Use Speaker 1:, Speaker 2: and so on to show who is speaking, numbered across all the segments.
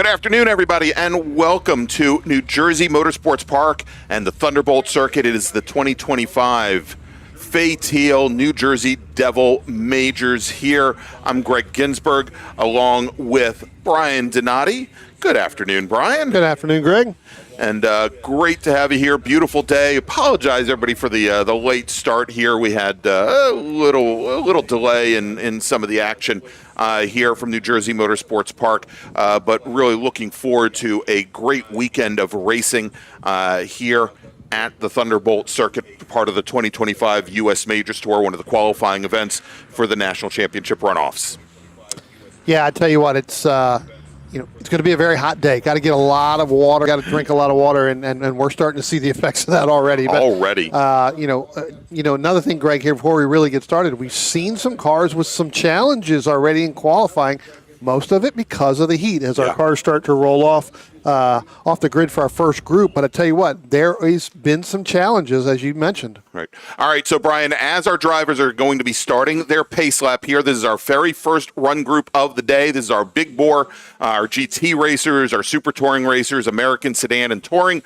Speaker 1: Good afternoon, everybody, and welcome to New Jersey Motorsports Park and the Thunderbolt Circuit. It is the 2025 Fay Teal New Jersey Devil Majors here. I'm Greg Ginsburg, along with Brian Donati. Good afternoon, Brian.
Speaker 2: Good afternoon, Greg.
Speaker 1: And great to have you here. Beautiful day. Apologize, everybody, for the late start here. We had a little delay in some of the action here from New Jersey Motorsports Park, but really looking forward to a great weekend of racing here at the Thunderbolt Circuit, part of the 2025 U.S. Majors Tour, one of the qualifying events for the National Championship Runoffs. Yeah,
Speaker 2: I tell you what, it's it's going to be a very hot day. Got to get a lot of water. Got to drink a lot of water, and we're starting to see the effects of that already. But, another thing, Greg, here before we really get started, we've seen some cars with some challenges already in qualifying. Most of it because of the heat as our cars start to roll off the grid for our first group. But I tell you what, there has been some challenges, as you mentioned.
Speaker 1: Right. All right, so Brian, as our drivers are going to be starting their pace lap here, this is our very first run group of the day. This is our big bore, our GT racers, our super touring racers, American sedan and touring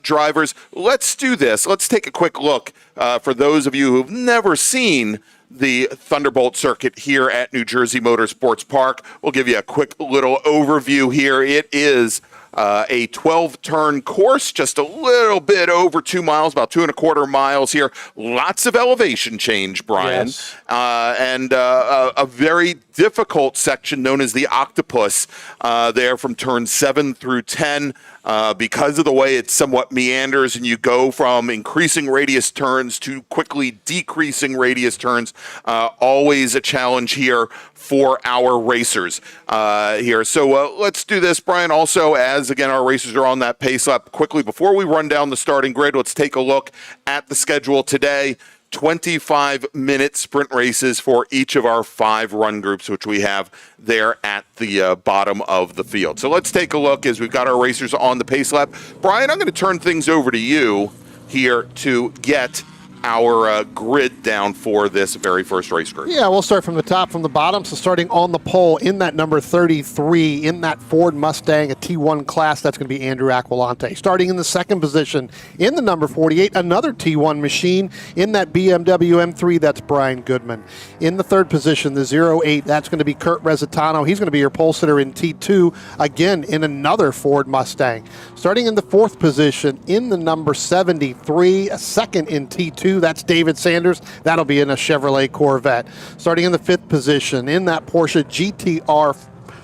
Speaker 1: drivers. Let's do this. Let's take a quick look for those of you who've never seen the Thunderbolt Circuit here at New Jersey Motorsports Park. We'll give you a quick little overview here. It is a 12-turn course, just a little bit over 2 miles, about 2.25 miles here. Lots of elevation change, Brian.
Speaker 2: Yes.
Speaker 1: And a very difficult section known as the Octopus there from turn 7 through 10. Because of the way it somewhat meanders and you go from increasing radius turns to quickly decreasing radius turns, always a challenge here for our racers here. So let's do this, Brian. Also, as again our racers are on that pace lap, quickly before we run down the starting grid, let's take a look at the schedule today. 25-minute sprint races for each of our 5 run groups, which we have there at the bottom of the field. So let's take a look as we've got our racers on the pace lap. Brian, I'm going to turn things over to you here to get our grid down for this very first race group.
Speaker 2: Yeah, we'll start from the top, from the bottom. So starting on the pole in that number 33, in that Ford Mustang, a T1 class, that's going to be Andrew Aquilante. Starting in the second position, in the number 48, another T1 machine. In that BMW M3, that's Brian Goodman. In the third position, the 08, that's going to be Kurt Resitano. He's going to be your pole sitter in T2, again in another Ford Mustang. Starting in the fourth position, in the number 73, a second in T2, that's David Sanders. That'll be in a Chevrolet Corvette. Starting in the fifth position, in that Porsche GTR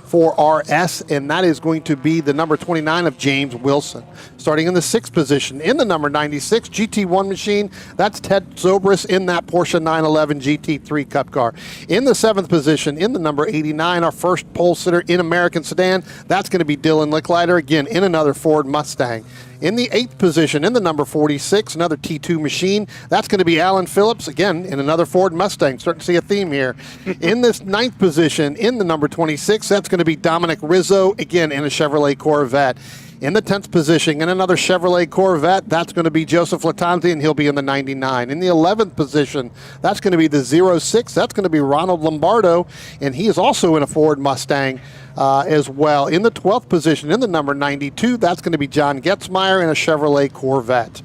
Speaker 2: 4RS, and that is going to be the number 29 of James Wilson. Starting in the sixth position, in the number 96 GT1 machine, that's Ted Zobrist in that Porsche 911 GT3 Cup car. In the seventh position, in the number 89, our first pole sitter in American sedan, that's going to be Dylan Licklider, again in another Ford Mustang. In the eighth position, in the number 46, another T2 machine, that's going to be Alan Phillips, again, in another Ford Mustang. Starting to see a theme here. In this ninth position, in the number 26, that's going to be Dominic Rizzo, again, in a Chevrolet Corvette. In the 10th position, in another Chevrolet Corvette, that's going to be Joseph Latanzi, and he'll be in the 99. In the 11th position, that's going to be the 06. That's going to be Ronald Lombardo, and he is also in a Ford Mustang as well. In the 12th position, in the number 92, that's going to be John Getzmeyer in a Chevrolet Corvette.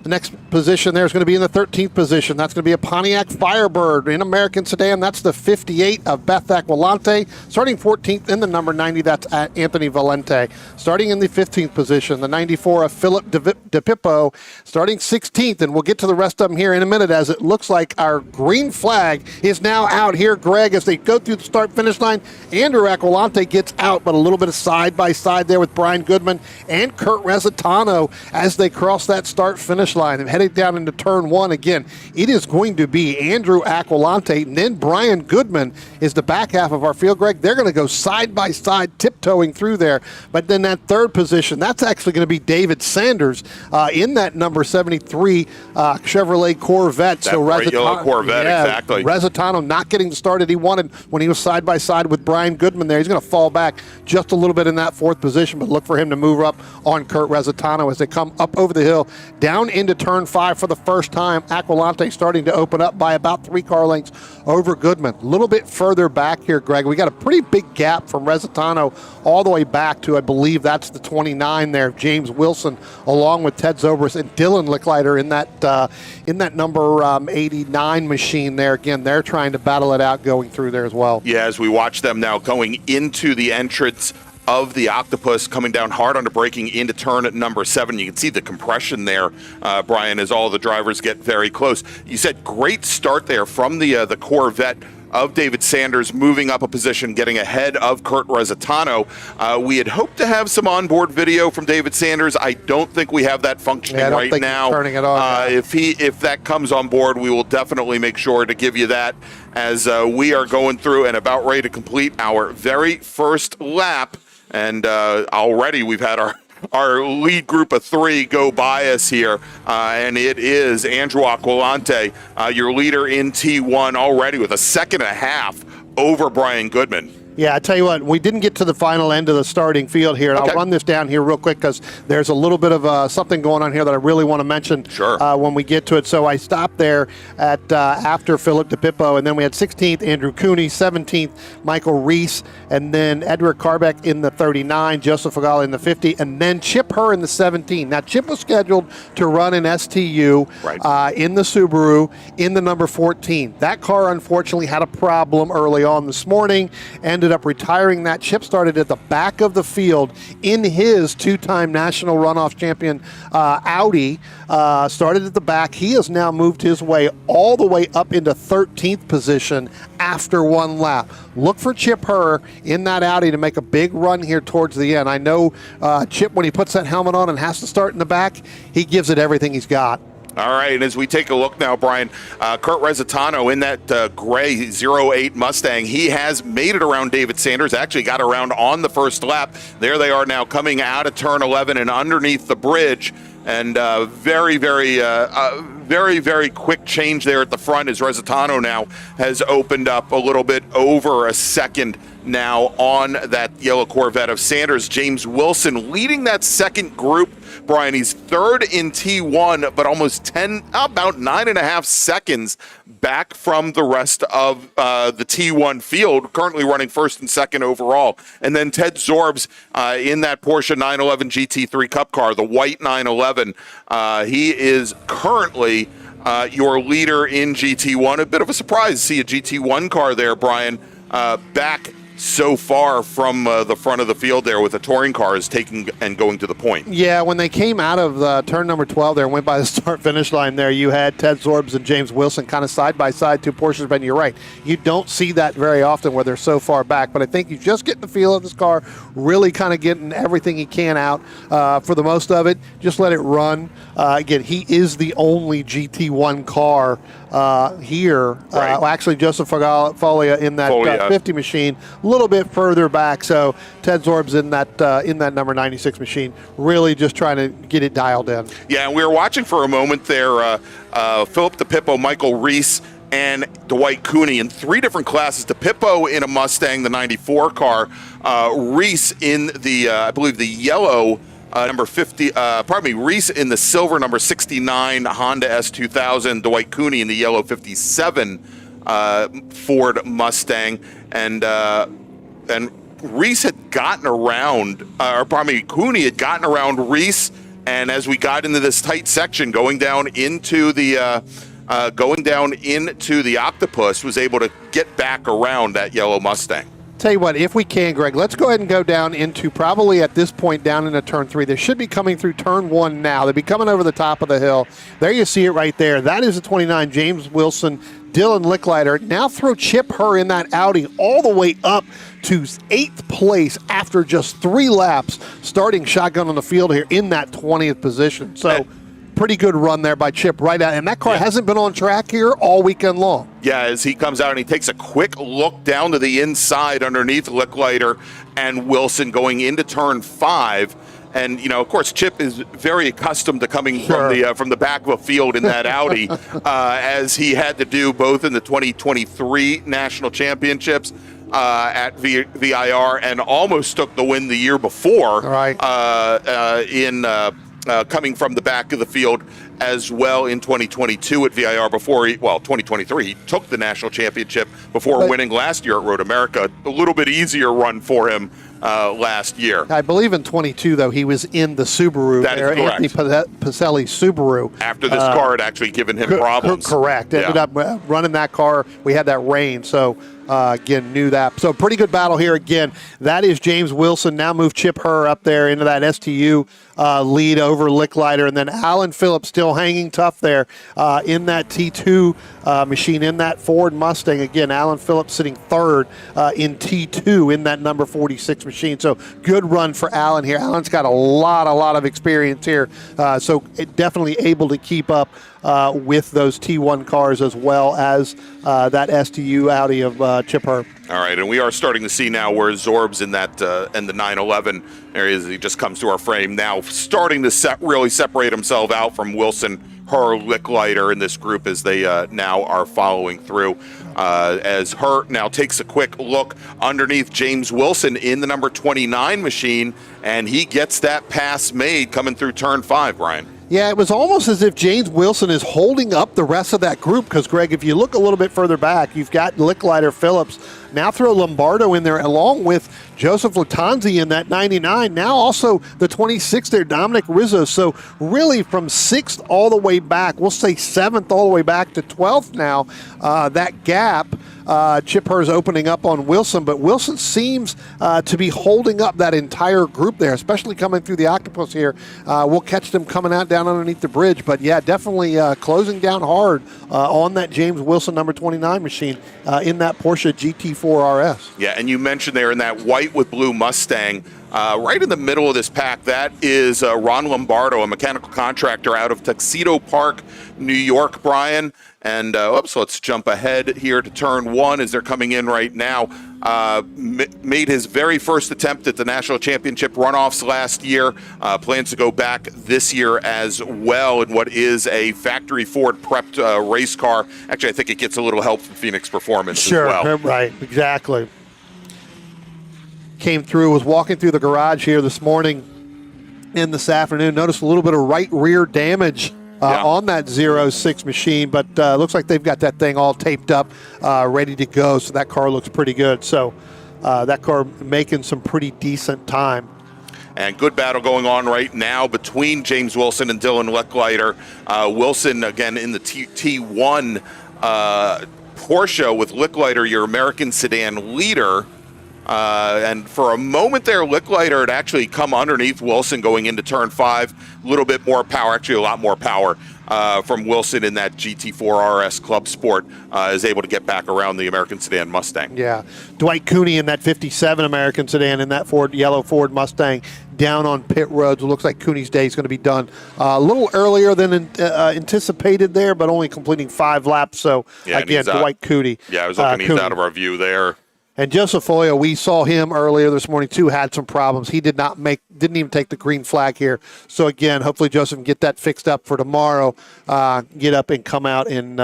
Speaker 2: The next position there is going to be in the 13th position. That's going to be a Pontiac Firebird in American sedan. That's the 58 of Beth Aquilante. Starting 14th in the number 90, that's Anthony Valente. Starting in the 15th position, the 94 of Philip DePippo. Starting 16th, and we'll get to the rest of them here in a minute, as it looks like our green flag is now out here, Greg, as they go through the start-finish line. Andrew Aquilante gets out, but a little bit of side-by-side there with Brian Goodman and Kurt Resitano as they cross that start-finish line and headed down into turn 1 again. It is going to be Andrew Aquilante, and then Brian Goodman is the back half of our field, Greg. They're going to go side by side, tiptoeing through there. But then that third position, that's actually going to be David Sanders in that number 73 Chevrolet Corvette.
Speaker 1: That bright yellow Corvette, exactly.
Speaker 2: Resitano not getting the start that he wanted when he was side by side with Brian Goodman there. He's going to fall back just a little bit in that fourth position, but look for him to move up on Kurt Resitano as they come up over the hill, down into turn 5 for the first time. Aquilante starting to open up by about 3 car lengths over Goodman. A little bit further back here, Greg. We got a pretty big gap from Resitano all the way back to, I believe that's the 29 there, James Wilson, along with Ted Zobrist and Dylan Licklider in that number 89 machine there. Again, they're trying to battle it out going through there as well.
Speaker 1: Yeah, as we watch them now going into the entrance of the Octopus, coming down hard under braking into turn at number 7. You can see the compression there, Brian, as all the drivers get very close. You said great start there from the Corvette of David Sanders, moving up a position, getting ahead of Kurt Resitano. We had hoped to have some onboard video from David Sanders. I don't think we have that functioning right now.
Speaker 2: Turning it on.
Speaker 1: If that comes on board, we will definitely make sure to give you that as we are going through and about ready to complete our very first lap. And already we've had our lead group of 3 go by us here, and it is Andrew Aquilante, your leader in T1 already with a 2.5 over Brian Goodman.
Speaker 2: Yeah, I tell you what, we didn't get to the final end of the starting field here.
Speaker 1: Okay.
Speaker 2: I'll run this down here real quick because there's a little bit of something going on here that I really want to mention when we get to it. So I stopped there at after Philip DePippo, and then we had 16th Andrew Cooney, 17th Michael Reese, and then Edric Carbeck in the 39, Joseph Fagala in the 50, and then Chip Herr in the 17. Now, Chip was scheduled to run in STU in the Subaru in the number 14. That car, unfortunately, had a problem early on this morning, ended up retiring that. Chip started at the back of the field in his 2-time national runoff champion Audi. Started at the back. He has now moved his way all the way up into 13th position after 1 lap. Look for Chip Herr in that Audi to make a big run here towards the end. I know Chip, when he puts that helmet on and has to start in the back, he gives it everything he's got.
Speaker 1: All right, and as we take a look now, Brian, Kurt Resitano in that gray 08 Mustang, he has made it around David Sanders, actually got around on the first lap. There they are now coming out of turn 11 and underneath the bridge. And very, very quick change there at the front as Resitano now has opened up a little bit over a second now on that yellow Corvette of Sanders. James Wilson leading that second group. Brian, he's 3rd in T1, but almost about 9.5 seconds back from the rest of the T1 field, currently running 1st and 2nd overall. And then Ted Zorbs in that Porsche 911 GT3 Cup car, the white 911. He is currently your leader in GT1. A bit of a surprise to see a GT1 car there, Brian, back so far from the front of the field there with the touring cars taking and going to the point.
Speaker 2: Yeah, when they came out of turn number 12 there and went by the start-finish line there, you had Ted Zorbs and James Wilson kind of side-by-side, 2 Porsches, but you're right. You don't see that very often where they're so far back, but I think you just get the feel of this car, really kind of getting everything he can out for the most of it. Just let it run. Again, he is the only GT1 car here.
Speaker 1: Right.
Speaker 2: Actually, Joseph Folia in that 50 machine, a little bit further back. So Ted Zorb's in that number 96 machine, really just trying to get it dialed in.
Speaker 1: Yeah, and we were watching for a moment there, Philip DePippo, Michael Reese, and Dwight Cooney in 3 different classes. DePippo in a Mustang, the 94 car, Reese in the, I believe, the yellow number 50, Reese in the silver number 69 Honda S2000, Dwight Cooney in the yellow 57 Ford Mustang, and Reese had gotten around, Cooney had gotten around Reese, and as we got into this tight section, going down into the Octopus, was able to get back around that yellow Mustang.
Speaker 2: Tell you what, if we can, Greg, let's go ahead and go down into probably at this point down into turn 3. They should be coming through turn 1 now. They'll be coming over the top of the hill. There you see it right there. That is the 29, James Wilson, Dylan Licklider. Now throw Chip Herr in that Audi all the way up to 8th place after just 3 laps, starting shotgun on the field here in that 20th position. So pretty good run there by Chip right out. And that car hasn't been on track here all weekend long.
Speaker 1: Yeah, as he comes out and he takes a quick look down to the inside underneath Licklider and Wilson going into turn 5. And, you know, of course, Chip is very accustomed to coming from the back of a field in that Audi, as he had to do both in the 2023 National Championships at VIR and almost took the win the year before in coming from the back of the field as well in 2022 at VIR before 2023. He took the national championship before winning last year at Road America. A little bit easier run for him last year.
Speaker 2: I believe in 22, though, he was in the Subaru.
Speaker 1: That is correct.
Speaker 2: Anthony Pacelli's Subaru.
Speaker 1: After this car had actually given him problems.
Speaker 2: Correct. Ended up running that car. We had that rain, so again, knew that. So pretty good battle here again. That is James Wilson. Now move Chip Herr up there into that STU lead over Licklider. And then Alan Phillips still hanging tough there in that T2 machine, in that Ford Mustang. Again, Alan Phillips sitting third in T2 in that number 46 machine. So good run for Alan here. Alan's got a lot of experience here. So definitely able to keep up with those T1 cars as well as that STU Audi of Chip Herr.
Speaker 1: All right, and we are starting to see now where Zorb's in that in the 911 areas. He just comes to our frame now, starting to really separate himself out from Wilson, Herr, Licklider in this group as they now are following through. As Herr now takes a quick look underneath James Wilson in the number 29 machine, and he gets that pass made coming through turn 5, Brian.
Speaker 2: Yeah, it was almost as if James Wilson is holding up the rest of that group because, Greg, if you look a little bit further back, you've got Licklider, Phillips. Now throw Lombardo in there along with Joseph Latanzi in that 99. Now also the 26 there, Dominic Rizzo. So really from 6th all the way back, we'll say 7th all the way back to 12th now, that gap. Chip Herr's opening up on Wilson, but Wilson seems to be holding up that entire group there, especially coming through the Octopus here. We'll catch them coming out down underneath the bridge, but yeah, definitely closing down hard on that James Wilson number 29 machine in that Porsche GT4 RS.
Speaker 1: Yeah, and you mentioned there in that white with blue Mustang, right in the middle of this pack, that is Ron Lombardo, a mechanical contractor out of Tuxedo Park, New York, Brian. And let's jump ahead here to turn 1 as they're coming in right now. Made his very first attempt at the National Championship Runoffs last year. Plans to go back this year as well in what is a factory Ford prepped race car. Actually, I think it gets a little help from Phoenix Performance as well.
Speaker 2: Sure, right, exactly. Came through, was walking through the garage here this morning and this afternoon. Noticed a little bit of right rear damage on that 06 machine, but looks like they've got that thing all taped up, ready to go. So that car looks pretty good. So that car making some pretty decent time.
Speaker 1: And good battle going on right now between James Wilson and Dylan Licklider. Wilson, again, in the T1 Porsche with Licklider, your American sedan leader. And for a moment there, Licklider had actually come underneath Wilson going into turn 5. A little bit more power, actually a lot more power from Wilson in that GT4 RS Club Sport, is able to get back around the American sedan Mustang.
Speaker 2: Yeah. Dwight Cooney in that 57 American sedan in that yellow Ford Mustang down on pit roads. It looks like Cooney's day is going to be done a little earlier than anticipated there, but only completing 5 laps. So, again, Dwight Cooney.
Speaker 1: Yeah, I was looking, he's out of our view there.
Speaker 2: And Joseph Foya, we saw him earlier this morning too, had some problems. He didn't even take the green flag here. So again, hopefully Joseph can get that fixed up for tomorrow, get up and come out and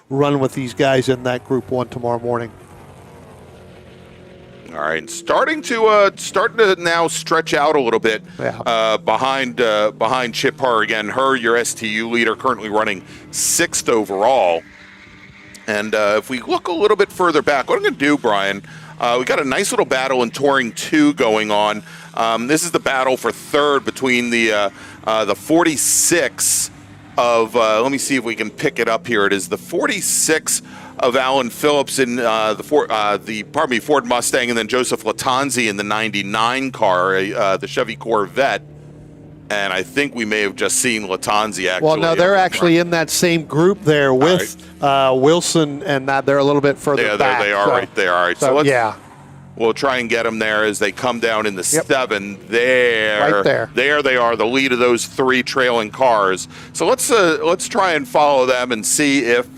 Speaker 2: run with these guys in that Group 1 tomorrow morning.
Speaker 1: All right, starting to now stretch out a little bit behind Chip Herr again. Herr, your STU leader, currently running 6th overall. And if we look a little bit further back, what I'm going to do, Brian, we got a nice little battle in Touring 2 going on. This is the battle for 3rd between the 46 of, let me see if we can pick it up here. It is the 46 of Alan Phillips in the Ford Mustang, and then Joseph Latanzi in the 99 car, the Chevy Corvette. And I think we may have just seen Latanzi actually.
Speaker 2: Well, no, they're actually in that same group there with Wilson, and that they're a little bit further back.
Speaker 1: They are right there. All right,
Speaker 2: so let's,
Speaker 1: we'll try and get them there as they come down in the 7 there.
Speaker 2: Right there.
Speaker 1: There they are, the lead of those 3 trailing cars. So let's try and follow them and see if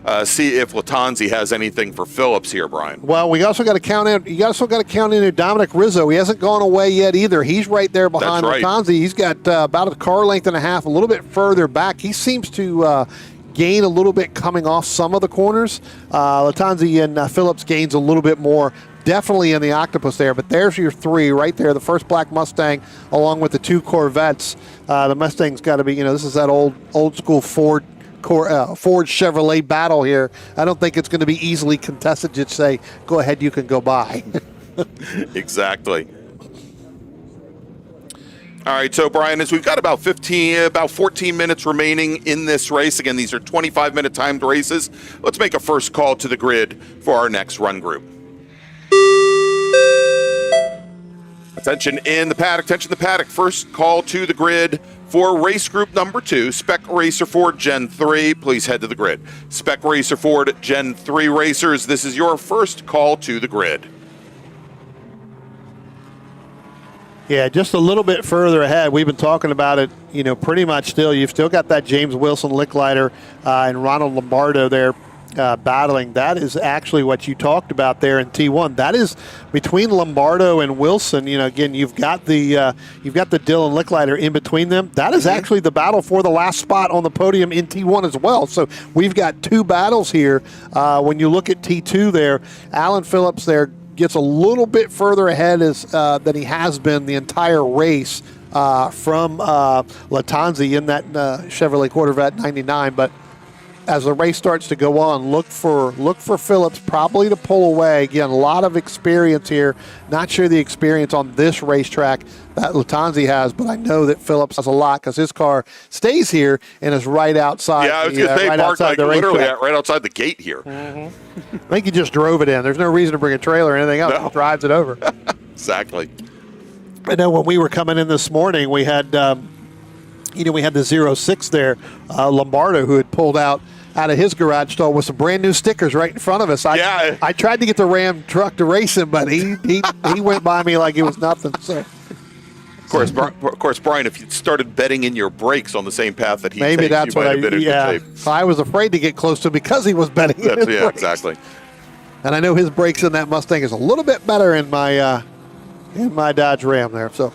Speaker 1: Latanzi has anything for Phillips here, Brian.
Speaker 2: Well, we also got to count in. You also got to count in Dominic Rizzo. He hasn't gone away yet either. He's right there behind Latanzi. He's got about a car length and a half, a little bit further back. He seems to gain a little bit coming off some of the corners. Latanzi and Phillips gains a little bit more definitely in the octopus there. But there's your three right there. The first black Mustang along with the two Corvettes. The Mustang's got to be, this is that old school Ford Chevrolet battle here. I don't think it's going to be easily contested. Just say, go ahead, you can go by.
Speaker 1: Exactly. All right, so Brian, as we've got about 14 minutes remaining in this race. Again, these are 25-minute timed races. Let's make a first call to the grid for our next run group. Attention in the paddock. Attention in the paddock. First call to the grid for race group number 2, Spec Racer Ford Gen 3. Please head to the grid. Spec Racer Ford Gen 3 racers, this is your first call to the grid.
Speaker 2: Yeah, just a little bit further ahead. We've been talking about it, pretty much still. You've still got that James Wilson Licklider and Ronald Lombardo there battling. That is actually what you talked about there in T1. That is between Lombardo and Wilson. Again, you've got the Dylan Licklider in between them. That is actually the battle for the last spot on the podium in T1 as well. So we've got two battles here. When you look at T2 there, Alan Phillips there gets a little bit further ahead than he has been the entire race from Latanzi in that Chevrolet Corvette 99. But as the race starts to go on, look for Phillips probably to pull away. Again, a lot of experience here. Not sure the experience on this racetrack that Latanzi has, but I know that Phillips has a lot because his car stays here and is right outside.
Speaker 1: Yeah, I was going to say,
Speaker 2: right
Speaker 1: parked
Speaker 2: outside the
Speaker 1: literally
Speaker 2: racetrack.
Speaker 1: right outside the gate here.
Speaker 2: I think he just drove it in. There's no reason to bring a trailer or anything else.
Speaker 1: No.
Speaker 2: He drives it over.
Speaker 1: Exactly.
Speaker 2: I know when we were coming in this morning, we had, we had the 06 there, Lombardo, who had pulled out of his garage stall with some brand new stickers right in front of us. I tried to get the Ram truck to race him, but he went by me like it was nothing. So.
Speaker 1: Of course, Brian, if you started betting in your brakes on the same path that he
Speaker 2: maybe
Speaker 1: takes,
Speaker 2: that's
Speaker 1: you
Speaker 2: what
Speaker 1: might have been in good shape.
Speaker 2: So I was afraid to get close to him because he was betting in his brakes.
Speaker 1: Exactly.
Speaker 2: And I know his brakes in that Mustang is a little bit better in my Dodge Ram there. So,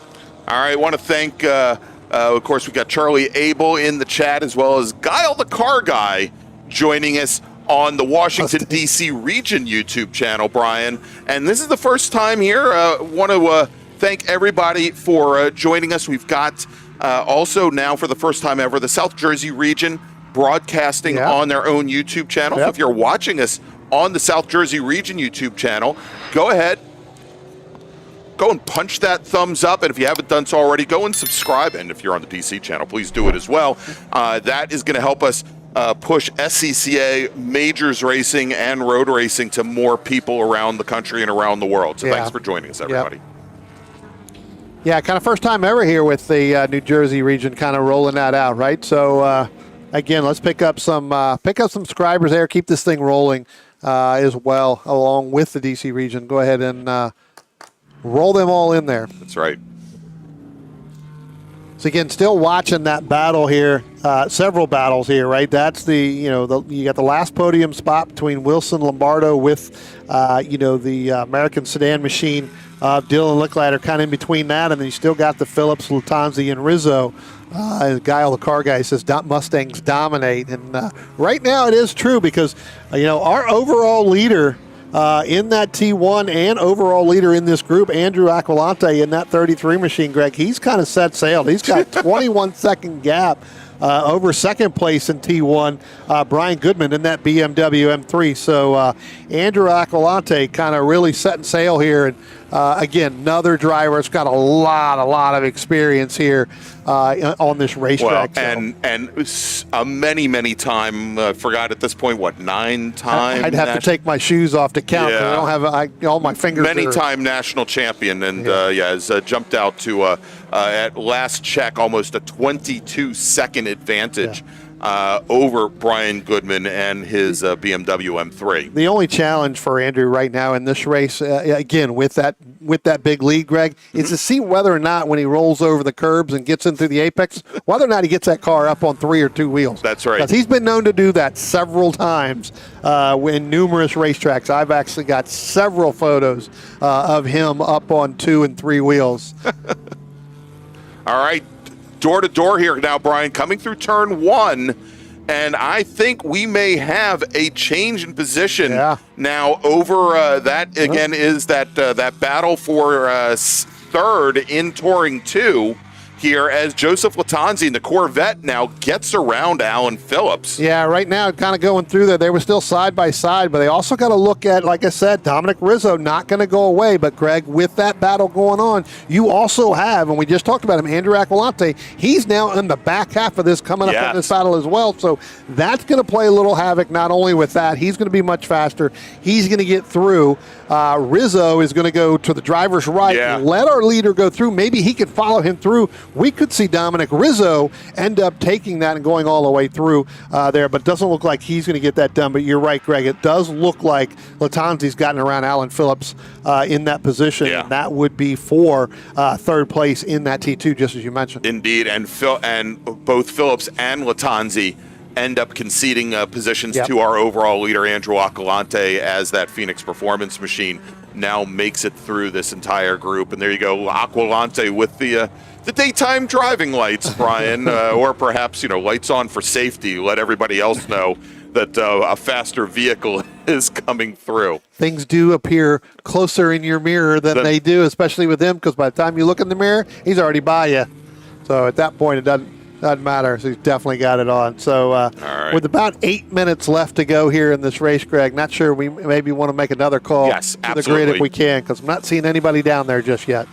Speaker 1: all right, I want to thank, of course, we got Charlie Abel in the chat as well as Guile the Car Guy joining us on the Washington, D.C. region YouTube channel, Brian. And this is the first time here. Want to thank everybody for joining us. We've got also now for the first time ever the South Jersey region broadcasting on their own YouTube channel. So if you're watching us on the South Jersey region YouTube channel, go ahead, go and punch that thumbs up. And if you haven't done so already, go and subscribe. And if you're on the DC channel, please do it as well. That is going to help us push SCCA majors racing and road racing to more people around the country and around the world. So thanks for joining us, everybody.
Speaker 2: Yeah, kind of first time ever here with the New Jersey region kind of rolling that out, right? So, again, let's pick up some subscribers there. Keep this thing rolling as well along with the DC region. Go ahead and roll them all in there.
Speaker 1: That's right.
Speaker 2: So again, still watching that battle here, several battles here, right? That's you got the last podium spot between Wilson Lombardo with, the American sedan machine, Dylan Licklider kind of in between that, and then you still got the Phillips, Lutanzi, and Rizzo. Guile, the car guy, says Mustangs dominate, and right now it is true because our overall leader in that T1 and overall leader in this group, Andrew Aquilante in that 33 machine, Greg, he's kind of set sail. He's got 21-second gap over second place in T1, Brian Goodman in that BMW M3. So Andrew Aquilante kind of really setting sail here. And again, another driver that's got a lot of experience here on this racetrack.
Speaker 1: Well, and a many time, forgot at this point, 9 times?
Speaker 2: I'd have to take my shoes off to count.
Speaker 1: Yeah.
Speaker 2: I don't have all my fingers.
Speaker 1: Many-time national champion, and has jumped out to, at last check, almost a 22-second advantage over Brian Goodman and his BMW M3.
Speaker 2: The only challenge for Andrew right now in this race, again, with that big lead, Greg, is to see whether or not when he rolls over the curbs and gets into the apex, whether or not he gets that car up on 3 or 2 wheels.
Speaker 1: That's right.
Speaker 2: Because he's been known to do that several times in numerous racetracks. I've actually got several photos of him up on 2 and 3 wheels.
Speaker 1: All right. Door to door here now, Brian, coming through turn 1. And I think we may have a change in position now over that, again, is that battle for third in Touring 2 here as Joseph Latanzi in the Corvette now gets around Alan Phillips.
Speaker 2: Yeah, right now kind of going through there. They were still side by side, but they also got to look at, like I said, Dominic Rizzo not going to go away. But, Greg, with that battle going on, you also have, and we just talked about him, Andrew Aquilante. He's now in the back half of this coming up in this battle as well. So that's going to play a little havoc not only with that. He's going to be much faster. He's going to get through. Rizzo is going to go to the driver's right. Let our leader go through. Maybe he could follow him through. We could see Dominic Rizzo end up taking that and going all the way through there, but it doesn't look like he's going to get that done. But you're right, Greg. It does look like Latanzi's gotten around Alan Phillips in that position. And that would be for third place in that T2, just as you mentioned.
Speaker 1: Indeed, and both Phillips and Latanzi end up conceding positions to our overall leader, Andrew Aquilante, as that Phoenix Performance Machine now makes it through this entire group. And there you go, Aquilante with the daytime driving lights, Brian, or perhaps, lights on for safety. Let everybody else know that a faster vehicle is coming through.
Speaker 2: Things do appear closer in your mirror than they do, especially with him, because by the time you look in the mirror, he's already by you. So at that point, it doesn't matter. So he's definitely got it on. So with about 8 minutes left to go here in this race, Greg, not sure we maybe want to make another call to the grid if we can, because I'm not seeing anybody down there just yet.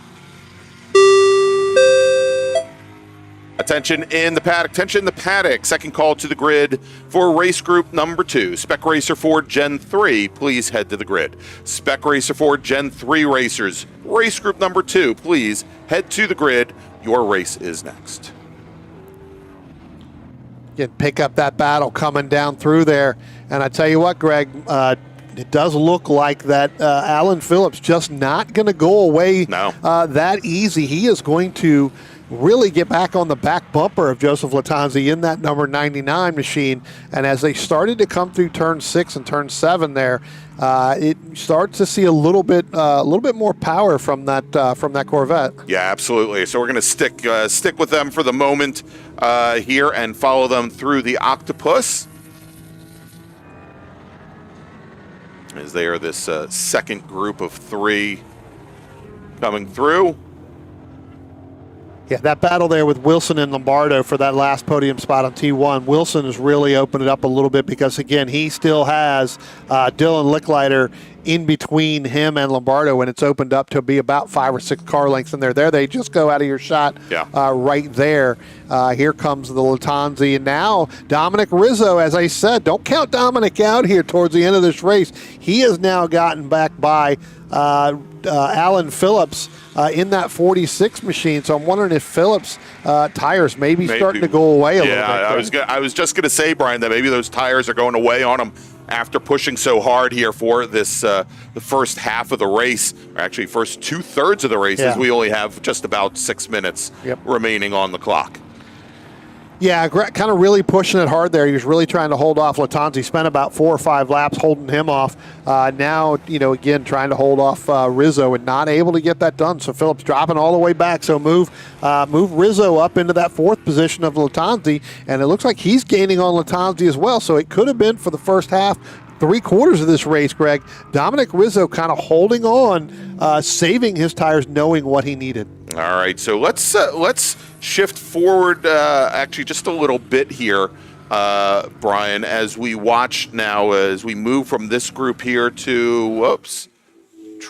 Speaker 1: Attention in the paddock. Second call to the grid for race group number 2. Spec Racer 4 Gen 3, please head to the grid. Spec Racer 4 Gen 3 racers, race group number 2, please head to the grid. Your race is next.
Speaker 2: Again, pick up that battle coming down through there. And I tell you what, Greg, it does look like that Alan Phillips just not going to go away that easy. He is going to really get back on the back bumper of Joseph Latanzi in that number 99 machine. And as they started to come through turn 6 and turn 7 there, it starts to see a little bit more power from that Corvette.
Speaker 1: Yeah, absolutely. So we're going to stick with them for the moment here and follow them through the Octopus as they are this second group of 3 coming through.
Speaker 2: Yeah, that battle there with Wilson and Lombardo for that last podium spot on T1. Wilson has really opened it up a little bit because, again, he still has Dylan Licklider in between him and Lombardo, and it's opened up to be about 5 or 6 car lengths in there. There they just go out of your shot right there. Here comes the Latanzi. And now Dominic Rizzo, as I said, don't count Dominic out here towards the end of this race. He has now gotten back by Alan Phillips in that 46 machine. So I'm wondering if Phillips' tires maybe starting to go away a little bit.
Speaker 1: Yeah, I was just going to say, Brian, that maybe those tires are going away on him after pushing so hard here for this the first half of the race, or actually first 2/3 of the race, as we only have just about 6 minutes remaining on the clock.
Speaker 2: Yeah, kind of really pushing it hard there. He was really trying to hold off Latanzi. Spent about 4 or 5 laps holding him off. Now, again, trying to hold off Rizzo and not able to get that done. So Phillips dropping all the way back. So move Rizzo up into that 4th position of Latanzi, and it looks like he's gaining on Latanzi as well. So it could have been for the first half, 3/4 of this race, Greg, Dominic Rizzo kind of holding on, saving his tires, knowing what he needed.
Speaker 1: All right, so let's shift forward actually just a little bit here, Brian, as we watch now, as we move from this group here to,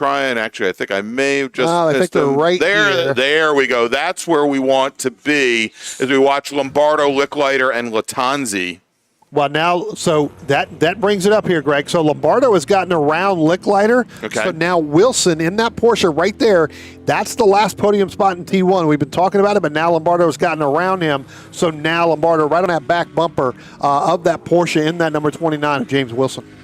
Speaker 1: I think I may have just
Speaker 2: I think they're right here.
Speaker 1: There we go. That's where we want to be as we watch Lombardo, Licklider, and Latanzi.
Speaker 2: Well, now, so that brings it up here, Greg. So Lombardo has gotten around Licklider.
Speaker 1: Okay.
Speaker 2: So now Wilson in that Porsche right there, that's the last podium spot in T1. We've been talking about it, but now Lombardo has gotten around him. So now Lombardo right on that back bumper of that Porsche in that number 29 of James Wilson.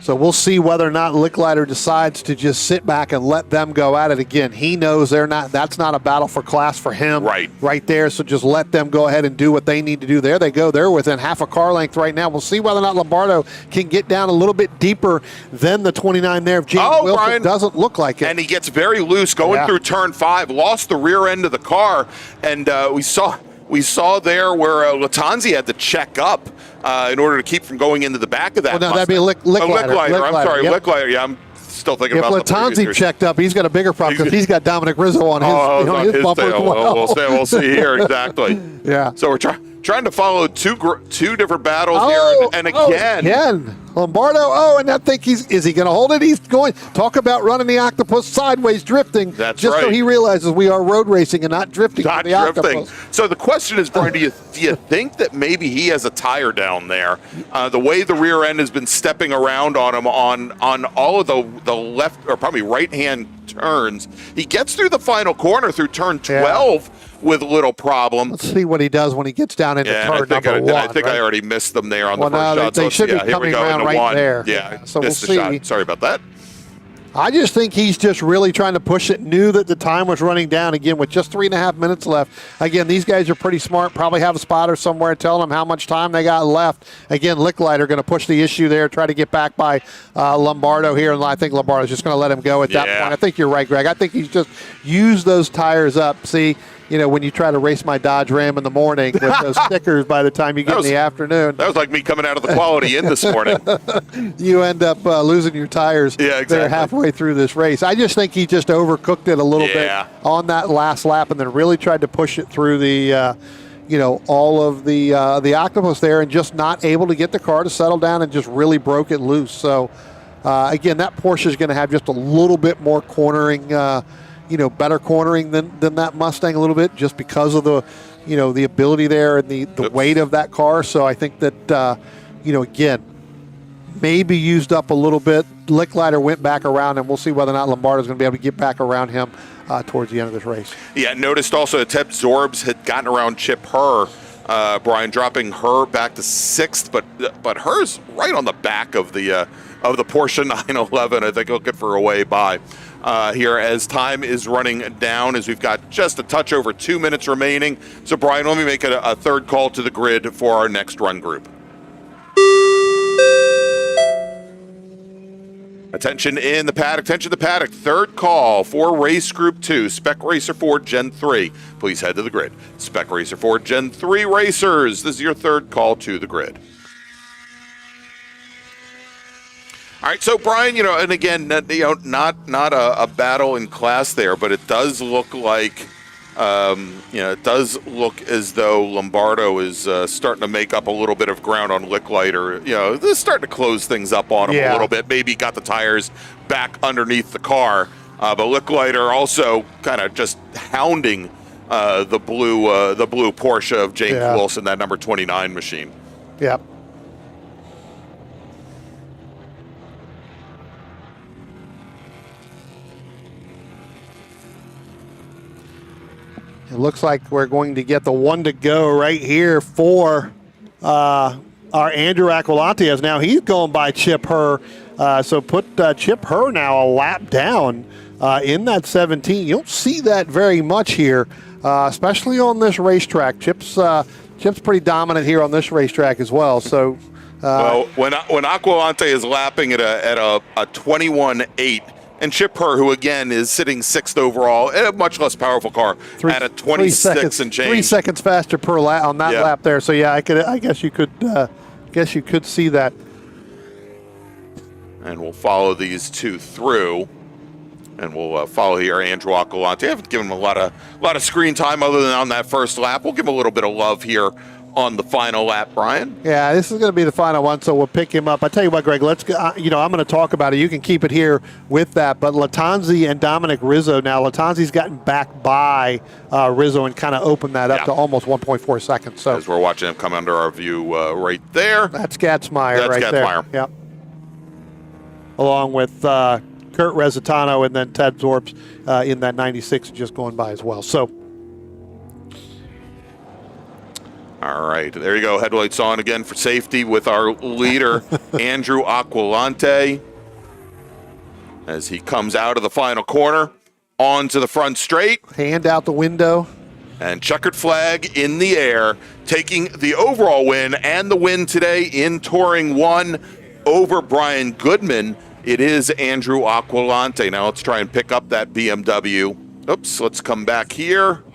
Speaker 2: So we'll see whether or not Licklider decides to just sit back and let them go at it again. He knows that's not a battle for class for him right there. So just let them go ahead and do what they need to do. There they go. They're within half a car length right now. We'll see whether or not Lombardo can get down a little bit deeper than the 29 there. If James Wilson, Brian, doesn't look like it.
Speaker 1: And he gets very loose going through turn 5, lost the rear end of the car, and we saw we saw there where Latanzi had to check up in order to keep from going into the back of that.
Speaker 2: Well, no, that'd be a Lickliter.
Speaker 1: I'm sorry,
Speaker 2: Yep.
Speaker 1: Lickliter. Yeah, I'm still thinking
Speaker 2: If
Speaker 1: about
Speaker 2: Latanzi checked up, he's got a bigger problem because he's got Dominic Rizzo on his bumper as
Speaker 1: tail.
Speaker 2: well.
Speaker 1: We'll see here exactly.
Speaker 2: Yeah.
Speaker 1: So we're trying to follow two different battles here, and again.
Speaker 2: Lombardo. And I think is he going to hold it? He's going. Talk about running the octopus sideways, drifting.
Speaker 1: That's
Speaker 2: just
Speaker 1: right.
Speaker 2: so he realizes we are road racing and not drifting.
Speaker 1: Not
Speaker 2: the
Speaker 1: drifting.
Speaker 2: octopus.
Speaker 1: So the question is, Brian, do you think that maybe he has a tire down there? The way the rear end has been stepping around on him on all of the left or probably right hand turns. He gets through the final corner through turn 12 with little problem.
Speaker 2: Let's see what he does when he gets down into turn number 1.
Speaker 1: I think I already missed them there on the first shot.
Speaker 2: They should be coming around right
Speaker 1: one.
Speaker 2: there.
Speaker 1: Yeah,
Speaker 2: so we'll
Speaker 1: missed the
Speaker 2: see.
Speaker 1: shot. Sorry about that.
Speaker 2: I just think he's just really trying to push it. Knew that the time was running down again with just 3.5 minutes left. Again, these guys are pretty smart. Probably have a spotter somewhere telling them how much time they got left. Again, Lickliter going to push the issue there, try to get back by Lombardo here, and I think Lombardo's just going to let him go at that point. I think you're right, Greg. I think he's just used those tires up. See, when you try to race my Dodge Ram in the morning with those stickers by the time you get in the afternoon.
Speaker 1: That was like me coming out of the quality in this morning.
Speaker 2: You end up losing your tires there halfway through this race. I just think he just overcooked it a little bit on that last lap and then really tried to push it through the all of the octopus there and just not able to get the car to settle down and just really broke it loose. So, again, that Porsche is going to have just a little bit more cornering better cornering than that Mustang a little bit just because of the, the ability there and the weight of that car. So I think that, again, maybe used up a little bit. Lickliter went back around, and we'll see whether or not Lombardo's going to be able to get back around him towards the end of this race. Yeah,
Speaker 1: noticed also that Ted Zorbs had gotten around Chip Herr, Brian, dropping her back to 6th, but hers right on the back of the Porsche 911. I think looking for a way by. Here as time is running down as we've got just a touch over 2 minutes remaining. So, Brian, let me make a third call to the grid for our next run group. Attention in the paddock, third call for race group 2, Spec Racer 4 Gen 3. Please head to the grid. Spec Racer 4 Gen 3 racers, this is your third call to the grid. All right, so Brian, and again, not a battle in class there, but it does look like, it does look as though Lombardo is starting to make up a little bit of ground on Lickliter. They're starting to close things up on him a little bit. Maybe got the tires back underneath the car, but Lickliter also kind of just hounding the blue Porsche of James Wilson, that number 29 machine.
Speaker 2: Yep. It looks like we're going to get the one to go right here for our Andrew Aquilante, as now he's going by Chip Herr. So put Chip Herr now a lap down in that 17. You don't see that very much here, especially on this racetrack. Chip's pretty dominant here on this racetrack as well. So
Speaker 1: when Aquilante is lapping at a 21.8, and Chip Herr, who again is sitting 6th overall, a much less powerful car, at a 26 and change.
Speaker 2: 3 seconds faster per lap on that lap there. So I guess you could see that.
Speaker 1: And we'll follow these two through, and we'll follow here Andrew Aquilante. I haven't given him a lot of screen time other than on that first lap. We'll give him a little bit of love here on the final lap, Brian.
Speaker 2: Yeah, this is going to be the final one, so we'll pick him up. I tell you what, Greg, let's go. I'm going to talk about it. You can keep it here with that. But Latanzi and Dominic Rizzo. Now, Latanzi's gotten back by Rizzo and kind of opened that up to almost 1.4 seconds. So
Speaker 1: as we're watching him come under our view right there.
Speaker 2: That's Gatzmeyer right there.
Speaker 1: Gatzmeyer.
Speaker 2: Yep. Along with Kurt Resitano and then Ted Zorbs in that 96 just going by as well. So.
Speaker 1: All right, there you go. Headlights on again for safety with our leader, Andrew Aquilante, as he comes out of the final corner, onto the front straight.
Speaker 2: Hand out the window.
Speaker 1: And checkered flag in the air, taking the overall win and the win today in Touring 1 over Brian Goodman. It is Andrew Aquilante. Now let's try and pick up that BMW. Oops, let's come back here.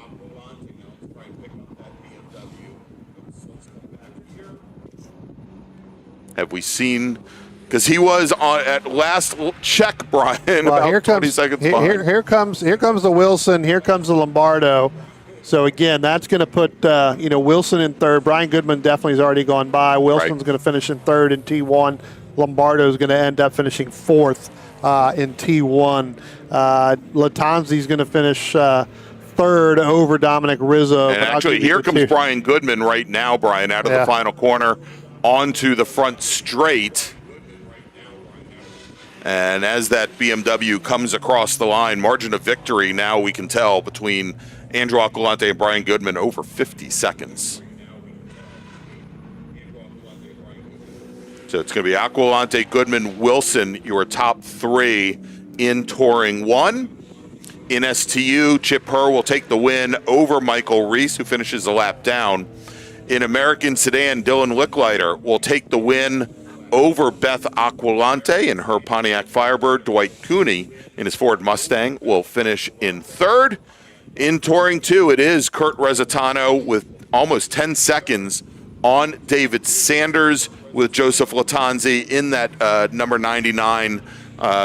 Speaker 1: Have we seen? Because he was on at last check, Brian.
Speaker 2: Well,
Speaker 1: about
Speaker 2: here
Speaker 1: 20
Speaker 2: comes
Speaker 1: seconds
Speaker 2: here,
Speaker 1: behind.
Speaker 2: here comes the Wilson. Here comes the Lombardo. So again, that's going to put Wilson in third. Brian Goodman definitely has already gone by. Wilson's going to finish in third in T1. Lombardo is going to end up finishing fourth in T1. Latanzi's going to finish third over Dominic Rizzo.
Speaker 1: And actually, here comes Brian Goodman right now, Brian, out of the final corner onto the front straight. And as that BMW comes across the line, margin of victory now we can tell between Andrew Aquilante and Brian Goodman over 50 seconds. So it's going to be Aquilante, Goodman, Wilson, your top three in Touring 1. In STU, Chip Herr will take the win over Michael Reese, who finishes a lap down. In American Sedan, Dylan Licklider will take the win over Beth Aquilante in her Pontiac Firebird. Dwight Cooney in his Ford Mustang will finish in third. In Touring 2, it is Kurt Resitano with almost 10 seconds on David Sanders, with Joseph Latanzi in that number 99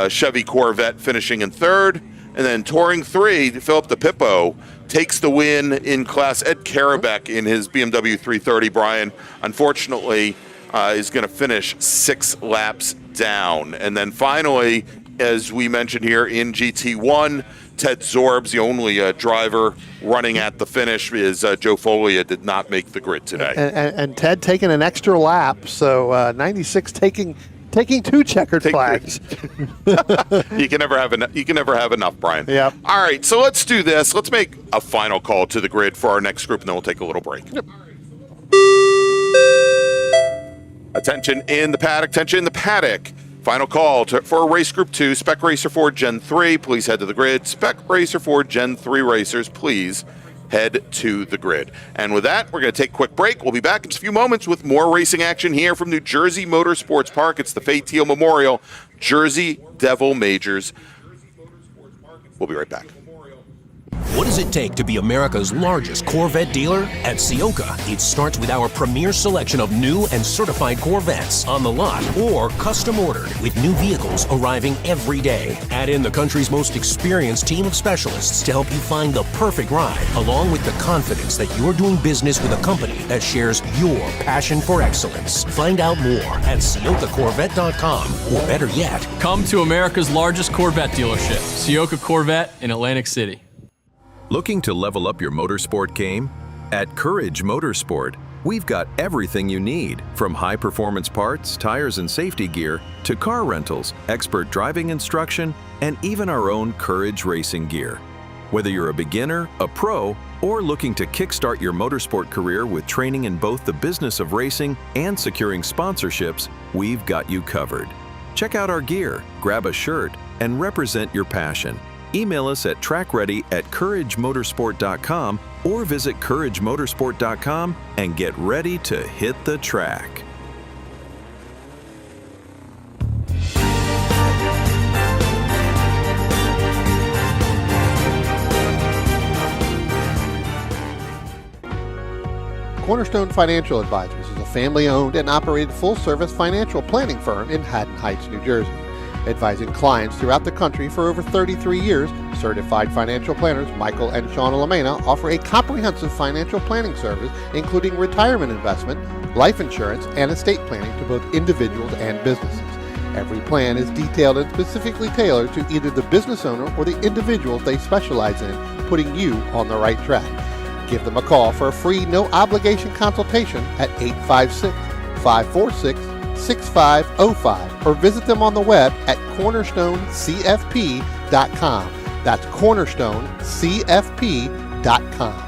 Speaker 1: Chevy Corvette finishing in third. And then Touring 3, Philip DePippo takes the win in class. Ed Karabek in his BMW 330, Brian, unfortunately, is going to finish 6 laps down. And then finally, as we mentioned here in GT1, Ted Zorbs, the only driver running at the finish, is Joe Folia did not make the grid today.
Speaker 2: And Ted taking an extra lap, so 96 taking 2 checkered flags.
Speaker 1: You can never have enough. You can never have enough, Brian.
Speaker 2: Yeah.
Speaker 1: All right, so let's do this. Let's make a final call to the grid for our next group, and then we'll take a little break.
Speaker 2: Yep.
Speaker 1: Attention in the paddock. Attention in the paddock. Final call for Race Group 2, Spec Racer 4 Gen 3. Please head to the grid. Spec Racer 4 Gen 3 racers, please head to the grid. And with that, we're going to take a quick break. We'll be back in just a few moments with more racing action here from New Jersey Motorsports Park. It's the Fay Teal Memorial Jersey Devil Majors. We'll be right back.
Speaker 3: What does it take to be America's largest Corvette dealer? At Ciocca, it starts with our premier selection of new and certified Corvettes on the lot or custom ordered, with new vehicles arriving every day. Add in the country's most experienced team of specialists to help you find the perfect ride, along with the confidence that you're doing business with a company that shares your passion for excellence. Find out more at CioccaCorvette.com, or better yet,
Speaker 4: come to America's largest Corvette dealership, Ciocca Corvette in Atlantic City.
Speaker 5: Looking to level up your motorsport game? At Courage Motorsport, we've got everything you need, from high-performance parts, tires, and safety gear, to car rentals, expert driving instruction, and even our own Courage racing gear. Whether you're a beginner, a pro, or looking to kickstart your motorsport career with training in both the business of racing and securing sponsorships, we've got you covered. Check out our gear, grab a shirt, and represent your passion. Email us at trackready@couragemotorsport.com or visit couragemotorsport.com and get ready to hit the track.
Speaker 2: Cornerstone Financial Advisors is a family-owned and operated full-service financial planning firm in Haddon Heights, New Jersey. Advising clients throughout the country for over 33 years, certified financial planners Michael and Shauna Lamena offer a comprehensive financial planning service including retirement investment, life insurance, and estate planning to both individuals and businesses. Every plan is detailed and specifically tailored to either the business owner or the individuals they specialize in, putting you on the right track. Give them a call for a free, no-obligation consultation at 856-546-6505 or visit them on the web at cornerstonecfp.com. That's cornerstonecfp.com.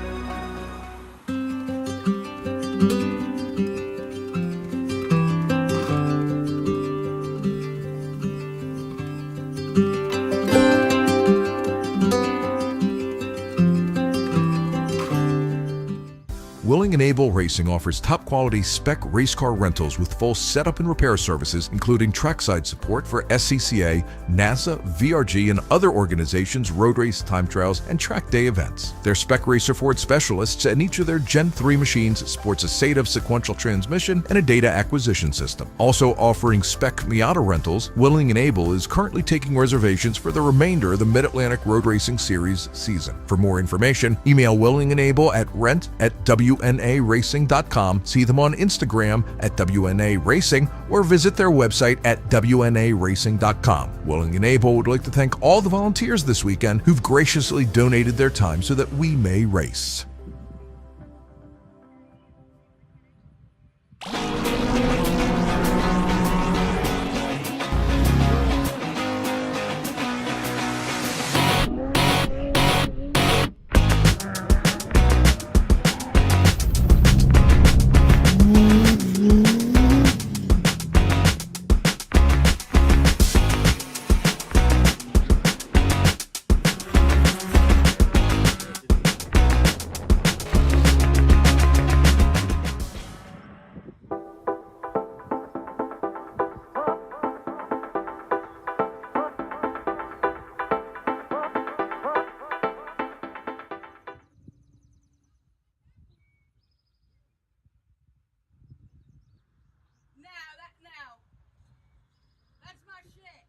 Speaker 6: Willing and Able Racing offers top-quality spec race car rentals with full setup and repair services, including trackside support for SCCA, NASA, VRG, and other organizations' road race, time trials, and track day events. Their spec racer Ford specialists and each of their Gen 3 machines sports a SATAV sequential transmission and a data acquisition system. Also offering spec Miata rentals, Willing and Able is currently taking reservations for the remainder of the Mid-Atlantic Road Racing Series season. For more information, email Willing and Able at rent@wnaracing.com, see them on Instagram at WNA Racing, or visit their website at WNARacing.com. Willing and Able would like to thank all the volunteers this weekend who've graciously donated their time so that we may race.
Speaker 7: That's my shit.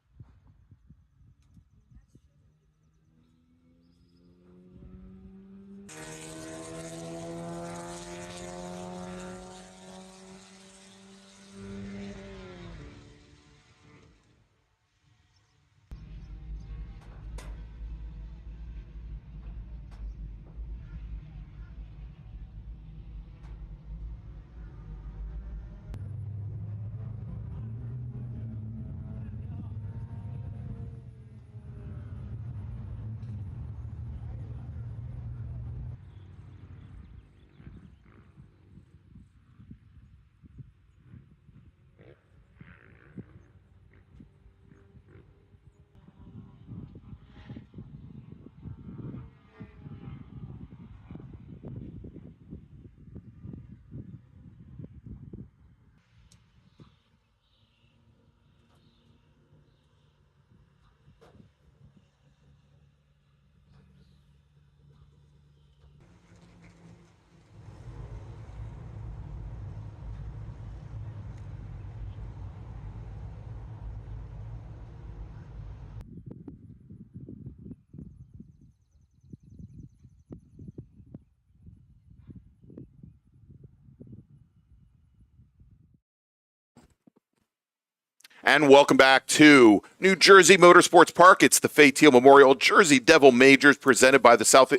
Speaker 1: And welcome back to New Jersey Motorsports Park. It's the Fay Teal Memorial Jersey Devil Majors presented by the South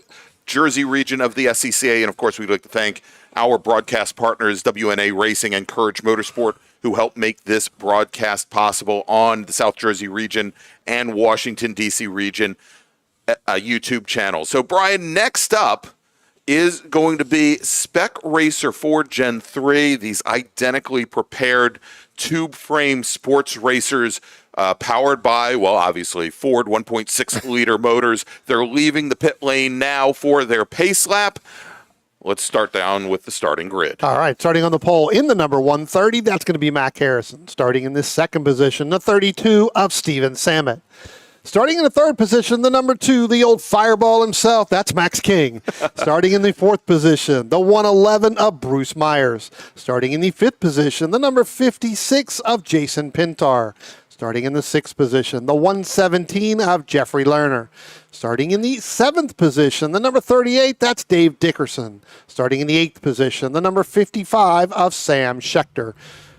Speaker 1: Jersey region of the SCCA. And of course, we'd like to thank our broadcast partners, WNA Racing and Courage Motorsport, who helped make this broadcast possible on the South Jersey region and Washington, D.C. region YouTube channel. So, Brian, next up is going to be Spec Racer Ford Gen 3, these identically prepared tube frame sports racers powered by, well, obviously, Ford 1.6-liter motors. They're leaving the pit lane now for their pace lap. Let's start down with the starting grid.
Speaker 2: All right, starting on the pole in the number 130, that's going to be Mac Harrison. Starting in this second position, the 32 of Steven Samet. Starting in the third position, the number 2, the old fireball himself, that's Max King. Starting in the fourth position, the 111 of Bruce Myers. Starting in the fifth position, the number 56 of Jason Pintar. Starting in the sixth position, the 117 of Jeffrey Lerner. Starting in the seventh position, the number 38, that's Dave Dickerson. Starting in the eighth position, the number 55 of Sam Schechter.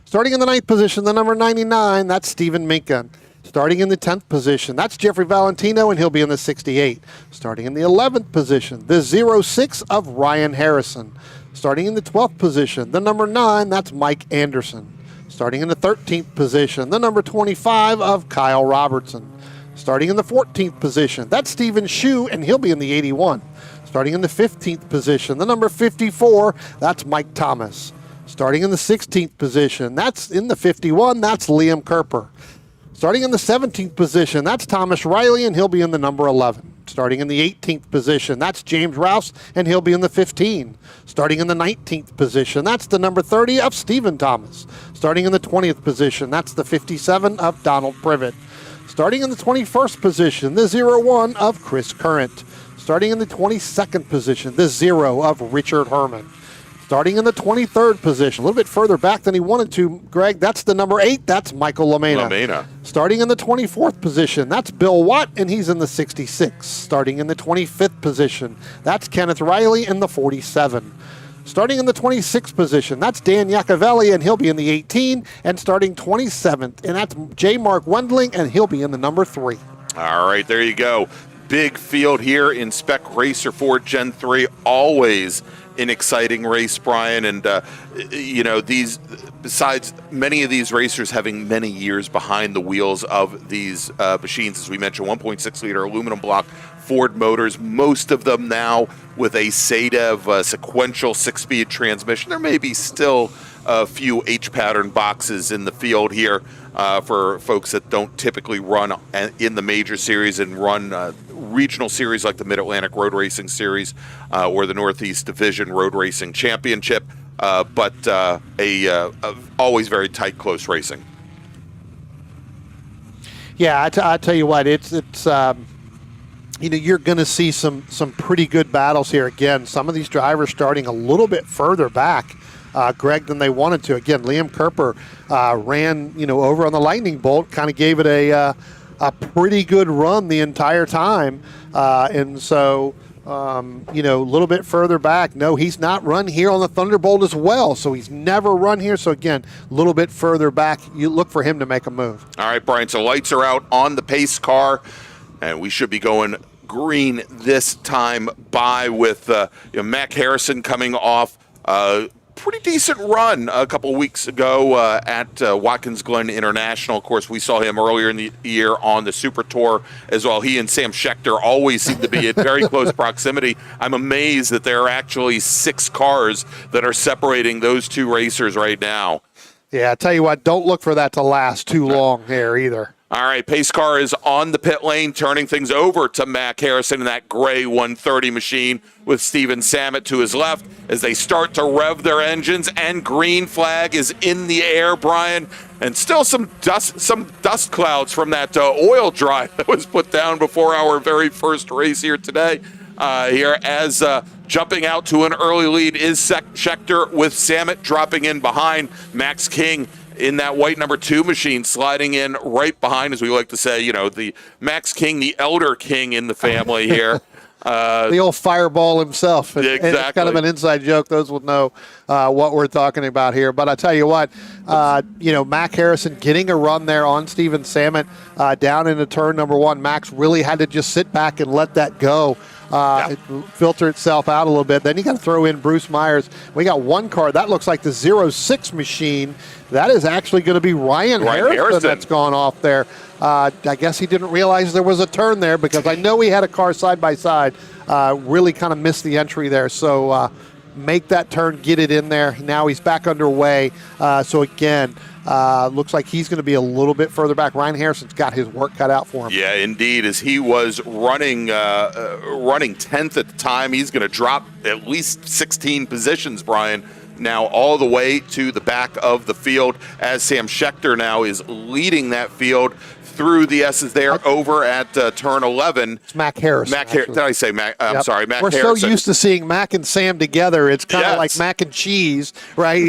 Speaker 2: Starting in the ninth position, the number 99, that's Stephen Minkin. Starting in the 10th position, that's Jeffrey Valentino, and he'll be in the 68. Starting in the 11th position, the 06 of Ryan Harrison. Starting in the 12th position, the number 9, that's Mike Anderson. Starting in the 13th position, the number 25 of Kyle Robertson. Starting in the 14th position, that's Stephen Shue, and he'll be in the 81. Starting in the 15th position, the number 54, that's Mike Thomas. Starting in the 16th position, that's in the 51, that's Liam Kerper. Starting in the 17th position, that's Thomas Riley, and he'll be in the number 11. Starting in the 18th position, that's James Rouse, and he'll be in the 15. Starting in the 19th position, that's the number 30 of Stephen Thomas. Starting in the 20th position, that's the 57 of Donald Privet. Starting in the 21st position, the 01 of Chris Current. Starting in the 22nd position, the 0 of Richard Herman. Starting in the 23rd position, a little bit further back than he wanted to, Greg, that's the number 8, that's Michael LaMena. Starting in the 24th position, that's Bill Watt, and he's in the 66. Starting in the 25th position, that's Kenneth Riley in the 47. Starting in the 26th position, that's Dan Iacovelli, and he'll be in the 18. And starting 27th, and that's J. Mark Wendling, and he'll be in the number 3.
Speaker 1: All right, there you go. Big field here in Spec Racer 4 Gen 3. Always an exciting race, Brian. And, these, besides many of these racers having many years behind the wheels of these machines, as we mentioned, 1.6-liter aluminum block Ford motors, most of them now with a SADEV sequential 6-speed transmission. There may be still a few H-pattern boxes in the field here for folks that don't typically run in the major series and run regional series like the Mid-Atlantic Road Racing Series or the Northeast Division Road Racing Championship, but always very tight, close racing.
Speaker 2: Yeah, I tell you what, it's you're going to see some pretty good battles here. Again, some of these drivers starting a little bit further back, Greg, than they wanted to. Again, Liam Kerper ran, over on the Lightning Bolt, kind of gave it a pretty good run the entire time. And so, a little bit further back, no, he's not run here on the Thunderbolt as well. So he's never run here. So again, a little bit further back, you look for him to make a move. All
Speaker 1: right, Brian, so lights are out on the pace car. And we should be going green this time by with Mac Harrison coming off a pretty decent run a couple of weeks ago at Watkins Glen International. Of course, we saw him earlier in the year on the Super Tour as well. He and Sam Schechter always seem to be at very close proximity. I'm amazed that there are actually 6 cars that are separating those two racers right now.
Speaker 2: Yeah, I tell you what, don't look for that to last too long here either.
Speaker 1: All right, pace car is on the pit lane, turning things over to Mac Harrison in that gray 130 machine with Steven Samet to his left as they start to rev their engines, and green flag is in the air, Brian, and still some dust clouds from that oil drive that was put down before our very first race here today. Here as jumping out to an early lead is Schechter with Samet dropping in behind. Max King in that white number 2 machine sliding in right behind, as we like to say, the Max King, the elder king in the family here.
Speaker 2: The old fireball himself.
Speaker 1: Exactly.
Speaker 2: And it's kind of an inside joke. Those will know what we're talking about here. But I tell you what, Mac Harrison getting a run there on Steven Samet down into turn number 1. Max really had to just sit back and let that go. It filter itself out a little bit. Then you got to throw in Bruce Myers. We got one car. That looks like the 06 machine. That is actually going to be Ryan Harrison that's gone off there. I guess he didn't realize there was a turn there, because I know he had a car side by side. Really kind of missed the entry there. So make that turn, get it in there. Now he's back underway. So again, looks like he's going to be a little bit further back. Ryan Harrison's got his work cut out for him.
Speaker 1: Yeah, indeed. As he was running 10th at the time, he's going to drop at least 16 positions, Brian, now all the way to the back of the field, as Sam Schechter now is leading that field through the S's there over at turn 11.
Speaker 2: It's Mac Harrison.
Speaker 1: Did I say Mac? I'm sorry, Mac
Speaker 2: We're
Speaker 1: Harrison.
Speaker 2: We're so used to seeing Mac and Sam together. It's kind of like mac and cheese, right?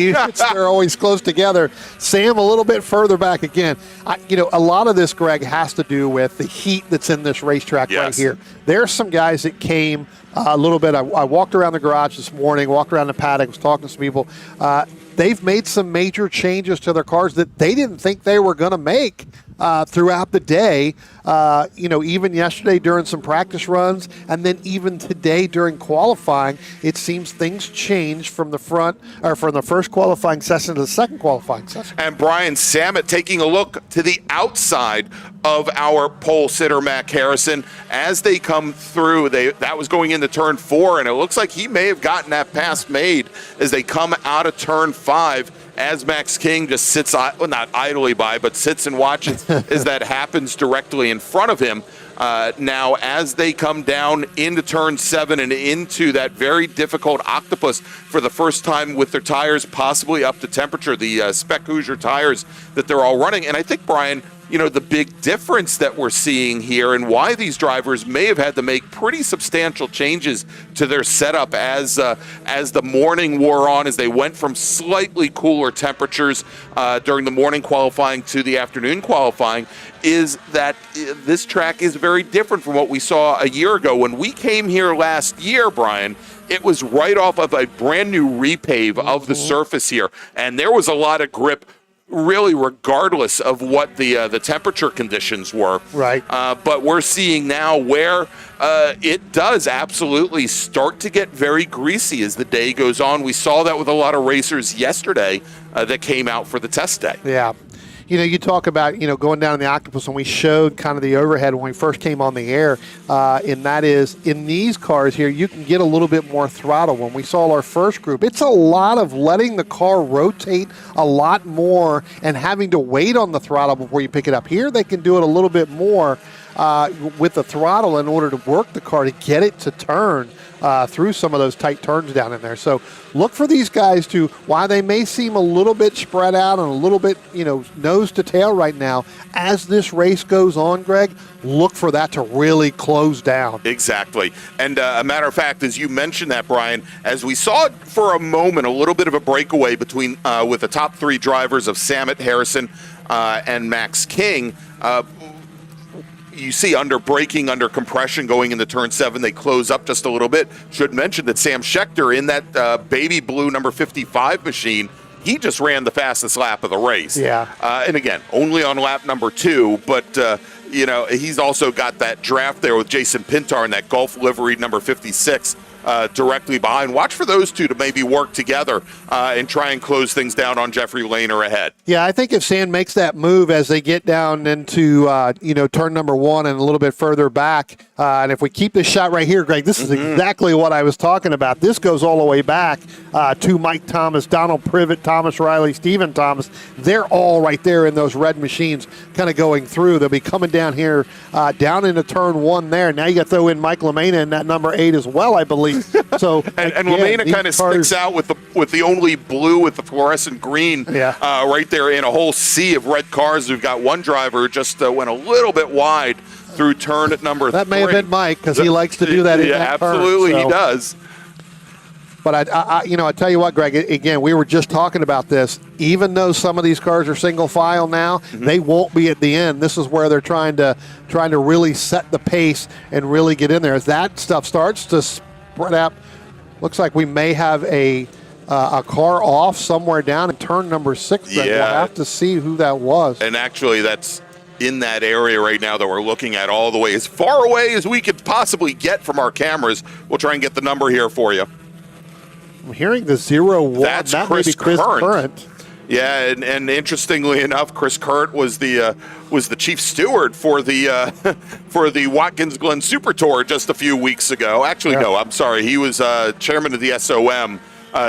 Speaker 2: They're always close together. Sam a little bit further back again. A lot of this, Greg, has to do with the heat that's in this racetrack right here. There's some guys that came a little bit. I walked around the garage this morning, walked around the paddock, was talking to some people. They've made some major changes to their cars that they didn't think they were going to make throughout the day. Even yesterday during some practice runs, and then even today during qualifying, it seems things changed from the first qualifying session to the second qualifying session.
Speaker 1: And Brian Samet taking a look to the outside of our pole sitter, Mac Harrison, as they come through. That was going into turn 4, and it looks like he may have gotten that pass made as they come out of turn 5. As Max King just sits, not idly by, but sits and watches as that happens directly in front of him. Now, as they come down into turn 7 and into that very difficult Octopus for the first time with their tires possibly up to temperature, the Spec Hoosier tires that they're all running. And I think, Brian, the big difference that we're seeing here and why these drivers may have had to make pretty substantial changes to their setup as the morning wore on, as they went from slightly cooler temperatures during the morning qualifying to the afternoon qualifying, is that this track is very different from what we saw a year ago. When we came here last year, Brian, it was right off of a brand new repave of the surface here, and there was a lot of grip really regardless of what the temperature conditions were.
Speaker 2: Right.
Speaker 1: But we're seeing now where it does absolutely start to get very greasy as the day goes on. We saw that with a lot of racers yesterday that came out for the test day.
Speaker 2: Yeah. You talk about, going down in the Octopus, and we showed kind of the overhead when we first came on the air, and that is in these cars here, you can get a little bit more throttle. When we saw our first group, it's a lot of letting the car rotate a lot more and having to wait on the throttle before you pick it up. Here, they can do it a little bit more with the throttle in order to work the car to get it to turn through some of those tight turns down in there. So look for these guys to, while they may seem a little bit spread out and a little bit, nose to tail right now, as this race goes on, Greg, look for that to really close down.
Speaker 1: Exactly. And a matter of fact, as you mentioned that, Brian, as we saw for a moment, a little bit of a breakaway between with the top 3 drivers of Samet, Harrison, and Max King, you see under braking, under compression going into turn 7, they close up just a little bit. Should mention that Sam Schechter in that baby blue number 55 machine, he just ran the fastest lap of the race.
Speaker 2: Yeah.
Speaker 1: And again, only on lap number 2, but he's also got that draft there with Jason Pintar in that Gulf livery number 56 directly behind. Watch for those two to maybe work together and try and close things down on Jeffrey Lehner ahead.
Speaker 2: Yeah, I think if Sam makes that move as they get down into turn number 1 and a little bit further back, and if we keep this shot right here, Greg, this is exactly what I was talking about. This goes all the way back to Mike Thomas, Donald Privet, Thomas Riley, Stephen Thomas. They're all right there in those red machines kind of going through. They'll be coming down here, down into turn 1 there. Now you got to throw in Mike LaMena in that number 8 as well, I believe. So
Speaker 1: and LaMena kind of sticks out with the only blue with the fluorescent green right there in a whole sea of red cars. We've got one driver who just went a little bit wide through turn at number 3.
Speaker 2: That may have been Mike because he likes to do that in that turn.
Speaker 1: Absolutely,
Speaker 2: So.
Speaker 1: he does.
Speaker 2: But I tell you what, Greg. Again, we were just talking about this. Even though some of these cars are single file now, they won't be at the end. This is where they're trying to really set the pace and really get in there. As that stuff starts to spread out, looks like we may have a car off somewhere down in turn number 6. Greg. We'll have to see who that was.
Speaker 1: And actually, that's in that area right now that we're looking at all the way as far away as we could possibly get from our cameras. We'll try and get the number here for you.
Speaker 2: I'm hearing the 01.
Speaker 1: That's
Speaker 2: that
Speaker 1: Chris
Speaker 2: may be Chris
Speaker 1: Current. Yeah, and interestingly enough, Chris Current was the chief steward for the Watkins Glen Super Tour just a few weeks ago. Actually, no, I'm sorry, he was chairman of the SOM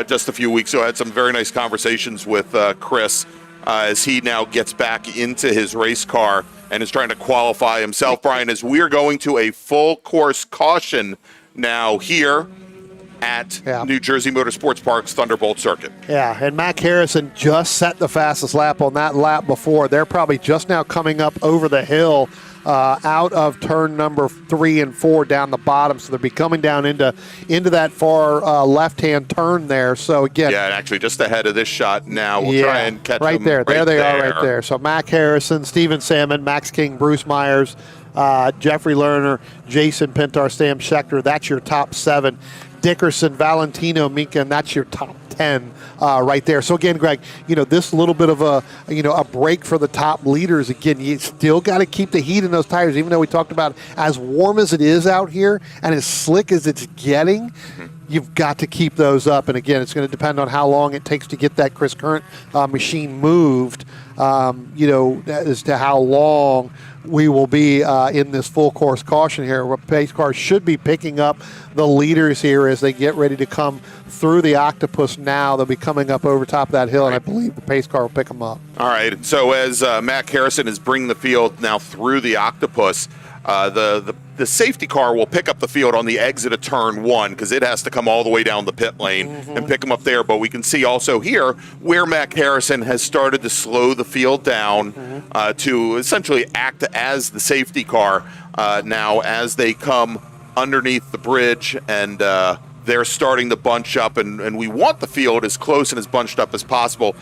Speaker 1: just a few weeks ago. I had some very nice conversations with Chris as he now gets back into his race car and is trying to qualify himself. Brian, as we're going to a full course caution now here at New Jersey Motorsports Park's Thunderbolt circuit.
Speaker 2: Yeah, and Mac Harrison just set the fastest lap on that lap before. They're probably just now coming up over the hill out of turn number 3 and 4 down the bottom. So they'll be coming down into that far left-hand turn there. So again,
Speaker 1: and actually just ahead of this shot now. We'll try and catch
Speaker 2: right
Speaker 1: them
Speaker 2: there.
Speaker 1: right
Speaker 2: there they
Speaker 1: there.
Speaker 2: are right there. So Mac Harrison, Steven Salmon, Max King, Bruce Myers, Jeffrey Lerner, Jason Pintar, Sam Schechter. That's your top 7. Dickerson, Valentino, Minka, and that's your top 10 right there. So again, Greg, this little bit of a break for the top leaders. Again, you still got to keep the heat in those tires, even though we talked about as warm as it is out here and as slick as it's getting. You've got to keep those up. And again, it's going to depend on how long it takes to get that Chris Current machine moved, as to how long we will be in this full course caution here. Pace cars should be picking up the leaders here as they get ready to come through the Octopus now. They'll be coming up over top of that hill, and I believe the pace car will pick them up.
Speaker 1: All right. So as Mac Harrison is bringing the field now through the Octopus, The safety car will pick up the field on the exit of turn 1 because it has to come all the way down the pit lane and pick them up there. But we can see also here where Mac Harrison has started to slow the field down to essentially act as the safety car now as they come underneath the bridge, and they're starting to bunch up, and we want the field as close and as bunched up as possible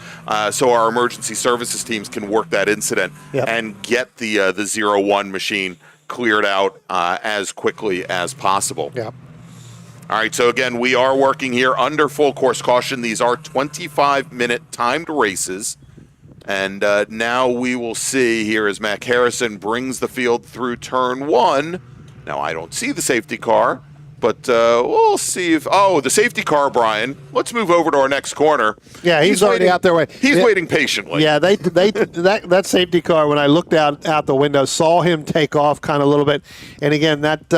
Speaker 1: so our emergency services teams can work that incident and get the 0-1 machine cleared out as quickly as possible.
Speaker 2: Yep.
Speaker 1: All right, so again, we are working here under full course caution. These are 25-minute timed races. And now we will see here as Mac Harrison brings the field through turn 1. Now, I don't see the safety car, but we'll see if... Oh, the safety car, Brian. Let's move over to our next corner.
Speaker 2: Yeah, he's already out there.
Speaker 1: He's waiting patiently.
Speaker 2: Yeah, that safety car, when I looked out the window, saw him take off kind of a little bit. And again, that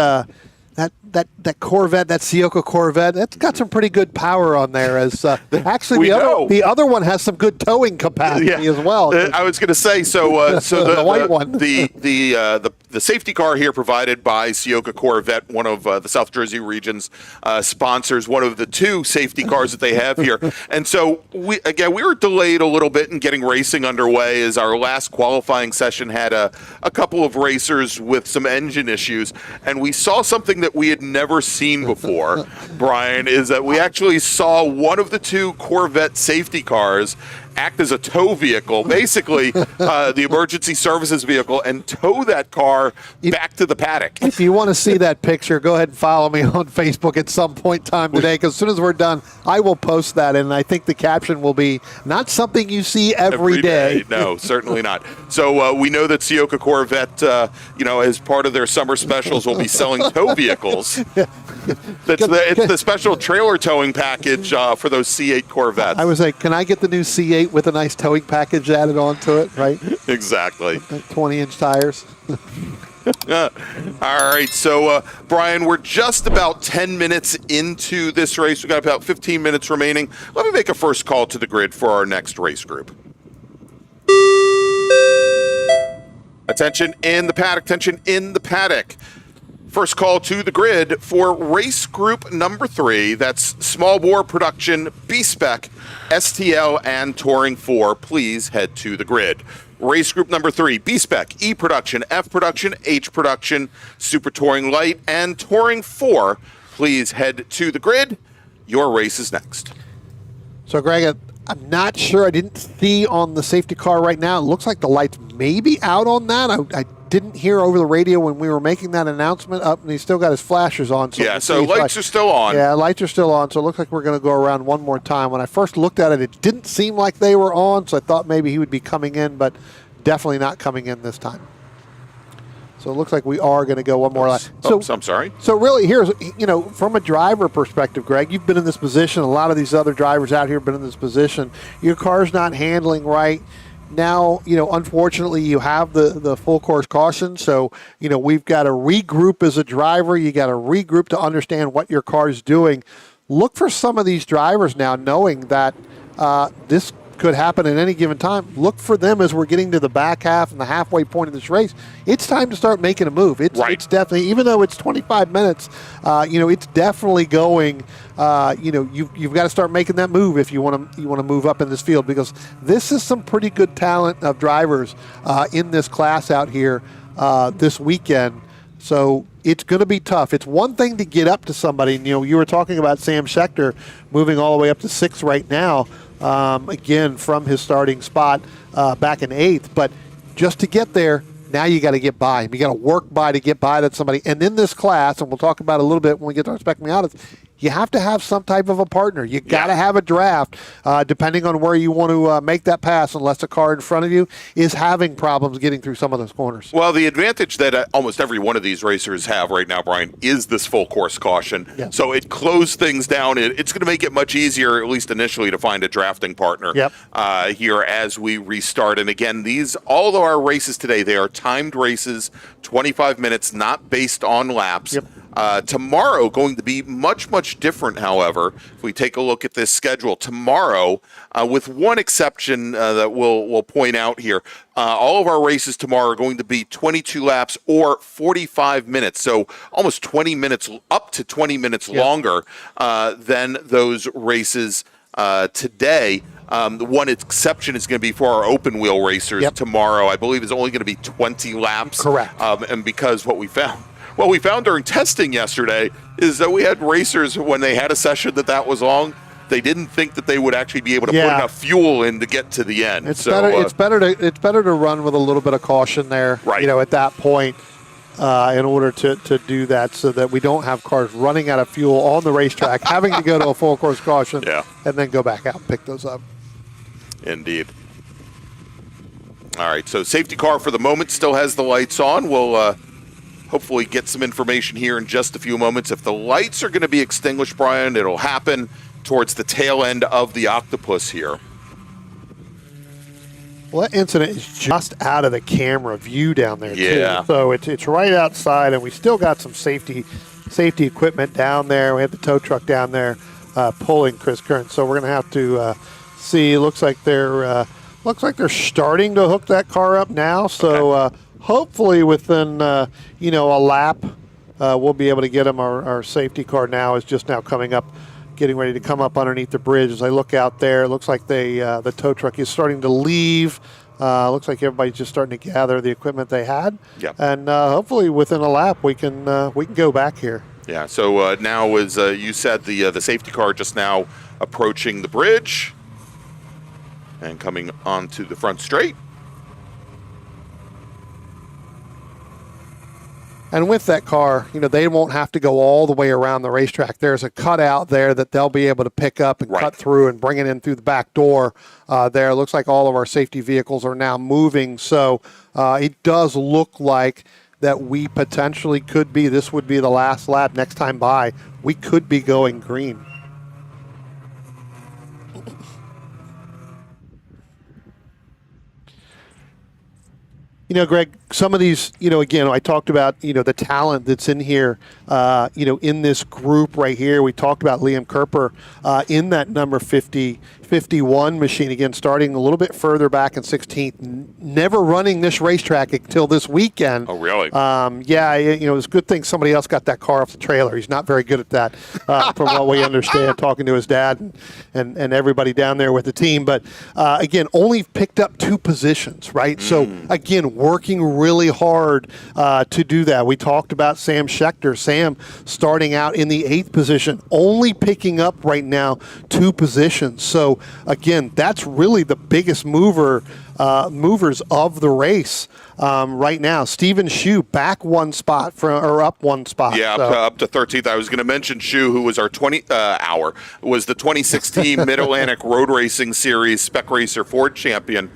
Speaker 2: Corvette, that Ciocca Corvette, that's got some pretty good power on there. As actually, the other one has some good towing capacity as well.
Speaker 1: I was going to say, so
Speaker 2: the white one.
Speaker 1: The safety car here provided by Ciocca Corvette, one of the South Jersey region's sponsors, one of the 2 safety cars that they have here. And so we were delayed a little bit in getting racing underway as our last qualifying session had a couple of racers with some engine issues, and we saw something that we had never seen before, Brian, is that we actually saw one of the 2 Corvette safety cars act as a tow vehicle, basically the emergency services vehicle, and tow that car back to the paddock.
Speaker 2: If you want to see that picture, go ahead and follow me on Facebook at some point in time today, because as soon as we're done, I will post that, and I think the caption will be, not something you see every day.
Speaker 1: No, certainly not. So we know that Ciocca Corvette, as part of their summer specials, will be selling tow vehicles. It's the special trailer towing package for those C8 Corvettes.
Speaker 2: I was like, can I get the new C8 with a nice towing package added onto it, right?
Speaker 1: Exactly.
Speaker 2: 20-inch tires.
Speaker 1: All right, so Brian, we're just about 10 minutes into this race. We've got about 15 minutes remaining. Let me make a first call to the grid for our next race group. Attention in the paddock, attention in the paddock. First call to the grid for race group number 3. That's small bore production, B-SPEC, STL, and Touring 4. Please head to the grid. Race group number 3, B-SPEC, E production, F production, H production, Super Touring Light, and Touring 4. Please head to the grid. Your race is next.
Speaker 2: So, Greg, I'm not sure. I didn't see on the safety car right now. It looks like the lights may be out on that. I didn't hear over the radio when we were making that announcement up, and he's still got his flashers on.
Speaker 1: So lights are still on.
Speaker 2: Yeah, lights are still on, so it looks like we're going to go around one more time. When I first looked at it, it didn't seem like they were on, so I thought maybe he would be coming in, but definitely not coming in this time. So it looks like we are going to go one more lap.
Speaker 1: I'm sorry.
Speaker 2: So really, here's, from a driver perspective, Greg, you've been in this position. A lot of these other drivers out here have been in this position. Your car's not handling right. Now, unfortunately, you have the full course caution. So, we've got to regroup as a driver. You got to regroup to understand what your car's doing. Look for some of these drivers now, knowing that this could happen at any given time. Look for them as we're getting to the back half and the halfway point of this race. It's time to start making a move. It's definitely, even though it's 25 minutes, it's definitely going. You've got to start making that move if you want to move up in this field, because this is some pretty good talent of drivers in this class out here this weekend. So it's going to be tough. It's one thing to get up to somebody. You were talking about Sam Schechter moving all the way up to 6th right now. Again, from his starting spot back in 8th. But just to get there, now you got to get by him. You got to work by to get by that somebody. And in this class, and we'll talk about it a little bit when we get to our SPEC Miatas, you have to have some type of a partner. You got to have a draft, depending on where you want to make that pass, unless the car in front of you is having problems getting through some of those corners.
Speaker 1: Well, the advantage that almost every one of these racers have right now, Brian, is this full course caution.
Speaker 2: Yep.
Speaker 1: So it closed things down. It's going to make it much easier, at least initially, to find a drafting partner here as we restart. And again, all of our races today, they are timed races, 25 minutes, not based on laps.
Speaker 2: Yep.
Speaker 1: Tomorrow going to be much, much different, however, if we take a look at this schedule. Tomorrow, with one exception that we'll point out here, all of our races tomorrow are going to be 22 laps or 45 minutes, so almost 20 minutes, up to 20 minutes longer than those races today. The one exception is going to be for our open wheel racers tomorrow. I believe is only going to be 20 laps.
Speaker 2: Correct.
Speaker 1: And because what we found during testing yesterday is that we had racers, when they had a session that was long, they didn't think that they would actually be able to put enough fuel in to get to the end.
Speaker 2: It's better to run with a little bit of caution there.
Speaker 1: Right.
Speaker 2: At that point, in order to do that, so that we don't have cars running out of fuel on the racetrack, having to go to a full course caution, and then go back out and pick those up.
Speaker 1: Indeed. All right, so safety car for the moment still has the lights on. We'll hopefully get some information here in just a few moments. If the lights are going to be extinguished, Brian, it'll happen towards the tail end of the Octopus here.
Speaker 2: Well, that incident is just out of the camera view down there,
Speaker 1: too.
Speaker 2: So it's right outside, and we still got some safety equipment down there. We have the tow truck down there pulling Chris Kern. So we're going to have to see. Looks like they're starting to hook that car up now. So hopefully within a lap, we'll be able to get them. Our safety car now is just now coming up, getting ready to come up underneath the bridge. As I look out there, it looks like the tow truck is starting to leave. Looks like everybody's just starting to gather the equipment they had.
Speaker 1: Yep.
Speaker 2: And hopefully within a lap we can go back here.
Speaker 1: Yeah. So now, as you said, the safety car just now approaching the bridge and coming onto the front straight.
Speaker 2: And with that car, they won't have to go all the way around the racetrack. There's a cutout there that they'll be able to pick up and cut through and bring it in through the back door there. It looks like all of our safety vehicles are now moving. So it does look like that we potentially could be, this would be the last lap. Next time by, we could be going green. Greg, some of these, again, I talked about, the talent that's in here, in this group right here. We talked about Liam Kerper in that number 51 machine, again, starting a little bit further back in 16th, never running this racetrack until this weekend.
Speaker 1: Oh, really?
Speaker 2: It was a good thing somebody else got that car off the trailer. He's not very good at that, from what we understand, talking to his dad and everybody down there with the team. But, again, only picked up 2 positions, right? So, again, working really hard to do that. We talked about Sam Schechter. Sam starting out in the 8th position, only picking up right now 2 positions. So again, that's really the biggest movers of the race right now. Stephen Shue back 1 spot up 1 spot.
Speaker 1: Yeah, up to 13th. I was going to mention Shue, who was our was the 2016 Mid-Atlantic Road Racing Series Spec Racer Ford champion.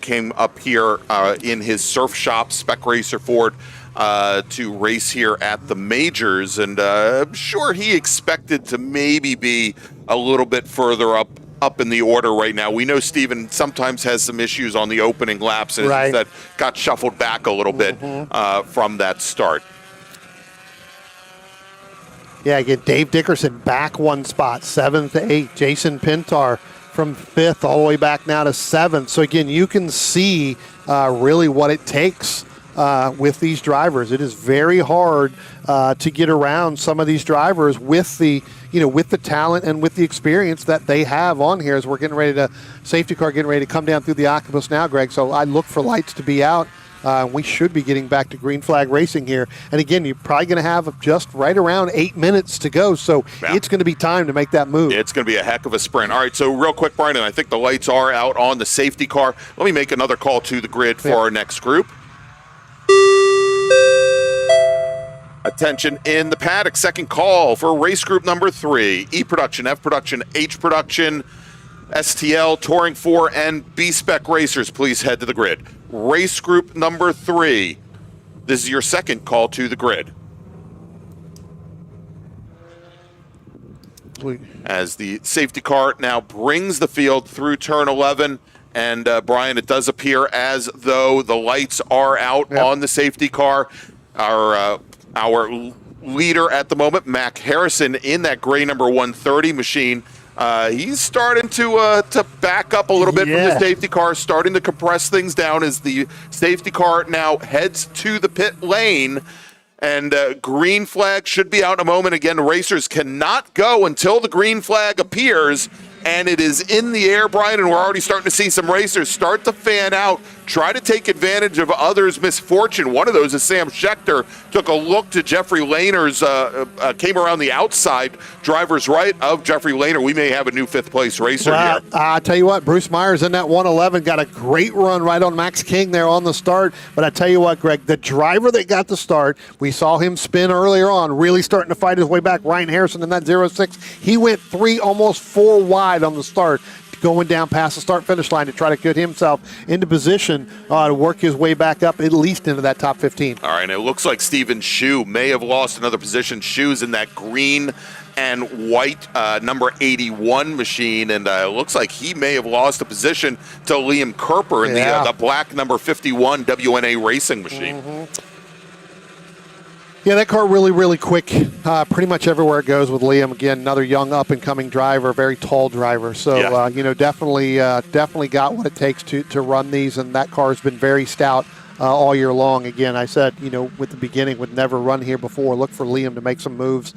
Speaker 1: Came up here in his Surf Shop Spec Racer Ford to race here at the majors, and I'm sure he expected to maybe be a little bit further up in the order right now. We know Steven sometimes has some issues on the opening laps, and that got shuffled back a little bit from that start.
Speaker 2: Yeah, again, Dave Dickerson back 1 spot, 7th to 8th. Jason Pintar from 5th all the way back now to 7th. So again, you can see really what it takes with these drivers. It is very hard to get around some of these drivers with the talent and with the experience that they have on here. As we're safety car getting ready to come down through the Octopus now, Greg. So I look for lights to be out. We should be getting back to green flag racing here. And again, you're probably going to have just right around 8 minutes to go. So it's going to be time to make that move.
Speaker 1: It's going to be a heck of a sprint. All right, so real quick, Brian, and I think the lights are out on the safety car. Let me make another call to the grid for our next group. Attention in the paddock, second call for race group number 3. E Production, F Production, H Production, STL, Touring 4, and B-SPEC racers, please head to the grid. Race group number 3. This is your second call to the grid. As the safety car now brings the field through turn 11. And, Brian, it does appear as though the lights are out on the safety car. Our leader at the moment, Mac Harrison, in that gray number 130 machine. He's starting to back up a little bit from the safety car, starting to compress things down as the safety car now heads to the pit lane. And green flag should be out in a moment. Again, racers cannot go until the green flag appears. And it is in the air, Brian, and we're already starting to see some racers start to fan out, try to take advantage of others' misfortune. One of those is Sam Schechter. Took a look to Jeffrey Lehner's, came around the outside, driver's right of Jeffrey Lehner. We may have a new fifth-place racer here.
Speaker 2: I tell you what, Bruce Myers in that 111 got a great run right on Max King there on the start. But I tell you what, Greg, the driver that got the start, we saw him spin earlier on, really starting to fight his way back. Ryan Harrison in that 06, he went 3, almost 4 wide on the start, going down past the start-finish line to try to get himself into position to work his way back up at least into that top 15.
Speaker 1: All right, and it looks like Steven Shue may have lost another position. Shue's in that green and white number 81 machine, and it looks like he may have lost a position to Liam Kerper in the black number 51 WNA racing machine.
Speaker 2: Mm-hmm. Yeah, that car really, really quick. Pretty much everywhere it goes with Liam. Again, another young up-and-coming driver, very tall driver. So, definitely got what it takes to run these, and that car has been very stout all year long. Again, I said, with the beginning, would never run here before. Look for Liam to make some moves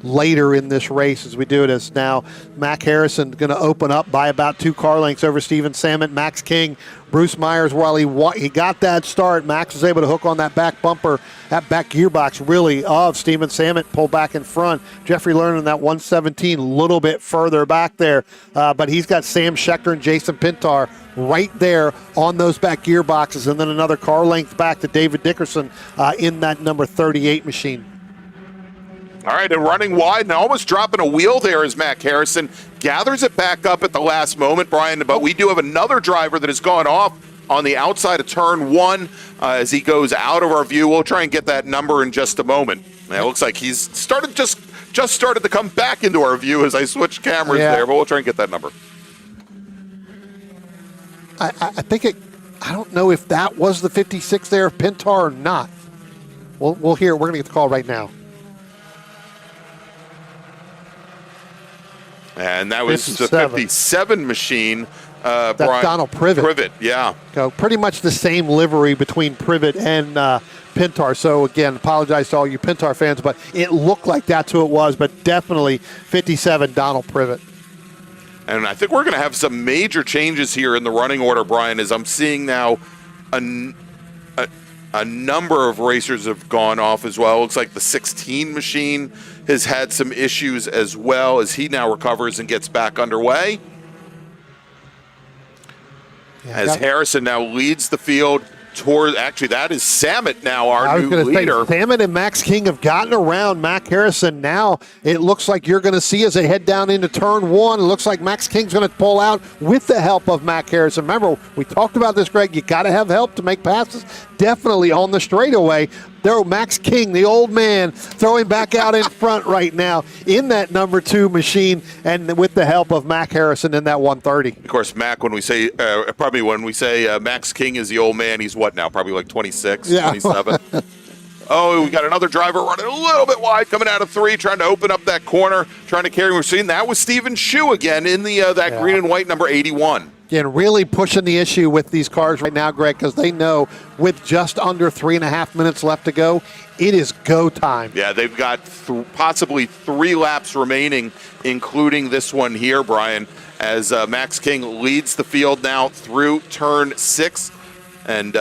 Speaker 2: later in this race as we do it. As now Mac Harrison going to open up by about 2 car lengths over Steven Samet. Max King, Bruce Myers, while he got that start, Max was able to hook on that back bumper, that back gearbox really of Steven Samet, pull back in front. Jeffrey Lerner in that 117 a little bit further back there, but he's got Sam Schechter and Jason Pintar right there on those back gearboxes, and then another car length back to David Dickerson in that number 38 machine.
Speaker 1: All right, and running wide and almost dropping a wheel there is Mac Harrison. Gathers it back up at the last moment, Brian, but we do have another driver that has gone off on the outside of turn 1 as he goes out of our view. We'll try and get that number in just a moment. And it looks like he's started just started to come back into our view as I switch cameras there, but we'll try and get that number.
Speaker 2: I think I don't know if that was the 56 there of Pintar or not. We'll hear. We're going to get the call right now.
Speaker 1: And that was 57. The 57 machine.
Speaker 2: That's
Speaker 1: Brian,
Speaker 2: Donald Privet.
Speaker 1: Privet, yeah.
Speaker 2: So pretty much the same livery between Privet and Pintar. So, again, apologize to all you Pintar fans, but it looked like that's who it was, but definitely 57 Donald Privet.
Speaker 1: And I think we're going to have some major changes here in the running order, Brian, as I'm seeing now a number of racers have gone off as well. Looks like the 16 machine has had some issues as well as he now recovers and gets back underway. As Harrison now leads the field toward, actually that is Samet now, our new leader.
Speaker 2: Samet and Max King have gotten around Mac Harrison. Now it looks like you're going to see as they head down into turn 1, it looks like Max King's going to pull out with the help of Mac Harrison. Remember, we talked about this, Greg, you got to have help to make passes. Definitely on the straightaway. There, Max King, the old man, throwing back out in front right now in that number 2 machine, and with the help of Mac Harrison in that 130.
Speaker 1: Of course, Mac, when we say Max King is the old man, he's what now? Probably like 26, 27. Oh, we got another driver running a little bit wide, coming out of 3, trying to open up that corner, trying to carry him. We're seeing that was Steven Shue again in the that green and white number 81.
Speaker 2: Again, really pushing the issue with these cars right now, Greg, because they know with just under 3.5 minutes left to go, it is go time.
Speaker 1: Yeah, they've got possibly 3 laps remaining, including this one here, Brian, as Max King leads the field now through turn 6 and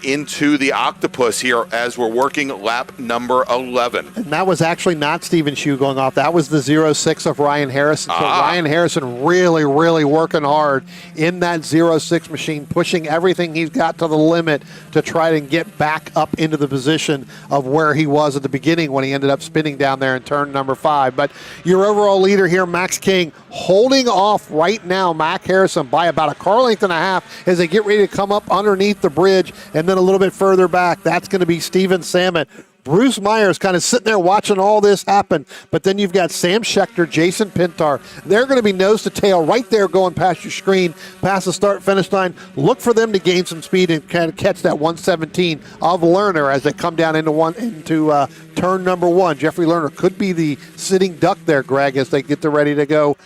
Speaker 1: into the octopus here as we're working lap number 11.
Speaker 2: And that was actually not Steven Shue going off. That was the 06 of Ryan Harrison. So Ryan Harrison really, really working hard in that 06 machine, pushing everything he's got to the limit to try and get back up into the position of where he was at the beginning when he ended up spinning down there in turn number 5. But your overall leader here, Max King, holding off right now Mac Harrison by about a car length and a half as they get ready to come up underneath the bridge, and then a little bit further back, that's going to be Steven Samet. Bruce Myers kind of sitting there watching all this happen. But then you've got Sam Schechter, Jason Pintar. They're going to be nose to tail right there going past your screen, past the start-finish line. Look for them to gain some speed and kind of catch that 117 of Lerner as they come down into turn number 1. Jeffrey Lerner could be the sitting duck there, Greg, as they get ready to go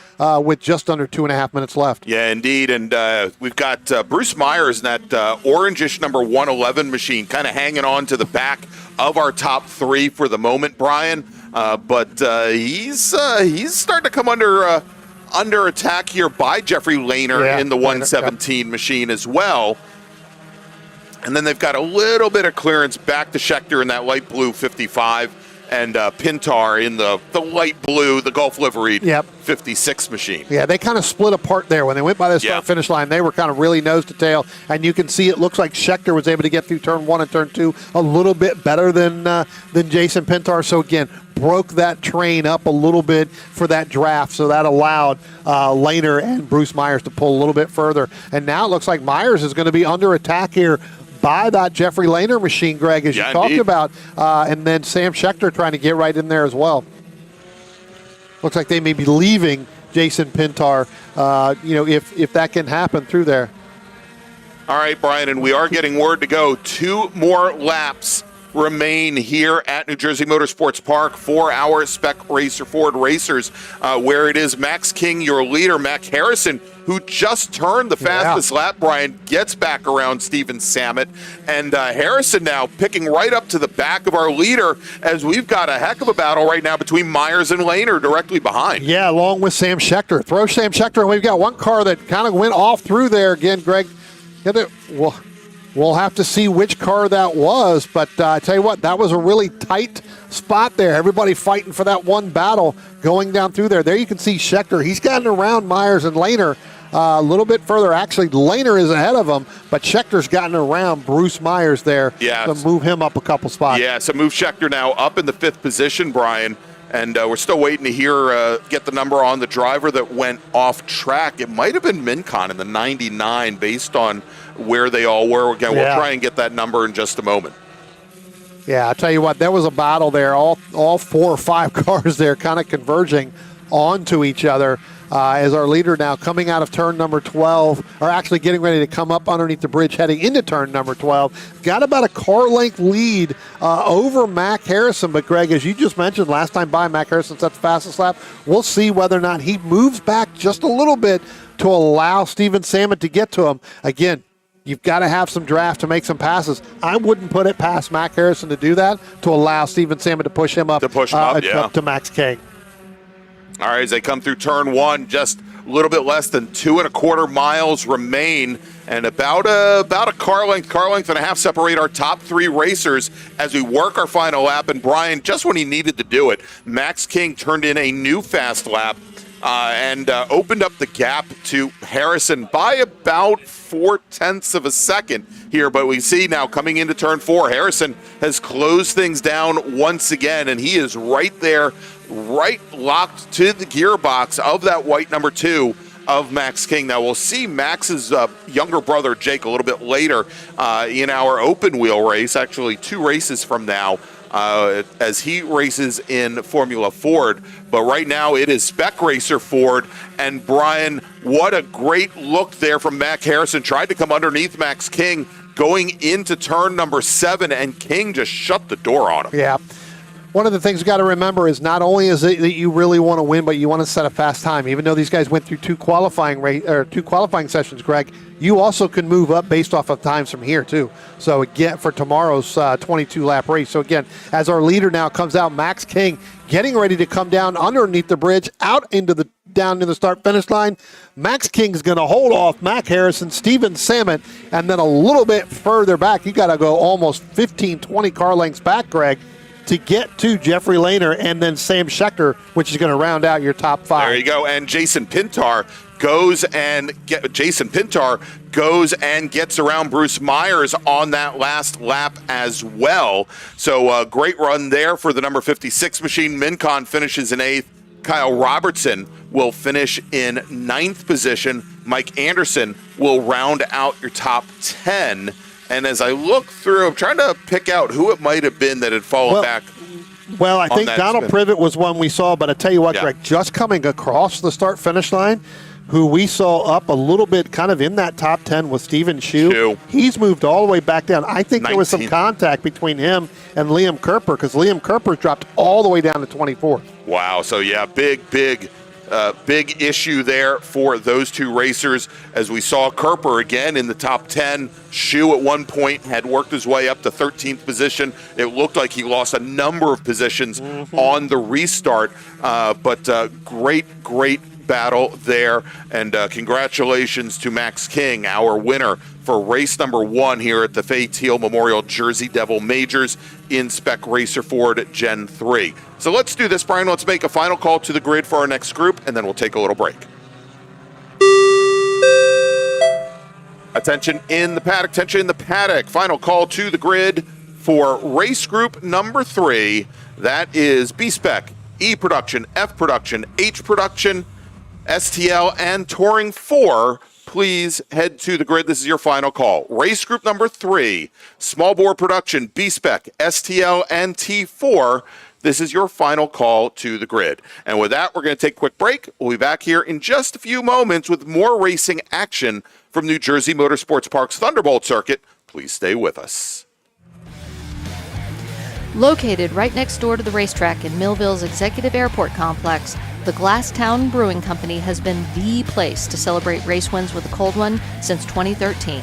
Speaker 2: with just under 2.5 minutes left.
Speaker 1: Yeah, indeed. And we've got Bruce Myers in that orangish number 111 machine kind of hanging on to the back of our top 3 for the moment, Brian. But he's starting to come under attack here by Jeffrey Lerner in the 117 machine as well. And then they've got a little bit of clearance back to Schechter in that light blue 55 and Pintar in the light blue, the Gulf liveried 56 machine.
Speaker 2: Yeah, they kind of split apart there. When they went by the start-finish line, they were kind of really nose to tail, and you can see it looks like Schechter was able to get through turn 1 and turn 2 a little bit better than Jason Pintar. So, again, broke that train up a little bit for that draft, so that allowed Lerner and Bruce Myers to pull a little bit further. And now it looks like Myers is going to be under attack here by that Jeffrey Lerner machine, Greg, as you talked about, and then Sam Schechter trying to get right in there as well. Looks like they may be leaving Jason Pintar, if that can happen through there.
Speaker 1: All right, Brian, and we are getting word to go. 2 more laps remain here at New Jersey Motorsports Park for our Spec Racer Ford racers, where it is Max King, your leader. Mac Harrison, who just turned the fastest lap, Brian, gets back around Steven Samet. And Harrison now picking right up to the back of our leader, as we've got a heck of a battle right now between Myers and Lerner directly behind.
Speaker 2: Yeah, along with Sam Schechter. Throw Sam Schechter, and we've got one car that kind of went off through there again, Greg. We'll have to see which car that was, but I tell you what, that was a really tight spot there. Everybody fighting for that one battle going down through there. There you can see Schechter. He's gotten around Myers and Lerner a little bit further. Actually, Lerner is ahead of him, but Schechter's gotten around Bruce Myers there to move him up a couple spots.
Speaker 1: Yeah, so move Schechter now up in the 5th position, Brian. And we're still waiting to hear, get the number on the driver that went off track. It might have been Mincon in the 99 based on where they all were. Again, we'll try and get that number in just a moment.
Speaker 2: Yeah, I'll tell you what, there was a battle there. All 4 or 5 cars there kind of converging onto each other. As our leader now coming out of turn number 12, or actually getting ready to come up underneath the bridge heading into turn number 12. Got about a car length lead over Mac Harrison. But, Greg, as you just mentioned, last time by, Mac Harrison set the fastest lap. We'll see whether or not he moves back just a little bit to allow Steven Samet to get to him. Again, you've got to have some draft to make some passes. I wouldn't put it past Mac Harrison to do that, to allow Steven Samet to push him up, up to Max King.
Speaker 1: All right, as they come through turn 1, just a little bit less than 2.25 miles remain, and about a car length and a half separate our top 3 racers as we work our final lap. And Brian, just when he needed to do it, Max King turned in a new fast lap and opened up the gap to Harrison by about 0.4 of a second here. But we see now coming into turn 4, Harrison has closed things down once again, and he is right there, right locked to the gearbox of that white number 2 of Max King. Now we'll see Max's younger brother Jake a little bit later in our open wheel race, actually 2 races from now, as he races in Formula Ford. But right now it is Spec Racer Ford. And Brian, what a great look there from Mac Harrison. Tried to come underneath Max King going into turn number 7, and King just shut the door on him.
Speaker 2: Yeah. One of the things you got to remember is not only is it that you really want to win, but you want to set a fast time. Even though these guys went through 2 qualifying sessions, Greg, you also can move up based off of times from here too. So again, for tomorrow's 22-lap race. So again, as our leader now comes out, Max King getting ready to come down underneath the bridge, down to the start-finish line. Max King's going to hold off Mac Harrison, Steven Samet, and then a little bit further back, you got to go almost 15, 20 car lengths back, Greg, to get to Jeffrey Lerner and then Sam Schechter, which is going to round out your top 5.
Speaker 1: There you go. And Jason Pintar goes and gets around Bruce Myers on that last lap as well. So a great run there for the number 56 machine. Mincon finishes in 8th. Kyle Robertson will finish in 9th position. Mike Anderson will round out your top 10. And as I look through, I'm trying to pick out who it might have been that had fallen back.
Speaker 2: Well, I think
Speaker 1: that
Speaker 2: Donald
Speaker 1: spin.
Speaker 2: Privet was one we saw, but I tell you what,
Speaker 1: Yeah.
Speaker 2: Greg, just coming across the start-finish line, who we saw up a little bit kind of in that top 10 was Stephen Shue. He's moved all the way back down. I think there was some
Speaker 1: 19th.
Speaker 2: contact between him and Liam Kerper because Liam Kerper dropped all the way down to 24th.
Speaker 1: Wow. So, yeah, big issue there for those two racers. As we saw Kerper again in the top 10. Shue at one point had worked his way up to 13th position. It looked like he lost a number of positions on the restart. But great battle there. And congratulations to Max King, our winner for race number 1 here at the Fay Teal Memorial Jersey Devil Majors in Spec Racer Ford Gen 3. So let's do this, Brian. Let's make a final call to the grid for our next group, and then we'll take a little break. Attention in the paddock. Final call to the grid for race group number 3. That is B-SPEC, E Production, F Production, H Production, STL, and Touring 4. Please head to the grid. This is your final call. Race group number 3, Small Bore Production, B-SPEC, STL, and T4. This is your final call to the grid. And with that, we're going to take a quick break. We'll be back here in just a few moments with more racing action from New Jersey Motorsports Park's Thunderbolt circuit. Please stay with us.
Speaker 7: Located right next door to the racetrack in Millville's Executive Airport Complex, the Glasstown Brewing Company has been the place to celebrate race wins with a cold one since 2013.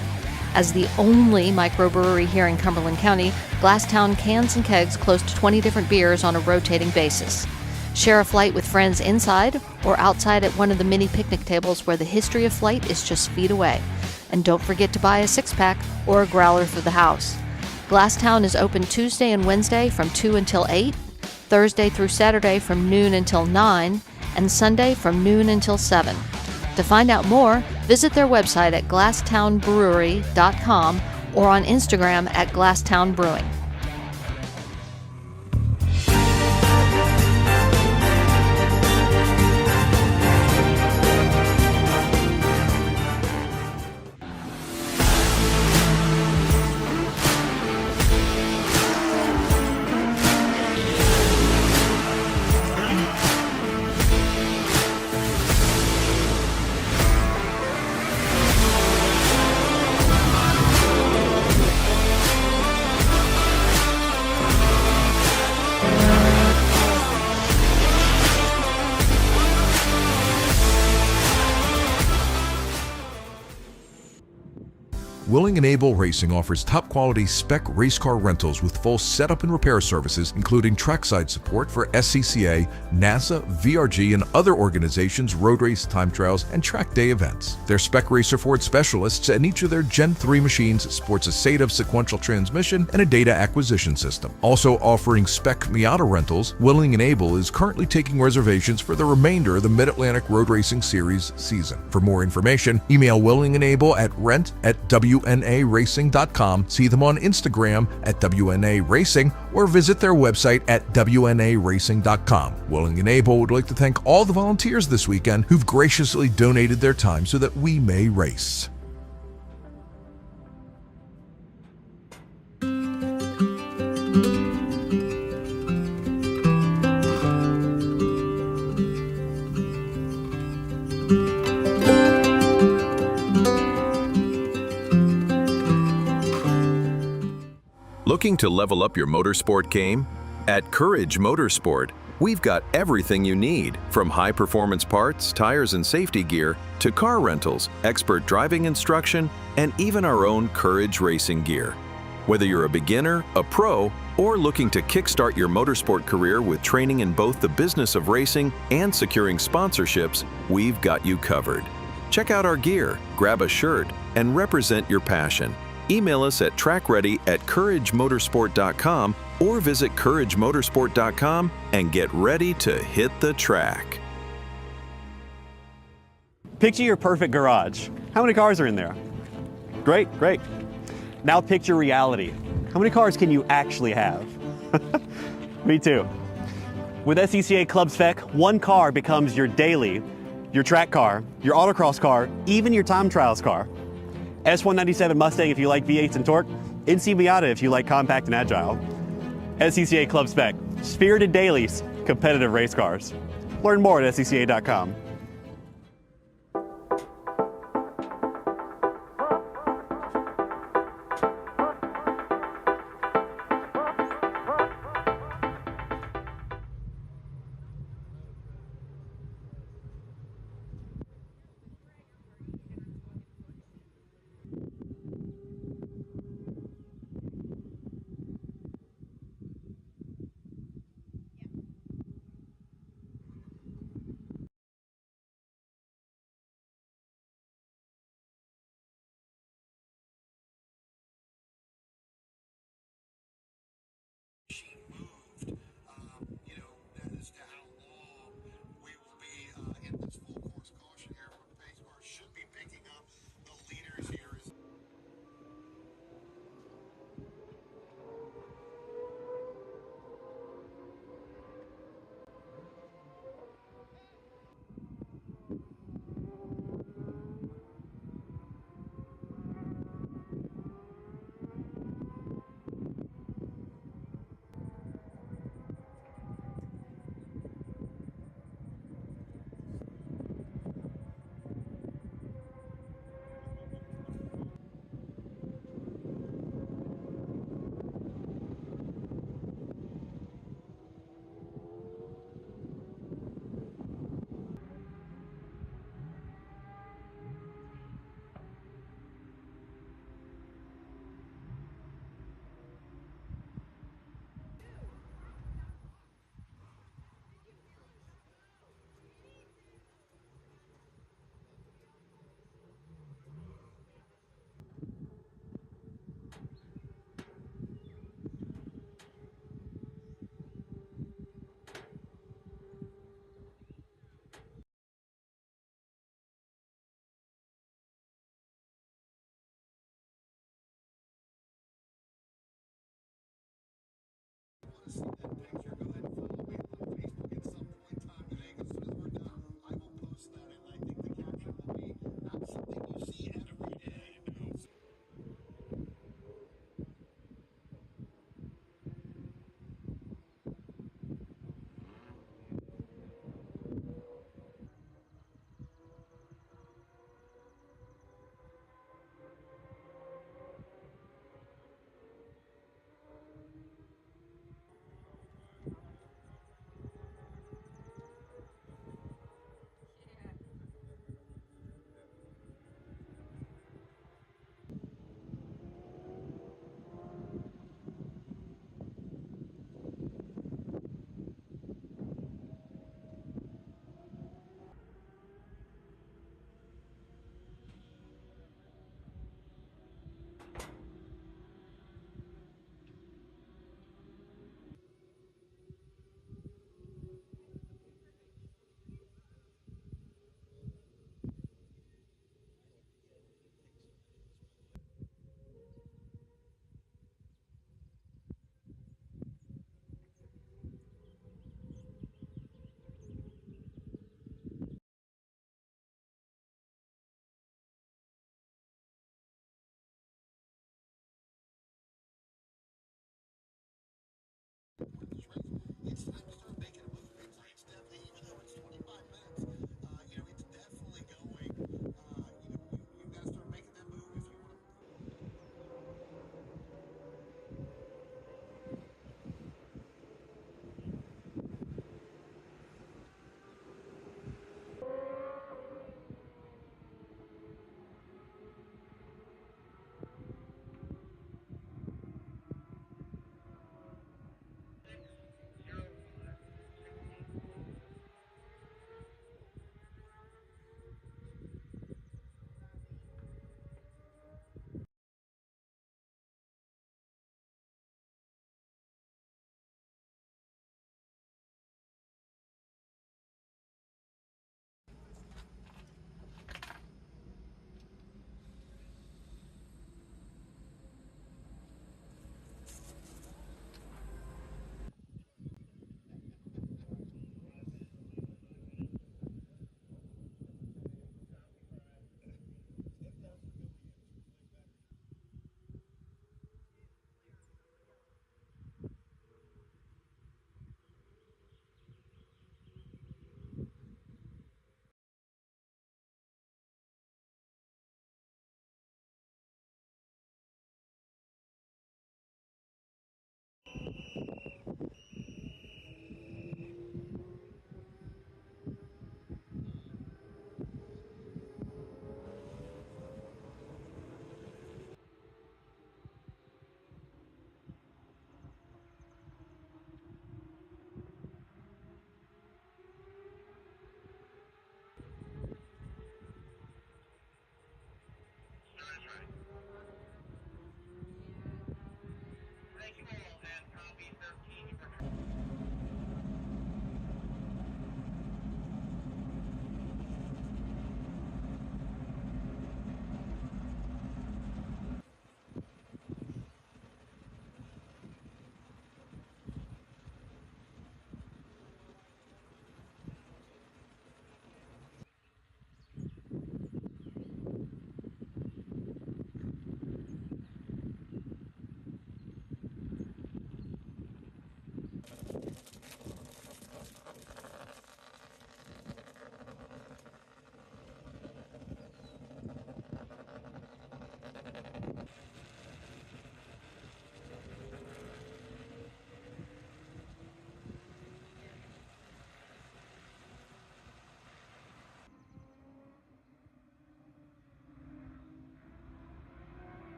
Speaker 7: As the only microbrewery here in Cumberland County, Glasstown cans and kegs close to 20 different beers on a rotating basis. Share a flight with friends inside or outside at one of the mini picnic tables where the history of flight is just feet away. And don't forget to buy a 6-pack or a growler for the house. Glasstown is open Tuesday and Wednesday from 2 until 8, Thursday through Saturday from noon until 9, and Sunday from noon until 7. To find out more, visit their website at glasstownbrewery.com or on Instagram at Glasstown Brewing.
Speaker 6: Willing and Able Racing offers top-quality spec race car rentals with full setup and repair services, including trackside support for SCCA, NASA, VRG, and other organizations' road race, time trials, and track day events. Their Spec Racer Ford specialists and each of their Gen 3 machines sports a SATAV sequential transmission and a data acquisition system. Also offering Spec Miata rentals, Willing and Able is currently taking reservations for the remainder of the Mid-Atlantic Road Racing Series season. For more information, email Willing and Able at rent@WNARacing.com, see them on Instagram at WNA Racing, or visit their website at WNARacing.com. Willing and Able would like to thank all the volunteers this weekend who've graciously donated their time so that we may race.
Speaker 5: Looking to level up your motorsport game? At Courage Motorsport, we've got everything you need, from high-performance parts, tires, and safety gear, to car rentals, expert driving instruction, and even our own Courage racing gear. Whether you're a beginner, a pro, or looking to kickstart your motorsport career with training in both the business of racing and securing sponsorships, we've got you covered. Check out our gear, grab a shirt, and represent your passion. Email us at trackready@couragemotorsport.com or visit couragemotorsport.com and get ready to hit the track.
Speaker 8: Picture your perfect garage. How many cars are in there? Great, great. Now picture reality. How many cars can you actually have? Me too. With SCCA Club Spec, one car becomes your daily, your track car, your autocross car, even your time trials car. S197 Mustang if you like V8s and torque. NC Miata if you like compact and agile. SCCA Club Spec, spirited dailies, competitive race cars. Learn more at scca.com.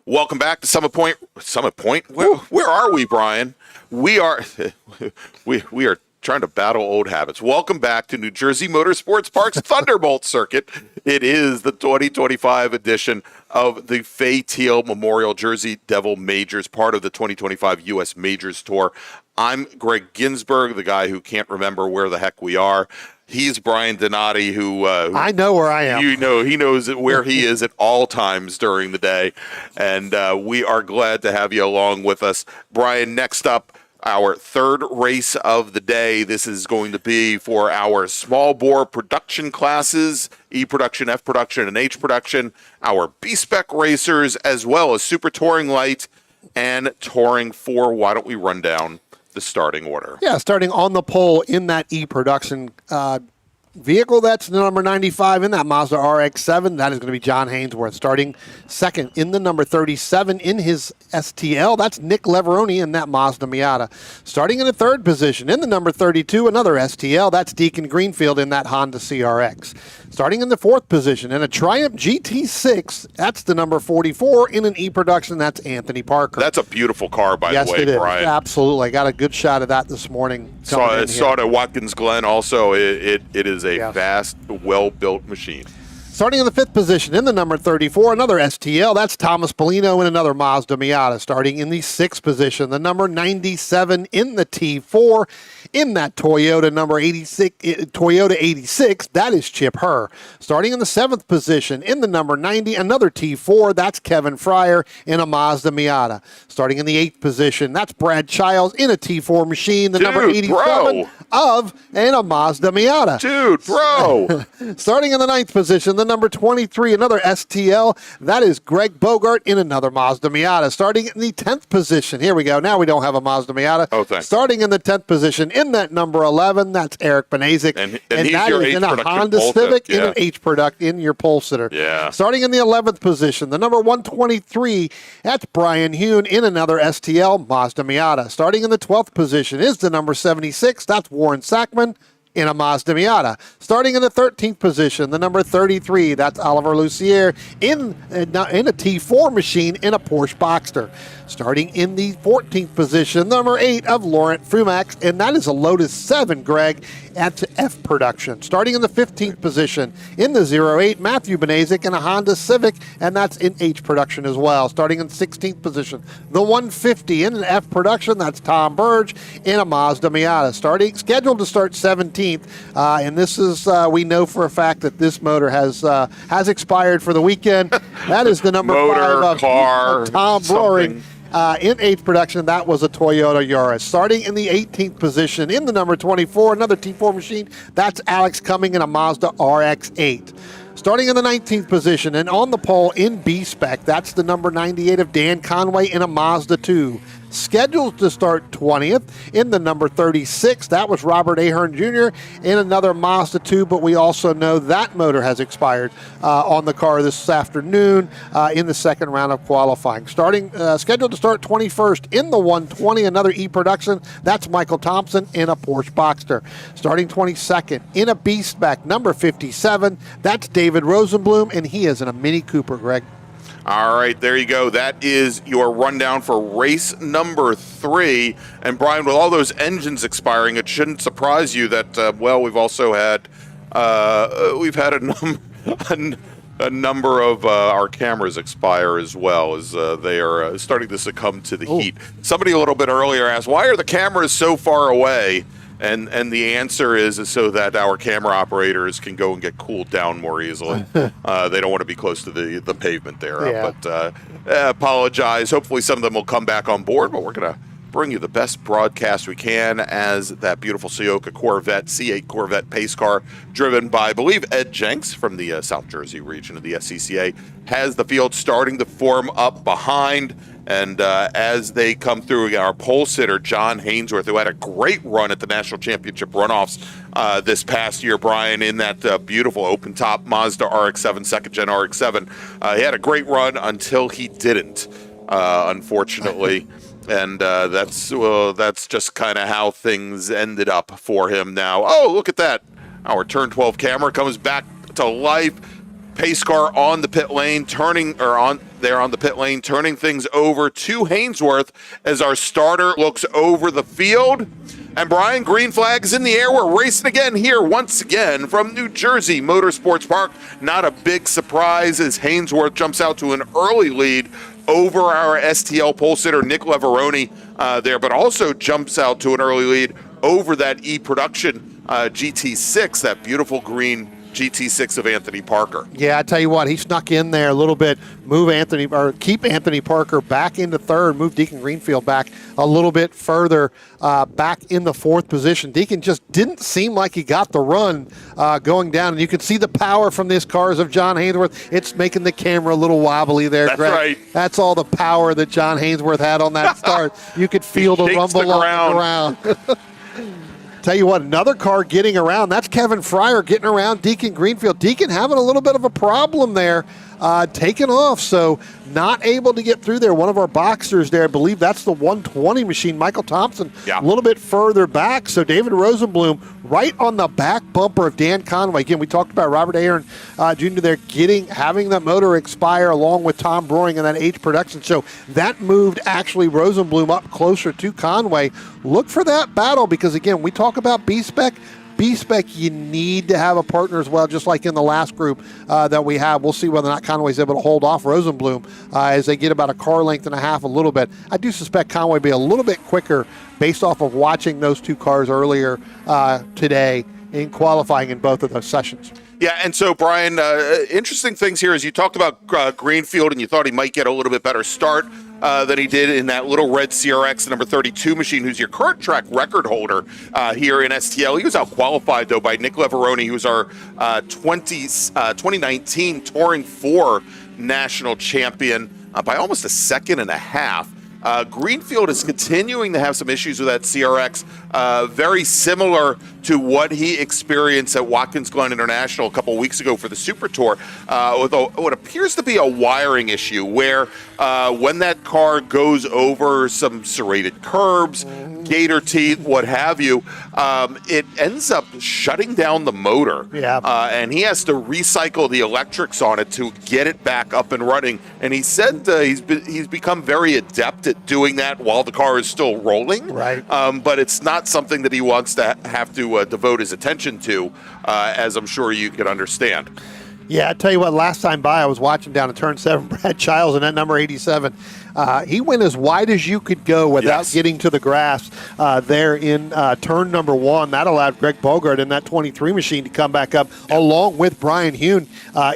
Speaker 1: Welcome back to Summit Point. Summit Point? Where are we, Brian? We are we are trying to battle old habits. Welcome back to New Jersey Motorsports Park's Thunderbolt circuit. It is the 2025 edition of the Fay Teal Memorial Jersey Devil Majors, part of the 2025 U.S. Majors Tour. I'm Greg Ginsberg, the guy who can't remember where the heck we are. He's Brian Donati, who
Speaker 2: I know where I am.
Speaker 1: You know, he knows where he is at all times during the day, and we are glad to have you along with us. Brian, next up, our third race of the day. This is going to be for our small bore production classes, E production, F production, and H production, our B-SPEC racers, as well as Super Touring Light and Touring 4. Why don't we run down the starting order?
Speaker 2: Yeah, starting on the pole in that E production vehicle, that's the number 95 in that Mazda RX-7. That is going to be John Hainsworth. Starting second in the number 37 in his STL, that's Nick Leveroni in that Mazda Miata. Starting in the third position in the number 32, another STL, that's Deacon Greenfield in that Honda CRX. Starting in the fourth position in a Triumph GT6, that's the number 44 in an E production, that's Anthony Parker.
Speaker 1: That's a beautiful car, by the way,
Speaker 2: it is.
Speaker 1: Brian.
Speaker 2: Absolutely. I got a good shot of that this morning.
Speaker 1: Saw it at Watkins Glen also. It is a fast, well-built machine.
Speaker 2: Starting in the fifth position in the number 34, another STL. That's Thomas Polino in another Mazda Miata. Starting in the sixth position, the number 97 in the T4 in that Toyota number 86, Toyota 86. That is Chip Herr. Starting in the seventh position in the number 90, another T4. That's Kevin Fryer in a Mazda Miata. Starting in the eighth position, that's Brad Childs in a T4 machine. The number 87 in a Mazda Miata.
Speaker 1: Dude, bro.
Speaker 2: Starting in the ninth position, the number 23, another STL. That is Greg Bogart in another Mazda Miata. Starting in the 10th position. Here we go. Now we don't have a Mazda Miata.
Speaker 1: Oh, thanks.
Speaker 2: Starting in the 10th position in that number 11, that's Eric Benazik.
Speaker 1: And
Speaker 2: that is in a Honda Civic in an H product in your pole sitter.
Speaker 1: Yeah.
Speaker 2: Starting in the 11th position, the number 123, that's Brian Hune in another STL Mazda Miata. Starting in the 12th position is the number 76, that's Warren Sackman in a Mazda Miata. Starting in the 13th position, the number 33, that's Oliver Lucier in a T4 machine in a Porsche Boxster. Starting in the 14th position, number 8 of Laurent Frumax, and that is a Lotus 7, Greg, at F production. Starting in the 15th position in the 08, Matthew Benazik in a Honda Civic, and that's in H production as well. Starting in the 16th position, the 150 in an F production, that's Tom Burge in a Mazda Miata. Scheduled to start 17th, and this is, we know for a fact that this motor has expired for the weekend. That is the number 5 of Tom Roaring. In H production, that was a Toyota Yaris. Starting in the 18th position, in the number 24, another T4 machine, that's Alex Cumming in a Mazda RX-8. Starting in the 19th position and on the pole in B-SPEC, that's the number 98 of Dan Conway in a Mazda 2. Scheduled to start 20th in the number 36. That was Robert Ahern Jr. in another Mazda 2, but we also know that motor has expired on the car this afternoon in the second round of qualifying. Scheduled to start 21st in the 120, another E production. That's Michael Thompson in a Porsche Boxster. Starting 22nd in a B-SPEC, number 57. That's David Rosenblum, and he is in a Mini Cooper, Greg.
Speaker 1: All right, there you go. That is your rundown for race number 3. And Brian, with all those engines expiring, it shouldn't surprise you that we've also had a number of our cameras expire as well, as they are starting to succumb to the heat. Somebody a little bit earlier asked, "Why are the cameras so far away?" And the answer is so that our camera operators can go and get cooled down more easily. They don't want to be close to the pavement there.
Speaker 2: Yeah.
Speaker 1: But apologize. Hopefully some of them will come back on board, but we're going to bring you the best broadcast we can as that beautiful Ciocca Corvette, C8 Corvette pace car, driven by, I believe, Ed Jenks from the South Jersey region of the SCCA, has the field starting to form up behind. And as they come through, our pole sitter, John Hainsworth, who had a great run at the National Championship Runoffs this past year, Brian, in that beautiful open-top Mazda RX-7, second-gen RX-7. He had a great run until he didn't, unfortunately. And that's just kind of how things ended up for him now. Oh, look at that. Our turn 12 camera comes back to life. Pace car on the pit lane, there on the pit lane, turning things over to Hainsworth as our starter looks over the field. And Brian, green flag's in the air. We're racing again here once again from New Jersey Motorsports Park. Not a big surprise as Hainsworth jumps out to an early lead over our STL pole sitter Nick Leveroni there, but also jumps out to an early lead over that E-Production GT6, that beautiful green GT6 of Anthony Parker.
Speaker 2: Yeah, I tell you what, he snuck in there a little bit, keep Anthony Parker back into third, move Deacon Greenfield back a little bit further, back in the fourth position. Deacon just didn't seem like he got the run going down, and you can see the power from these cars of John Hainsworth. It's making the camera a little wobbly there,
Speaker 1: That's
Speaker 2: Greg.
Speaker 1: right.
Speaker 2: That's all the power that John Hainsworth had on that start. You could feel the rumble on the ground. Tell you what, another car getting around. That's Kevin Fryer getting around Deacon Greenfield. Deacon having a little bit of a problem there, taking off, so not able to get through there. One of our boxers there, I believe that's the 120 machine, Michael Thompson, a little bit further back. So David Rosenblum right on the back bumper of Dan Conway. Again, we talked about Robert Aaron Jr. there having that motor expire along with Tom Broing in that H production. So that moved actually Rosenblum up closer to Conway. Look for that battle because, again, we talk about B-SPEC. B-SPEC, you need to have a partner as well, just like in the last group that we have. We'll see whether or not Conway's able to hold off Rosenblum as they get about a car length and a half a little bit. I do suspect Conway will be a little bit quicker based off of watching those two cars earlier today in qualifying in both of those sessions.
Speaker 1: Yeah, and so, Brian, interesting things here is you talked about Greenfield and you thought he might get a little bit better start than he did in that little red CRX number 32 machine, who's your current track record holder here in STL. He was out-qualified, though, by Nick Leveroni, who's our 2019 Touring 4 national champion by almost a second and a half. Greenfield is continuing to have some issues with that CRX, very similar to what he experienced at Watkins Glen International a couple weeks ago for the Super Tour, with what appears to be a wiring issue where when that car goes over some serrated curbs, gator teeth, what have you, it ends up shutting down the motor.
Speaker 2: Yeah.
Speaker 1: And he has to recycle the electrics on it to get it back up and running. And he said he's become very adept at doing that while the car is still rolling.
Speaker 2: Right.
Speaker 1: But it's not something that he wants to have to devote his attention to, as I'm sure you can understand.
Speaker 2: Yeah, I tell you what, last time by I was watching down at turn 7, Brad Childs in that number 87. He went as wide as you could go without getting to the grass there in turn number 1. That allowed Greg Bogart in that 23 machine to come back up along with Brian Hune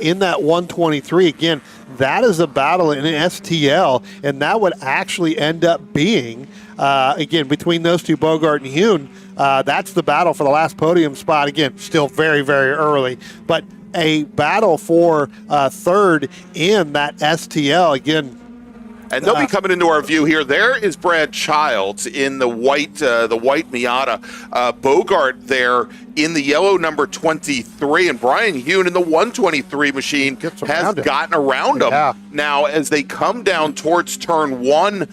Speaker 2: in that 123. Again, that is a battle in STL, and that would actually end up being, again, between those two, Bogart and Hune, that's the battle for the last podium spot. Again, still very, very early, but a battle for third in that STL. Again,
Speaker 1: and they'll be coming into our view here. There is Brad Childs in the white Miata. Bogart there in the yellow number 23, and Brian Hune in the 123 machine has gotten around him.
Speaker 2: Yeah.
Speaker 1: Now, as they come down towards turn 1,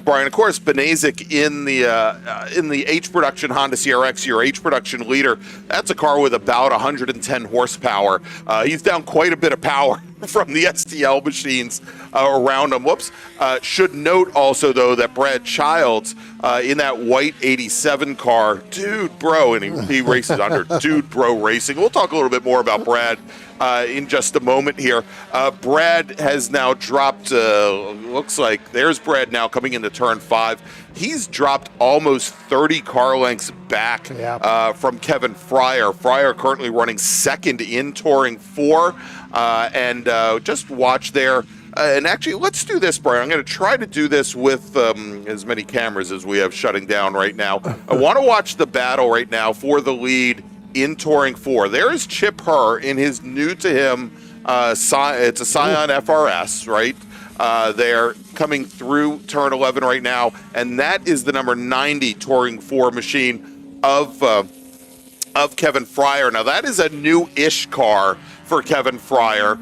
Speaker 1: Brian, of course, Benazik in the H production Honda CRX, your H production leader. That's a car with about 110 horsepower. He's down quite a bit of power from the STL machines around him. Should note also, though, that Brad Childs in that white 87 car, dude, bro, and he races under Dude Bro Racing. We'll talk a little bit more about Brad in just a moment here. Brad has now dropped, looks like there's Brad now coming into turn 5. He's dropped almost 30 car lengths back from Kevin Fryer. Fryer currently running second in Touring 4. And just watch there. And actually, let's do this, Brian. I'm going to try to do this with as many cameras as we have shutting down right now. I want to watch the battle right now for the lead in Touring 4. There is Chip Herr in his new to him, it's a Scion FRS, right? They're coming through turn 11 right now, and that is the number 90 Touring 4 machine of Kevin Fryer. Now, that is a new-ish car for Kevin Fryer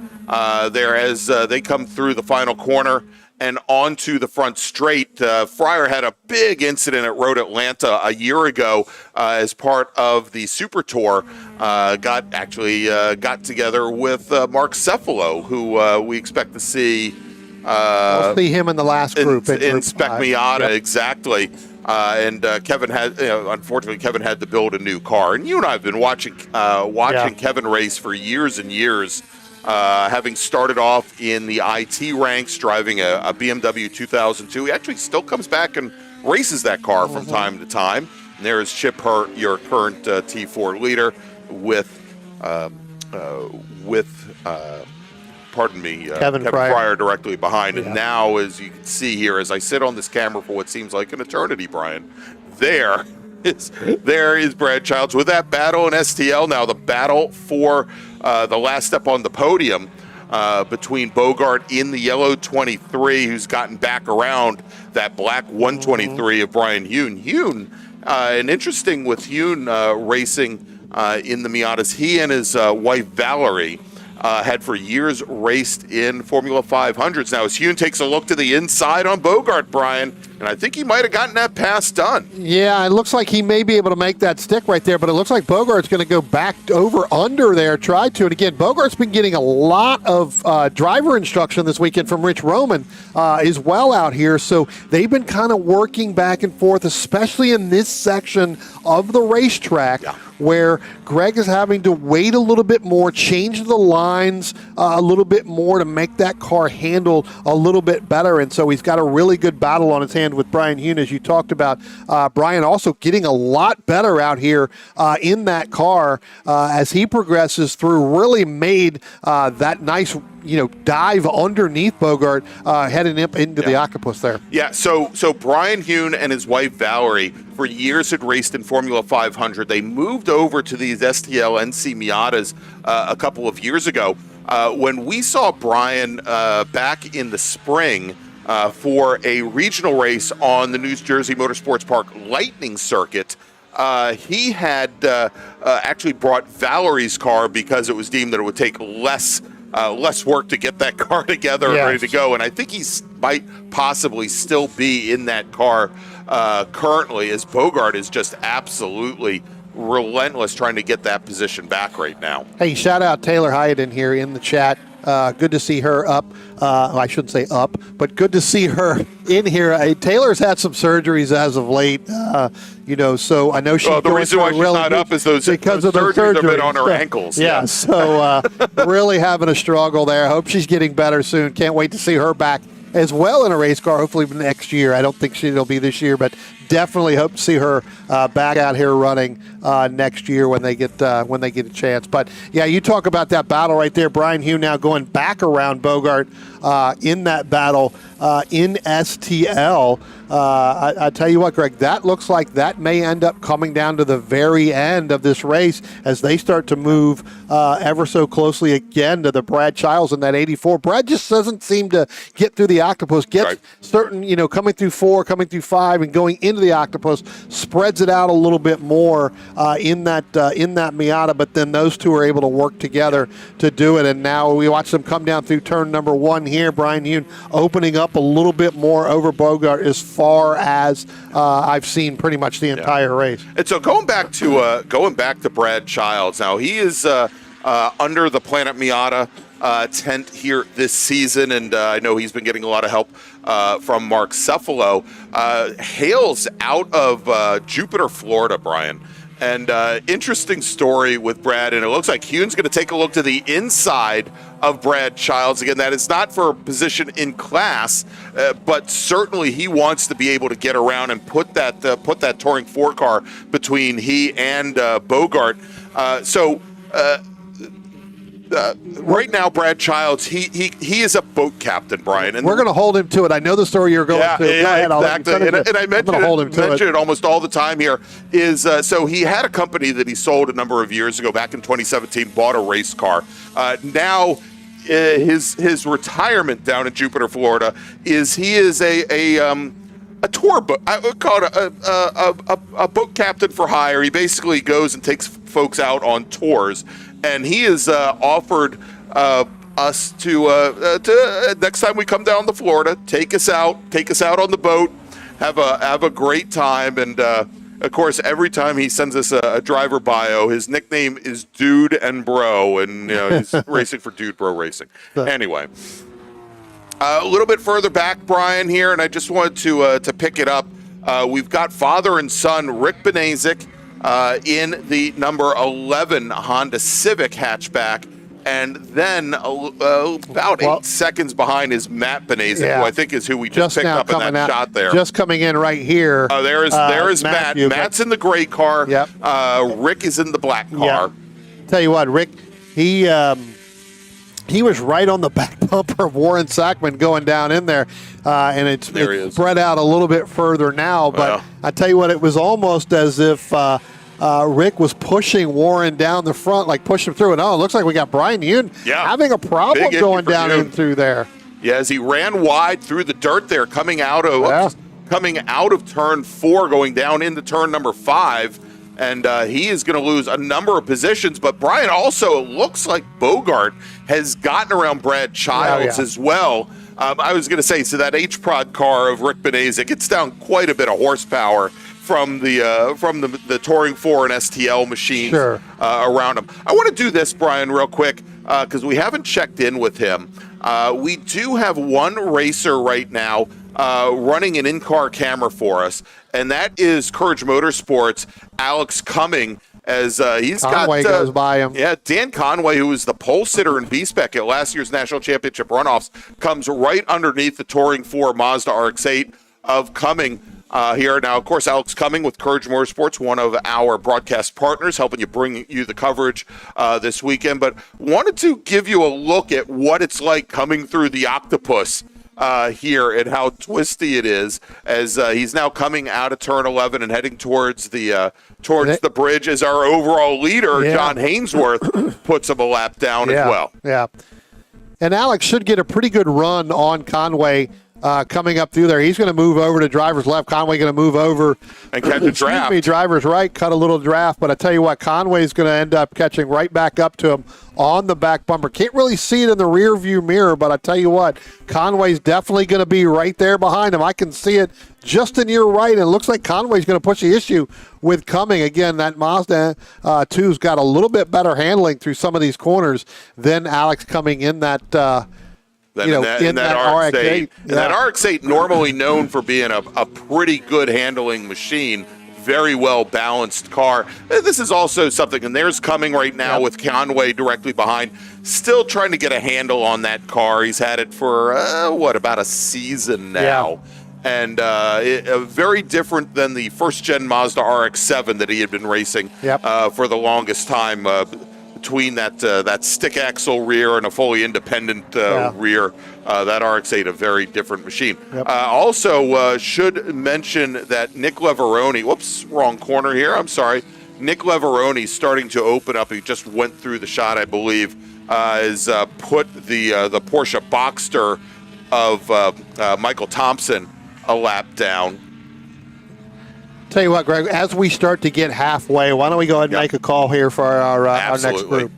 Speaker 1: there as they come through the final corner and onto the front straight. Fryer had a big incident at Road Atlanta a year ago as part of the Super Tour. Got together with Mark Cephalo, who we expect to see
Speaker 2: We'll see him in the last group.
Speaker 1: in
Speaker 2: Group
Speaker 1: Spec
Speaker 2: 5.
Speaker 1: Miata,
Speaker 2: Yep.
Speaker 1: exactly. And Kevin had, unfortunately, Kevin had to build a new car. And you and I have been watching Kevin race for years and years, having started off in the IT ranks, driving a BMW 2002. He actually still comes back and races that car from time to time. And there is Chip Hurt, your current T4 leader, with pardon me,
Speaker 2: Kevin Pryor
Speaker 1: directly behind.
Speaker 2: Yeah.
Speaker 1: And now, as you can see here, as I sit on this camera for what seems like an eternity, Brian, there is Brad Childs with that battle in STL. Now the battle for the last step on the podium between Bogart in the yellow 23, who's gotten back around that black 123 of Brian Hune. Hune, and interesting with Hune racing in the Miatas, he and his wife Valerie had for years raced in Formula 500s. Now, as Hune takes a look to the inside on Bogart, Brian, and I think he might have gotten that pass done.
Speaker 2: Yeah, it looks like he may be able to make that stick right there, but it looks like Bogart's going to go back over under there, try to. And again, Bogart's been getting a lot of driver instruction this weekend from Rich Roman as well out here. So they've been kind of working back and forth, especially in this section of the racetrack.
Speaker 1: Yeah.
Speaker 2: Where Greg is having to wait a little bit more, change the lines a little bit more to make that car handle a little bit better. And so he's got a really good battle on his hand with Brian Hune, as you talked about. Brian also getting a lot better out here in that car as he progresses through, really made that nice dive underneath Bogart heading up into the octopus there.
Speaker 1: Yeah, so Brian Hune and his wife Valerie for years had raced in Formula 500. They moved over to these STL NC Miatas a couple of years ago. When we saw Brian back in the spring for a regional race on the New Jersey Motorsports Park Lightning Circuit, he had actually brought Valerie's car because it was deemed that it would take less work to get that car together and ready to go. And I think he might possibly still be in that car currently, as Bogart is just absolutely relentless trying to get that position back right now.
Speaker 2: Hey, shout out Taylor Hyatt in here in the chat. Good to see her up. I shouldn't say up, but good to see her in here. Taylor's had some surgeries as of late, so I know she's
Speaker 1: the reason why she's not up is because of those surgeries have been on her ankles.
Speaker 2: Yeah, so really having a struggle there. Hope she's getting better soon. Can't wait to see her back as well in a race car, hopefully next year. I don't think it'll be this year, but definitely hope to see her back out here running next year when they get a chance. But yeah, you talk about that battle right there. Brian Hune now going back around Bogart in that battle in STL. I tell you what, Greg, that looks like that may end up coming down to the very end of this race as they start to move ever so closely again to the Brad Childs in that 84. Brad just doesn't seem to get through the octopus, gets certain, coming through 4, coming through 5, and going into the octopus, spreads it out a little bit more in that Miata, but then those two are able to work together to do it. And now we watch them come down through turn number 1 here. Brian Hune opening up a little bit more over Bogart as far as I've seen pretty much the entire race.
Speaker 1: And so going back to Brad Childs, now he is under the Planet Miata tent here this season, and I know he's been getting a lot of help from Mark Cephalo. Hails out of Jupiter, Florida, Brian. And interesting story with Brad, and it looks like Hune's going to take a look to the inside of Brad Childs. Again, that is not for a position in class, but certainly he wants to be able to get around and put that Touring 4 car between he and Bogart. Right now, Brad Childs, he is a boat captain, Brian. And
Speaker 2: we're going to hold him to it. I know the story you're going to.
Speaker 1: Yeah, exactly. And I mention it almost all the time here. So he had a company that he sold a number of years ago, back in 2017, bought a race car. Now his retirement down in Jupiter, Florida, is a tour boat. I would call it a boat captain for hire. He basically goes and takes folks out on tours. And he has offered us to next time we come down to Florida, take us out on the boat, have a great time. And of course, every time he sends us a driver bio, his nickname is Dude and Bro, and he's racing for Dude Bro Racing. Anyway. A little bit further back, Brian, here, and I just wanted to pick it up. We've got father and son Rick Benazik in the number 11 Honda Civic hatchback, and then about 8 seconds behind is Matt Benazik, who I think is who we just picked up in that shot there.
Speaker 2: Just coming in right here.
Speaker 1: There is Matt. Matt's in the gray car.
Speaker 2: Yep.
Speaker 1: Rick is in the black car.
Speaker 2: Yep. Tell you what, Rick, he was right on the back bumper of Warren Sackman going down in there, and it's spread out a little bit further now. But I tell you what, it was almost as if Rick was pushing Warren down the front, like pushing him through. And it looks like we got Brian Yoon having a problem going down in through there.
Speaker 1: Yeah, as he ran wide through the dirt there, coming out of turn 4, going down into turn number 5. And he is going to lose a number of positions. But Brian, also, it looks like Bogart has gotten around Brad Childs as well. I was going to say, so that H-Prod car of Rick Benazik, it's down quite a bit of horsepower from the Touring 4 and STL machines around him. I want to do this, Brian, real quick, because we haven't checked in with him. We do have one racer right now running an in-car camera for us, and that is Courage Motorsports' Alex Cumming, as
Speaker 2: Conway goes by him.
Speaker 1: Yeah, Dan Conway, who was the pole sitter in B-SPEC at last year's National Championship Runoffs, comes right underneath the Touring 4 Mazda RX-8 of Cumming here. Now, of course, Alex Cumming with Courage Motorsports, one of our broadcast partners, helping you bring you the coverage this weekend. But wanted to give you a look at what it's like coming through the Octopus here and how twisty it is, as he's now coming out of turn 11 and heading towards the bridge, as our overall leader, John Hainsworth, puts him a lap down as well.
Speaker 2: Yeah. And Alex should get a pretty good run on Conway coming up through there. He's going to move over to driver's left. Conway going to move over
Speaker 1: and catch a draft.
Speaker 2: Driver's right, cut a little draft. But I tell you what, Conway's going to end up catching right back up to him on the back bumper. Can't really see it in the rear view mirror, but I tell you what, Conway's definitely going to be right there behind him. I can see it just in your right, and it looks like Conway's going to push the issue with Cumming. Again, that Mazda 2's got a little bit better handling through some of these corners than Alex Cumming in that
Speaker 1: in that RX-8. And that RX-8, normally known for being a pretty good handling machine, very well balanced car. This is also something, and there's Cumming right now with Conway directly behind, still trying to get a handle on that car. He's had it for about a season now. And very different than the first-gen Mazda RX-7 that he had been racing for the longest time. Between that stick axle rear and a fully independent rear, that RX-8, a very different machine. Also, should mention that Nick Leveroni, whoops, wrong corner here, I'm sorry. Nick Leveroni starting to open up. He just went through the shot, I believe, has put the Porsche Boxster of Michael Thompson a lap down.
Speaker 2: Tell you what, Greg, as we start to get halfway, why don't we go ahead and make a call here for our next group?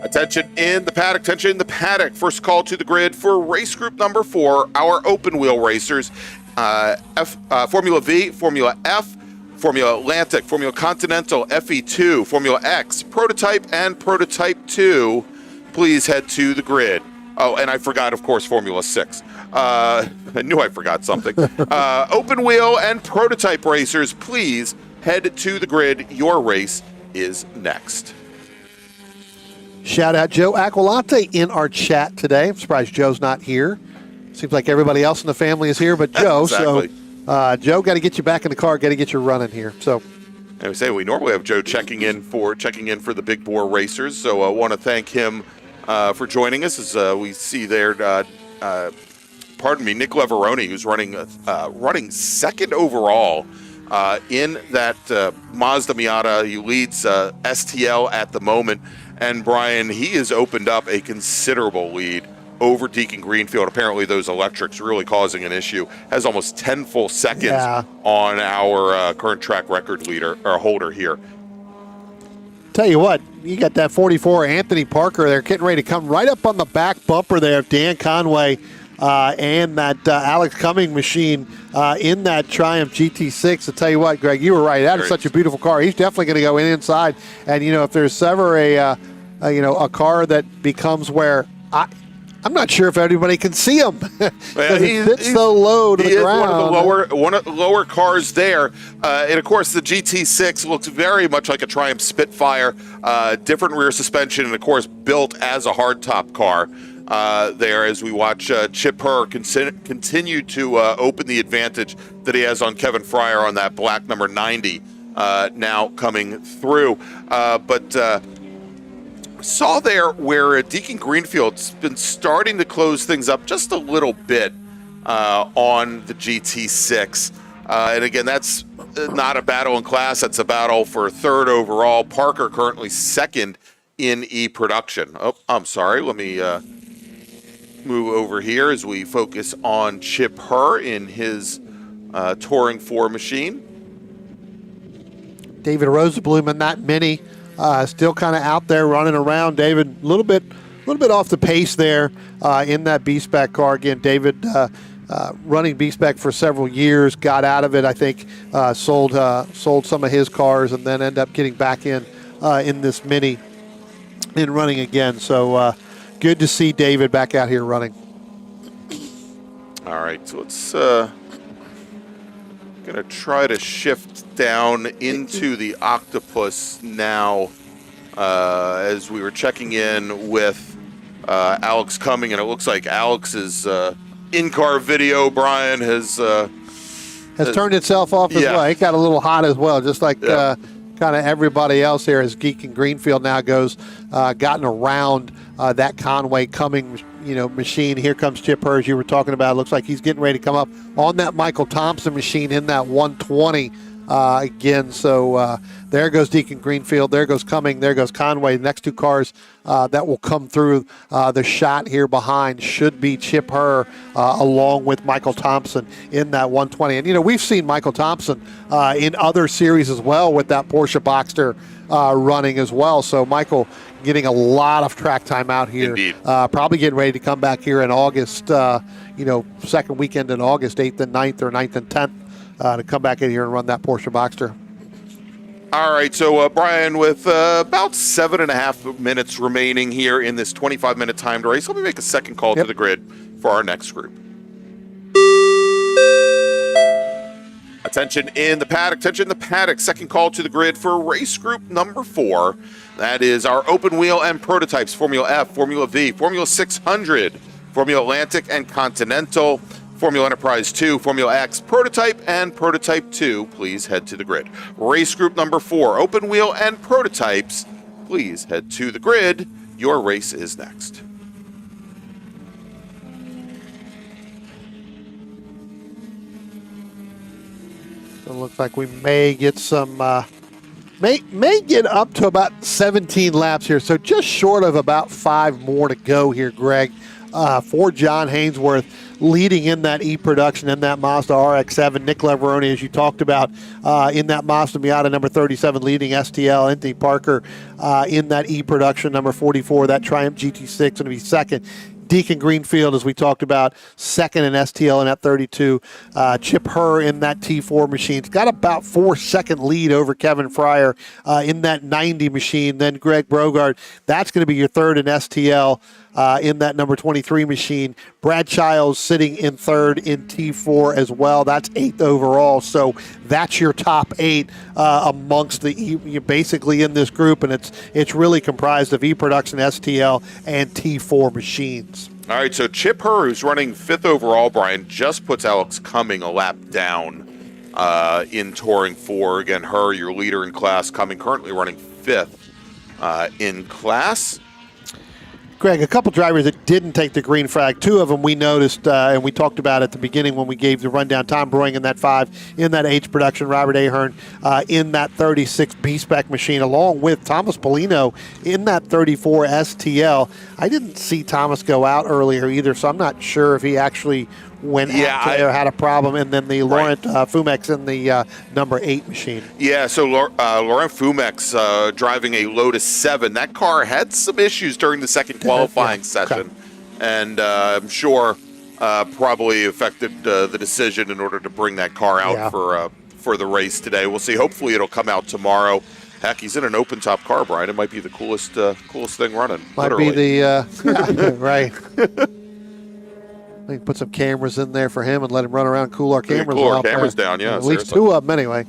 Speaker 1: Attention in the paddock. First call to the grid for race group number 4, our open wheel racers. Formula V, Formula F, Formula Atlantic, Formula Continental, FE2, Formula X, Prototype, and Prototype 2. Please head to the grid. Oh, and I forgot, of course, Formula 6. I knew I forgot something. Open wheel and prototype racers, please head to the grid. Your race is next.
Speaker 2: Shout out Joe Aquilante in our chat today. I'm surprised Joe's not here. Seems like everybody else in the family is here but Joe.
Speaker 1: Exactly.
Speaker 2: So, Joe, got to get you back in the car. Got to get you running here. So,
Speaker 1: I would say we normally have Joe checking in for the Big Bore Racers. So I want to thank him for joining us. As we see there, Nick Leveroni, who's running second overall in that Mazda Miata. He leads STL at the moment. And Brian, he has opened up a considerable lead over Deacon Greenfield. Apparently those electrics really causing an issue. Has almost 10 full seconds on our current track record holder here.
Speaker 2: Tell you what, you got that 44 Anthony Parker there getting ready to come right up on the back bumper there of Dan Conway and that Alex Cumming machine in that Triumph GT6. I'll tell you what, Greg, you were right. That is such a beautiful car. He's definitely going to go inside. And, if there's ever a car that becomes where I'm not sure if everybody can see him because it sits so low to the ground.
Speaker 1: One of the lower cars there, and of course the GT6 looks very much like a Triumph Spitfire, different rear suspension, and of course built as a hardtop car. There, as we watch Chip Herr continue to open the advantage that he has on Kevin Fryer on that black number 90 now coming through, but. Saw there where Deacon Greenfield's been starting to close things up just a little bit on the GT6. And again, that's not a battle in class. That's a battle for third overall. Parker currently second in E-production. Oh, I'm sorry. Let me move over here as we focus on Chip Herr in his Touring 4 machine.
Speaker 2: David Rosenblum in that Mini. Still kind of out there running around. David, a little bit off the pace there in that B-SPEC car. Again, David running B-SPEC for several years, got out of it. I think sold some of his cars, and then ended up getting back in this Mini and running again. So good to see David back out here running.
Speaker 1: All right, so let's gonna try to shift down into the Octopus now as we were checking in with Alex Cumming, and it looks like Alex's in-car video, Brian, has
Speaker 2: turned itself off as well. It got a little hot as well, just like kind of everybody else here as Deacon Greenfield now gotten around that Conway Cumming machine. Here comes Chip Herr, as you were talking about. It looks like he's getting ready to come up on that Michael Thompson machine in that 120 again. So there goes Deacon Greenfield. There goes Cumming. There goes Conway. The next two cars that will come through the shot here behind should be Chip Herr along with Michael Thompson in that 120. And, we've seen Michael Thompson in other series as well with that Porsche Boxster running as well. So Michael getting a lot of track time out here.
Speaker 1: Indeed.
Speaker 2: Probably getting ready to come back here in August, second weekend in August, 8th and 9th or 9th and 10th to come back in here and run that Porsche Boxster.
Speaker 1: All right, so Brian, with about 7.5 minutes remaining here in this 25-minute timed race, let me make a second call to the grid for our next group. Attention in the paddock, second call to the grid for race group number 4. That is our open wheel and prototypes, Formula F, Formula V, Formula 600, Formula Atlantic and Continental, Formula Enterprise 2, Formula X, Prototype, and Prototype 2. Please head to the grid. Race group number 4, open wheel and prototypes. Please head to the grid. Your race is next.
Speaker 2: So it looks like we may get some, may get up to about 17 laps here. So just short of about 5 more to go here, Greg, for John Hainsworth leading in that E-production in that Mazda RX-7. Nick Leveroni, as you talked about, in that Mazda Miata number 37 leading STL. Anthony Parker in that E-production number 44. That Triumph GT6 going to be second. Deacon Greenfield, as we talked about, second in STL in that 32. Chip Herr in that T4 machine. He's got about 4-second lead over Kevin Fryer in that 90 machine. Then Greg Brogard, that's going to be your third in STL in that number 23 machine. Brad Childs sitting in third in T4 as well. That's 8th overall. So that's your top 8 amongst the basically in this group, and it's really comprised of E-production, STL, and T4 machines.
Speaker 1: All right, so Chip Herr, who's running 5th overall, Brian, just puts Alex Cumming a lap down in Touring 4. Again, Herr, your leader in class. Cumming currently running 5th in class.
Speaker 2: Greg, a couple drivers that didn't take the green flag. 2 of them we noticed, and we talked about at the beginning when we gave the rundown. Tom Brewing in that 5, in that H production. Robert Ahern in that 36 B-SPEC machine, along with Thomas Polino in that 34 STL. I didn't see Thomas go out earlier either, so I'm not sure if he actually went out there, had a problem. And then the Laurent Fumex in the number 8 machine. Yeah, so
Speaker 1: Laurent Fumex driving a Lotus 7. That car had some issues during the second qualifying session, and I'm sure probably affected the decision in order to bring that car out for the race today. We'll see. Hopefully it'll come out tomorrow. Heck, he's in an open-top car, Brian. It might be the coolest thing running.
Speaker 2: Might
Speaker 1: literally.
Speaker 2: be the right. We can put some cameras in there for him and let him run around, cool our cameras
Speaker 1: Cool our
Speaker 2: off.
Speaker 1: cameras down, yeah.
Speaker 2: At least
Speaker 1: seriously.
Speaker 2: 2 of them anyway.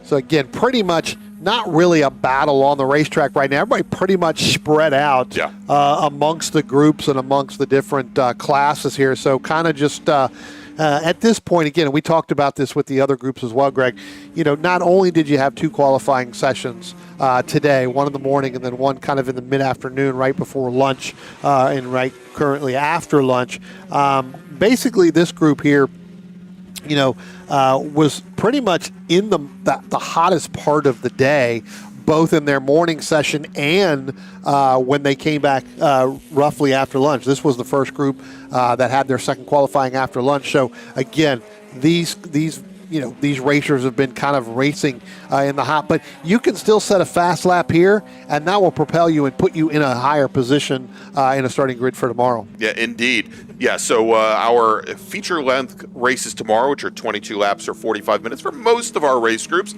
Speaker 2: So again, pretty much not really a battle on the racetrack right now. Everybody pretty much spread out amongst the groups and amongst the different classes here. So kind of just at this point, again, and we talked about this with the other groups as well, Greg, not only did you have 2 qualifying sessions today, one in the morning and then one kind of in the mid-afternoon right before lunch and right currently after lunch. Basically, this group here, was pretty much in the hottest part of the day, both in their morning session and when they came back roughly after lunch. This was the first group that had their second qualifying after lunch. So again, these racers have been kind of racing in the hot, but you can still set a fast lap here, and that will propel you and put you in a higher position in a starting grid for tomorrow.
Speaker 1: Yeah, indeed. Yeah, so our feature-length races tomorrow, which are 22 laps or 45 minutes for most of our race groups,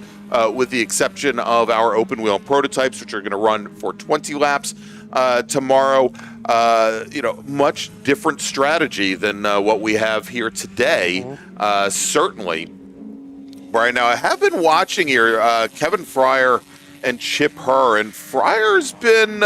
Speaker 1: with the exception of our open-wheel prototypes, which are going to run for 20 laps tomorrow. Much different strategy than what we have here today, certainly. Brian, now I have been watching here Kevin Fryer and Chip Herr, and Fryer's been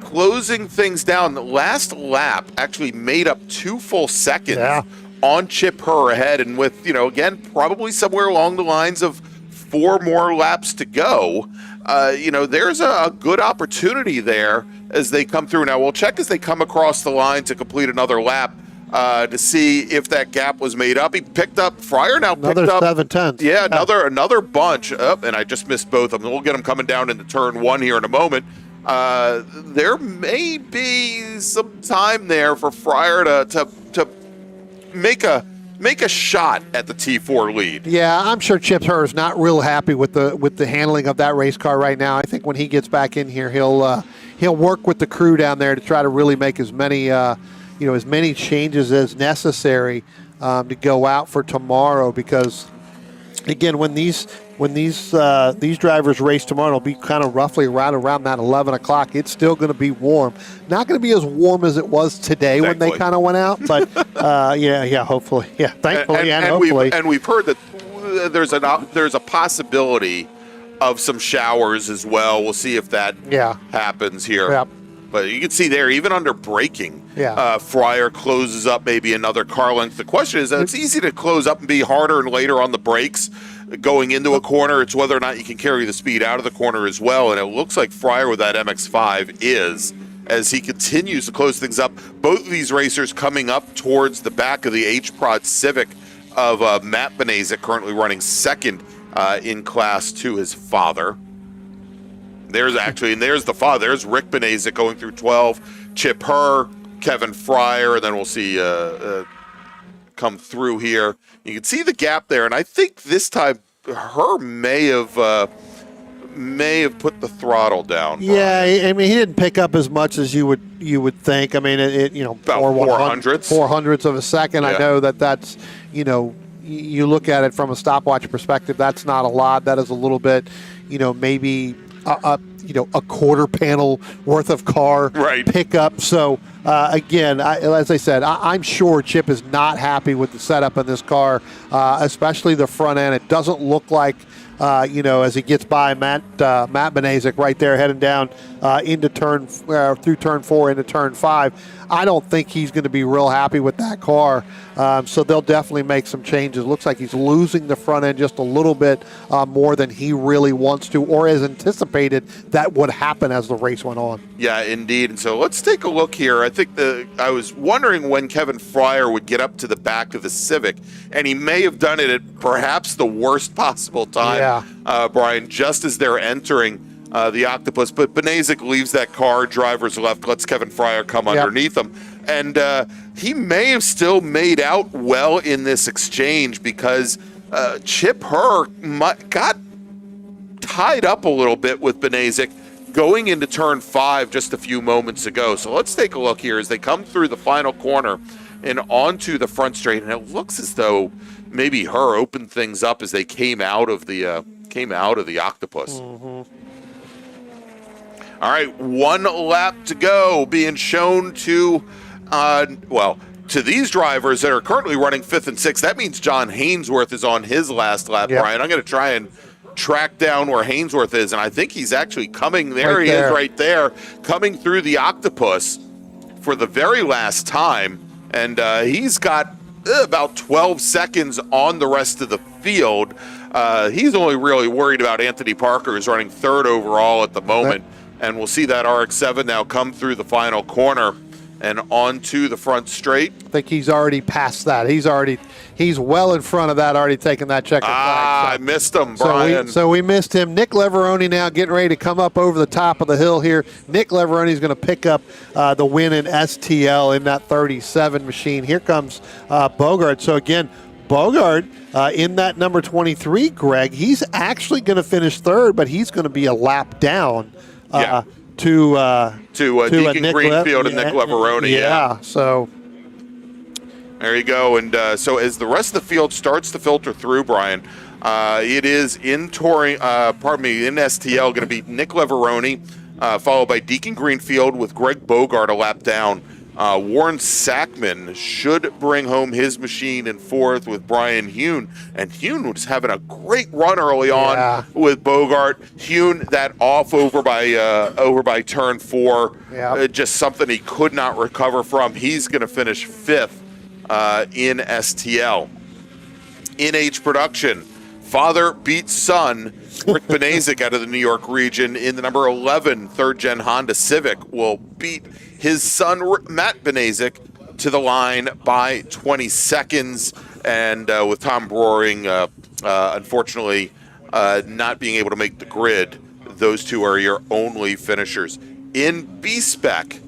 Speaker 1: closing things down. The last lap actually made up 2 full seconds on Chip Herr ahead, and with, again, probably somewhere along the lines of 4 more laps to go, there's a good opportunity there as they come through. Now, we'll check as they come across the line to complete another lap to see if that gap was made up. He picked up, Fryer now picked
Speaker 2: Another
Speaker 1: up
Speaker 2: 7/10.
Speaker 1: Yeah, another bunch. And I just missed both of them. We'll get them coming down into turn 1 here in a moment. There may be some time there for Fryer to make a shot at the T4 lead.
Speaker 2: Yeah, I'm sure Chip Herr is not real happy with the handling of that race car right now. I think when he gets back in here, he'll work with the crew down there to try to really make as many changes as necessary to go out for tomorrow. Because again, when these drivers race tomorrow, it'll be kind of roughly right around that 11 o'clock. It's still going to be warm. Not going to be as warm as it was today when they kind of went out, but hopefully, thankfully and hopefully.
Speaker 1: We've heard that there's a possibility of some showers as well. We'll see if that happens here.
Speaker 2: Yep.
Speaker 1: But you can see there, even under braking, Fryer closes up maybe another car length. The question is, it's easy to close up and be harder and later on the brakes going into a corner. It's whether or not you can carry the speed out of the corner as well. And it looks like Fryer with that MX-5 is, as he continues to close things up. Both of these racers coming up towards the back of the H-Prod Civic of Matt Benezek, currently running second in Class 2, his father. There's the father. There's Rick Benezek going through 12, Chip Herr, Kevin Fryer, and then we'll see come through here. You can see the gap there, and I think this time Herr may have put the throttle down.
Speaker 2: Yeah, I mean, he didn't pick up as much as you would think. I mean,
Speaker 1: about 400ths
Speaker 2: of a second. Yeah. I know that's you look at it from a stopwatch perspective. That's not a lot. That is a little bit, maybe a quarter panel worth of car pickup. So again, as I said, I'm sure Chip is not happy with the setup in this car, especially the front end. It doesn't look like as he gets by Matt Benezek right there heading down into through turn 4 into turn 5. I don't think he's going to be real happy with that car. So they'll definitely make some changes. Looks like he's losing the front end just a little bit more than he really wants to, or as anticipated that would happen as the race went on.
Speaker 1: Yeah, indeed. And so let's take a look here. I think I was wondering when Kevin Fryer would get up to the back of the Civic, and he may have done it at perhaps the worst possible time, Brian, just as they're entering the Octopus. But Benezek leaves that car, driver's left, lets Kevin Fryer come underneath him. And he may have still made out well in this exchange because Chip Herr got tied up a little bit with Benezek going into turn 5 just a few moments ago. So let's take a look here as they come through the final corner. and onto the front straight, and it looks as though maybe her opened things up as they came out of the octopus. All right, 1 lap to go, being shown to these drivers that are currently running 5th and 6th. That means John Hainsworth is on his last lap,
Speaker 2: Yep.
Speaker 1: Brian. I'm going to try and track down where Hainsworth is, and I think he's actually coming. There
Speaker 2: Right
Speaker 1: he
Speaker 2: there.
Speaker 1: is right there, coming through the octopus for the very last time, and he's got about 12 seconds on the rest of the field. He's only really worried about Anthony Parker, who's running 3rd overall at the moment, and we'll see that RX-7 now come through the final corner and onto the front straight.
Speaker 2: I think he's already past that. He's well in front of that, already taking that checkered flag.
Speaker 1: I missed him, Brian.
Speaker 2: So we missed him. Nick Leveroni now getting ready to come up over the top of the hill here. Nick Leveroni is going to pick up the win in STL in that 37 machine. Here comes Bogart. So again, Bogart in that number 23, Greg, he's actually going to finish 3rd, but he's going to be a lap down to
Speaker 1: Deacon
Speaker 2: Nick
Speaker 1: Greenfield and Nick Leveroni.
Speaker 2: Yeah, so
Speaker 1: there you go. And so as the rest of the field starts to filter through, Brian, it is in STL going to be Nick Leveroni, followed by Deacon Greenfield with Greg Bogart a lap down. Warren Sackman should bring home his machine in 4th with Brian Hune. And Hune was having a great run early on with Bogart. Hune, that off over by turn 4, just something he could not recover from. He's going to finish 5th in STL. NH Production, father beats son. Rick Benazik out of the New York region in the number 11 third-gen Honda Civic will beat his son, Matt Benazik, to the line by 20 seconds. And with Tom Broering, unfortunately, not being able to make the grid, those two are your only finishers. In B-SPEC,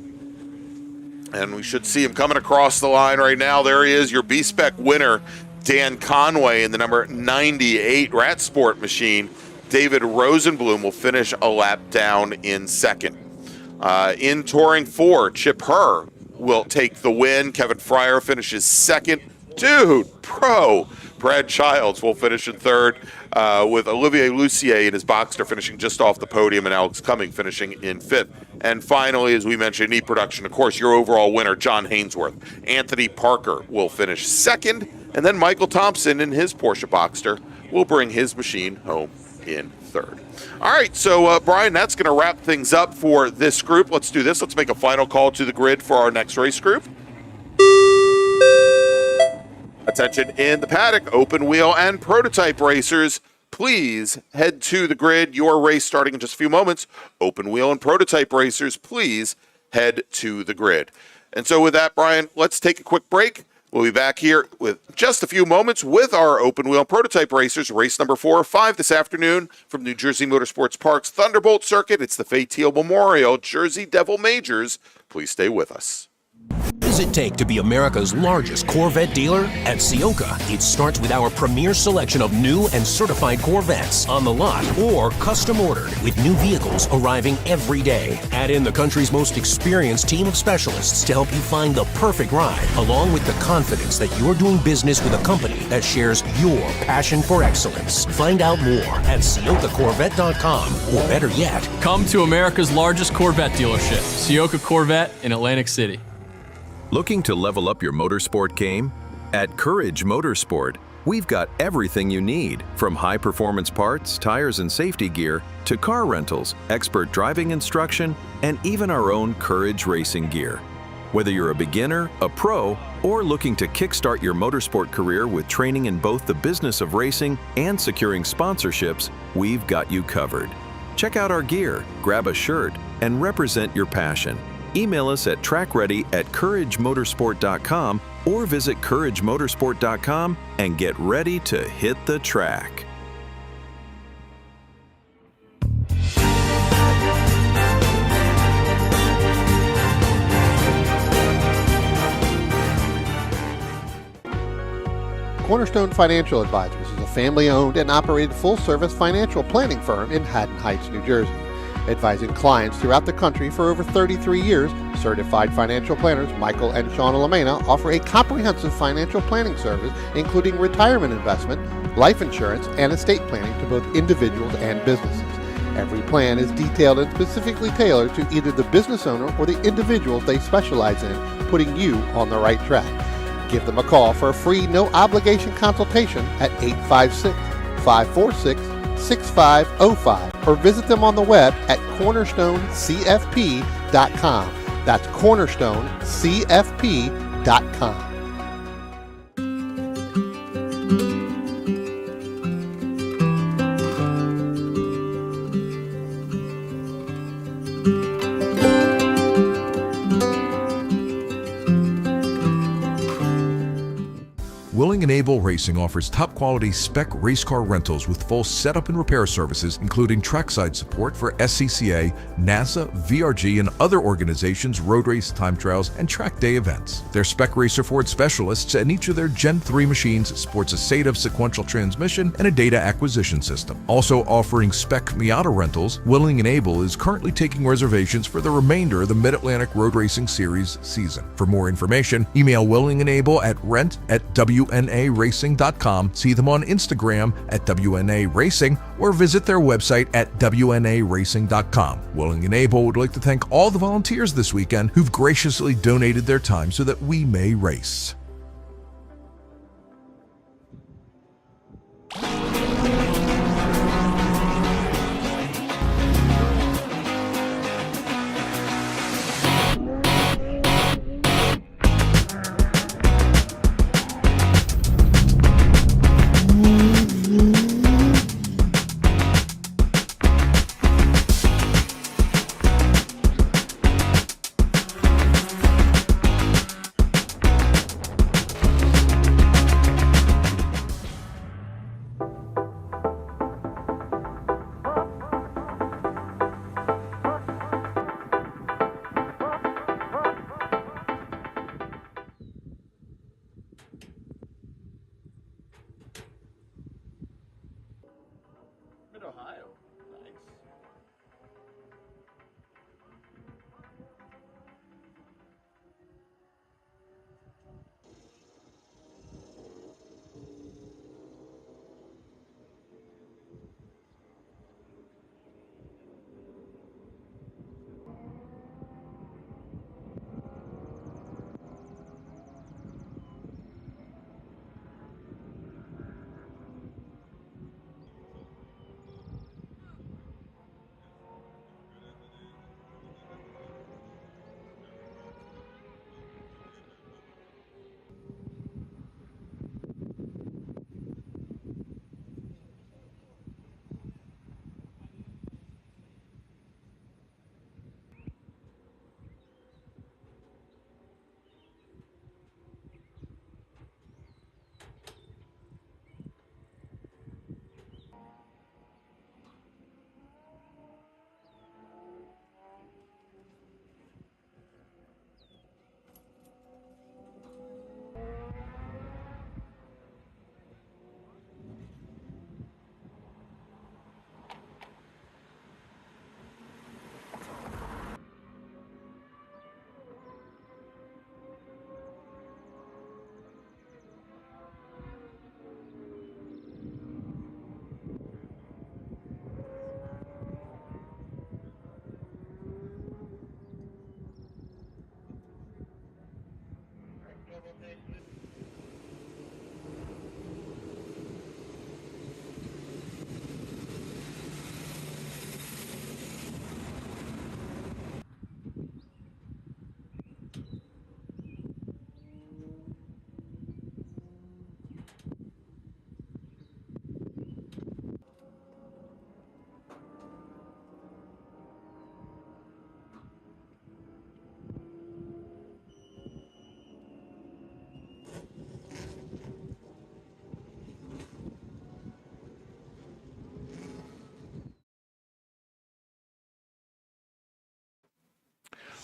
Speaker 1: and we should see him coming across the line right now. There he is, your B-SPEC winner, Dan Conway, in the number 98 Rat Sport machine. David Rosenblum will finish a lap down in 2nd. In Touring 4, Chip Herr will take the win. Kevin Fryer finishes 2nd. Brad Childs will finish in 3rd, with Olivier Lucier in his Boxster finishing just off the podium, and Alex Cumming finishing in 5th. And finally, as we mentioned, E Production, of course, your overall winner, John Hainsworth. Anthony Parker will finish 2nd, and then Michael Thompson in his Porsche Boxster will bring his machine home in 3rd. All right, so Brian, that's going to wrap things up for this group. Let's do this. Let's make a final call to the grid for our next race group. Attention in the paddock, open wheel and prototype racers. Please head to the grid. Your race starting in just a few moments. Open wheel and prototype racers, please head to the grid. And so with that, Brian, let's take a quick break. We'll be back here with just a few moments with our open wheel prototype racers. Race number 4 or 5 this afternoon from New Jersey Motorsports Park's Thunderbolt circuit. It's the Fay Teal Memorial Jersey Devil Majors. Please stay with us.
Speaker 3: What does it take to be America's largest Corvette dealer? At Ciocca, it starts with our premier selection of new and certified Corvettes on the lot or custom ordered, with new vehicles arriving every day. Add in the country's most experienced team of specialists to help you find the perfect ride, along with the confidence that you're doing business with a company that shares your passion for excellence. Find out more at CioccaCorvette.com, or better yet,
Speaker 4: Come to America's largest Corvette dealership, Ciocca Corvette in Atlantic City.
Speaker 5: Looking to level up your motorsport game? At Courage Motorsport, we've got everything you need, from high-performance parts, tires, and safety gear, to car rentals, expert driving instruction, and even our own Courage racing gear. Whether you're a beginner, a pro, or looking to kickstart your motorsport career with training in both the business of racing and securing sponsorships, we've got you covered. Check out our gear, grab a shirt, and represent your passion. Email us at trackready@couragemotorsport.com or visit couragemotorsport.com and get ready to hit the track.
Speaker 2: Cornerstone Financial Advisors is a family-owned and operated full-service financial planning firm in Haddon Heights, New Jersey, advising clients throughout the country for over 33 years, Certified financial planners Michael and Shauna Lamena offer a comprehensive financial planning service, including retirement investment, life insurance, and estate planning to both individuals and businesses. Every plan is detailed and specifically tailored to either the business owner or the individuals they specialize in, putting you on the right track. Give them a call for a free, no-obligation consultation at 856-546-6505 or visit them on the web at cornerstonecfp.com. That's cornerstonecfp.com.
Speaker 6: Willing and Able Racing offers top-quality spec race car rentals with full setup and repair services, including trackside support for SCCA, NASA, VRG, and other organizations' road race, time trials, and track day events. They're spec racer Ford specialists, and each of their Gen 3 machines sports a SATAV sequential transmission and a data acquisition system. Also offering spec Miata rentals, Willing and Able is currently taking reservations for the remainder of the Mid-Atlantic Road Racing Series season. For more information, email Willing and Able at rent@WNARacing.com, see them on Instagram at WNA Racing, or visit their website at WNARacing.com. Willing and Able would like to thank all the volunteers this weekend who've graciously donated their time so that we may race.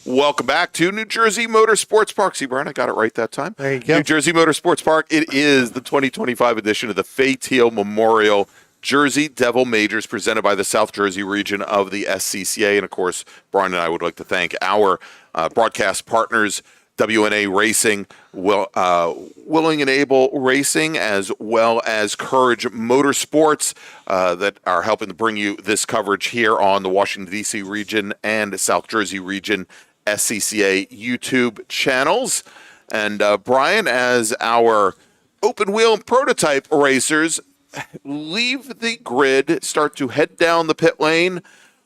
Speaker 1: Welcome back to New Jersey Motorsports Park. See, Brian, I got it right that time.
Speaker 2: There you go.
Speaker 1: New Jersey Motorsports Park. It is the 2025 edition of the Fay Teal Memorial Jersey Devil Majors presented by the South Jersey region of the SCCA. And, of course, Brian and I would like to thank our broadcast partners, WNA Racing, Willing and Able Racing, as well as Courage Motorsports, that are helping to bring you this coverage here on the Washington, D.C. region and South Jersey region SCCA YouTube channels. And Brian, as our open wheel and prototype racers leave the grid, start to head down the pit lane,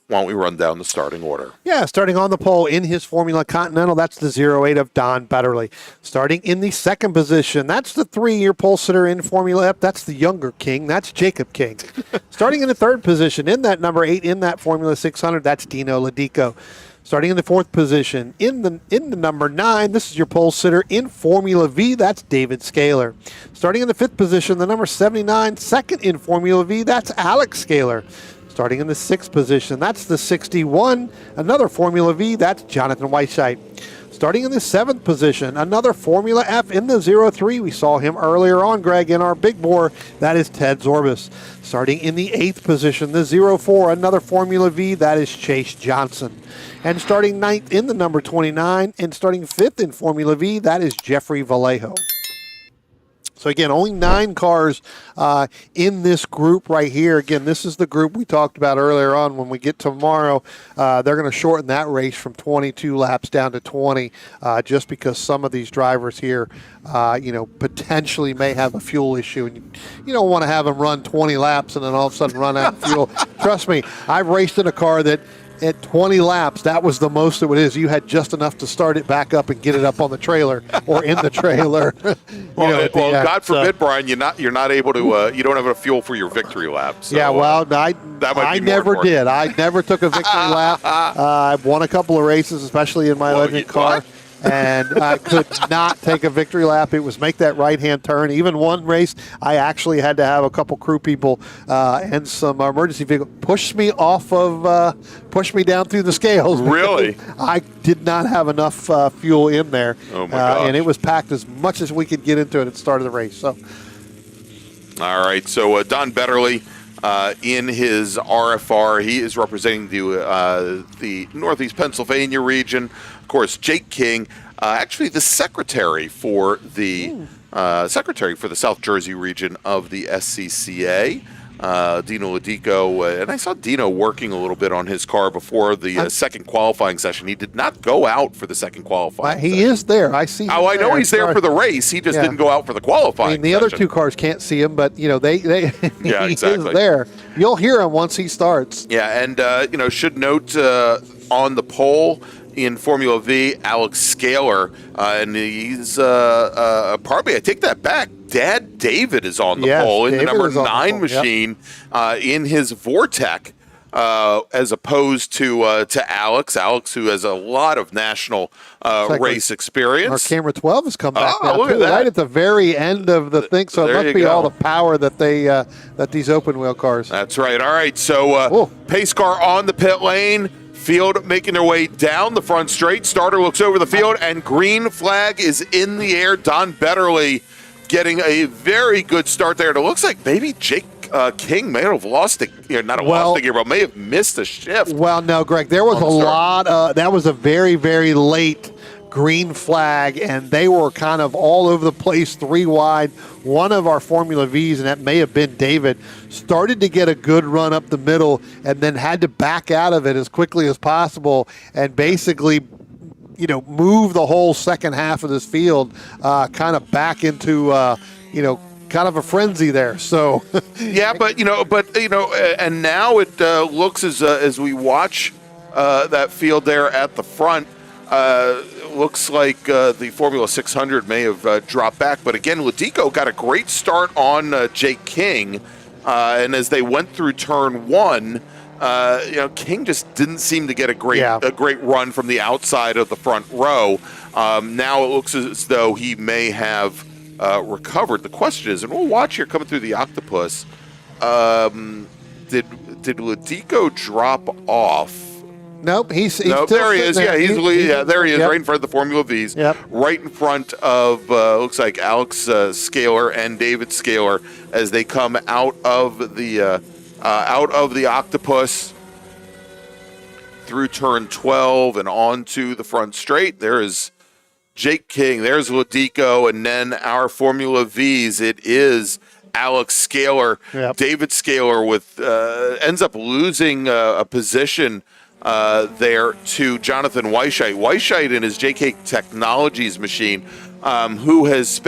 Speaker 1: why don't we run down the starting order?
Speaker 2: Yeah, starting on the pole in his Formula Continental, that's the 08 of Don Betterly. Starting in the second position, that's the 3-year pole sitter in Formula F. That's the younger King. That's Jacob King. Starting in the third position, in that number 8, in that Formula 600, that's Dino Ladico. Starting in the fourth position, in the number 9, this is your pole sitter in Formula V, that's David Scaler. Starting in the fifth position, the number 79, second in Formula V, that's Alex Scaler. Starting in the sixth position, that's the 61, another Formula V, that's Jonathan Weisheit. Starting in the seventh position, another Formula F in the 03. We saw him earlier on, Greg, in our big bore. That is Ted Zorbas. Starting in the eighth position, the 04, another Formula V. That is Chase Johnson. And starting ninth in the number 29 and starting fifth in Formula V, that is Jeffrey Vallejo. So, again, only 9 cars in this group right here. Again, this is the group we talked about earlier on. When we get tomorrow, they're going to shorten that race from 22 laps down to 20 just because some of these drivers here, potentially may have a fuel issue. And you don't want to have them run 20 laps and then all of a sudden run out of fuel. Trust me, I've raced in a car that at 20 laps, that was the most it is. You had just enough to start it back up and get it up on the trailer or in the trailer.
Speaker 1: God forbid, Brian, you're not able to. You don't have enough fuel for your victory lap. So,
Speaker 2: I never did. I never took a victory lap. I've won a couple of races, especially in my legend car. And I could not take a victory lap. It was make that right-hand turn. Even one race, I actually had to have a couple crew people and some emergency vehicle push me down through the scales.
Speaker 1: Really?
Speaker 2: I did not have enough fuel in there.
Speaker 1: Oh, my gosh.
Speaker 2: And it was packed as much as we could get into it at the start of the race. So,
Speaker 1: all right. So, Don Betterly, in his RFR, he is representing the Northeast Pennsylvania region. Of course, Jake King, actually the secretary for the South Jersey region of the SCCA. Dino Ladico, and I saw Dino working a little bit on his car before the second qualifying session. He did not go out for the second qualifying session.
Speaker 2: He is there. I see him.
Speaker 1: Oh, I know he's there for the race. He just didn't go out for the qualifying
Speaker 2: the
Speaker 1: session.
Speaker 2: other 2 cars can't see him, but, he
Speaker 1: exactly.
Speaker 2: is there. You'll hear him once he starts.
Speaker 1: Yeah, and, should note on the pole in Formula V, Alex Scaler, and he's probably, I take that back, Dad David is on the pole in the number 9 machine in his Vortec, as opposed to Alex, who has a lot of national race experience.
Speaker 2: Our camera 12 has come back now,
Speaker 1: look
Speaker 2: too,
Speaker 1: at that.
Speaker 2: right at the very end of the thing, so
Speaker 1: There
Speaker 2: it must
Speaker 1: you
Speaker 2: be
Speaker 1: go.
Speaker 2: all the power that that these open wheel cars.
Speaker 1: That's right. All right, so pace car on the pit lane. Field making their way down the front straight. Starter looks over the field, and green flag is in the air. Don Betterly getting a very good start there. And it looks like maybe Jake King may have lost it. Lost the gear, but may have missed a shift.
Speaker 2: Well, no, Greg, there was a lot. That was a very, very late green flag, and they were kind of all over the place, 3 wide. One of our Formula Vs, and that may have been David, started to get a good run up the middle and then had to back out of it as quickly as possible and basically move the whole second half of this field kind of back into kind of a frenzy there. So
Speaker 1: yeah, and now it looks as we watch that field there at the front, looks like the Formula 600 may have dropped back. But again, Ladico got a great start on Jake King, and as they went through turn 1, King just didn't seem to get a great run from the outside of the front row. Now it looks as though he may have recovered. The question is, and we'll watch here coming through the Octopus, did Ladico drop off?
Speaker 2: Nope, he's
Speaker 1: still there. He is.
Speaker 2: There.
Speaker 1: Yeah, there he is, right in front of the Formula Vs.
Speaker 2: Yep.
Speaker 1: Right in front of looks like Alex Scaler and David Scaler as they come out of the Octopus through turn 12 and onto the front straight. There is Jake King, there's Ladico, and then our Formula Vs, it is Alex Scaler.
Speaker 2: Yep.
Speaker 1: David Scaler with ends up losing a position there to Jonathan Weisheit. Weisheit in his JK Technologies machine, who has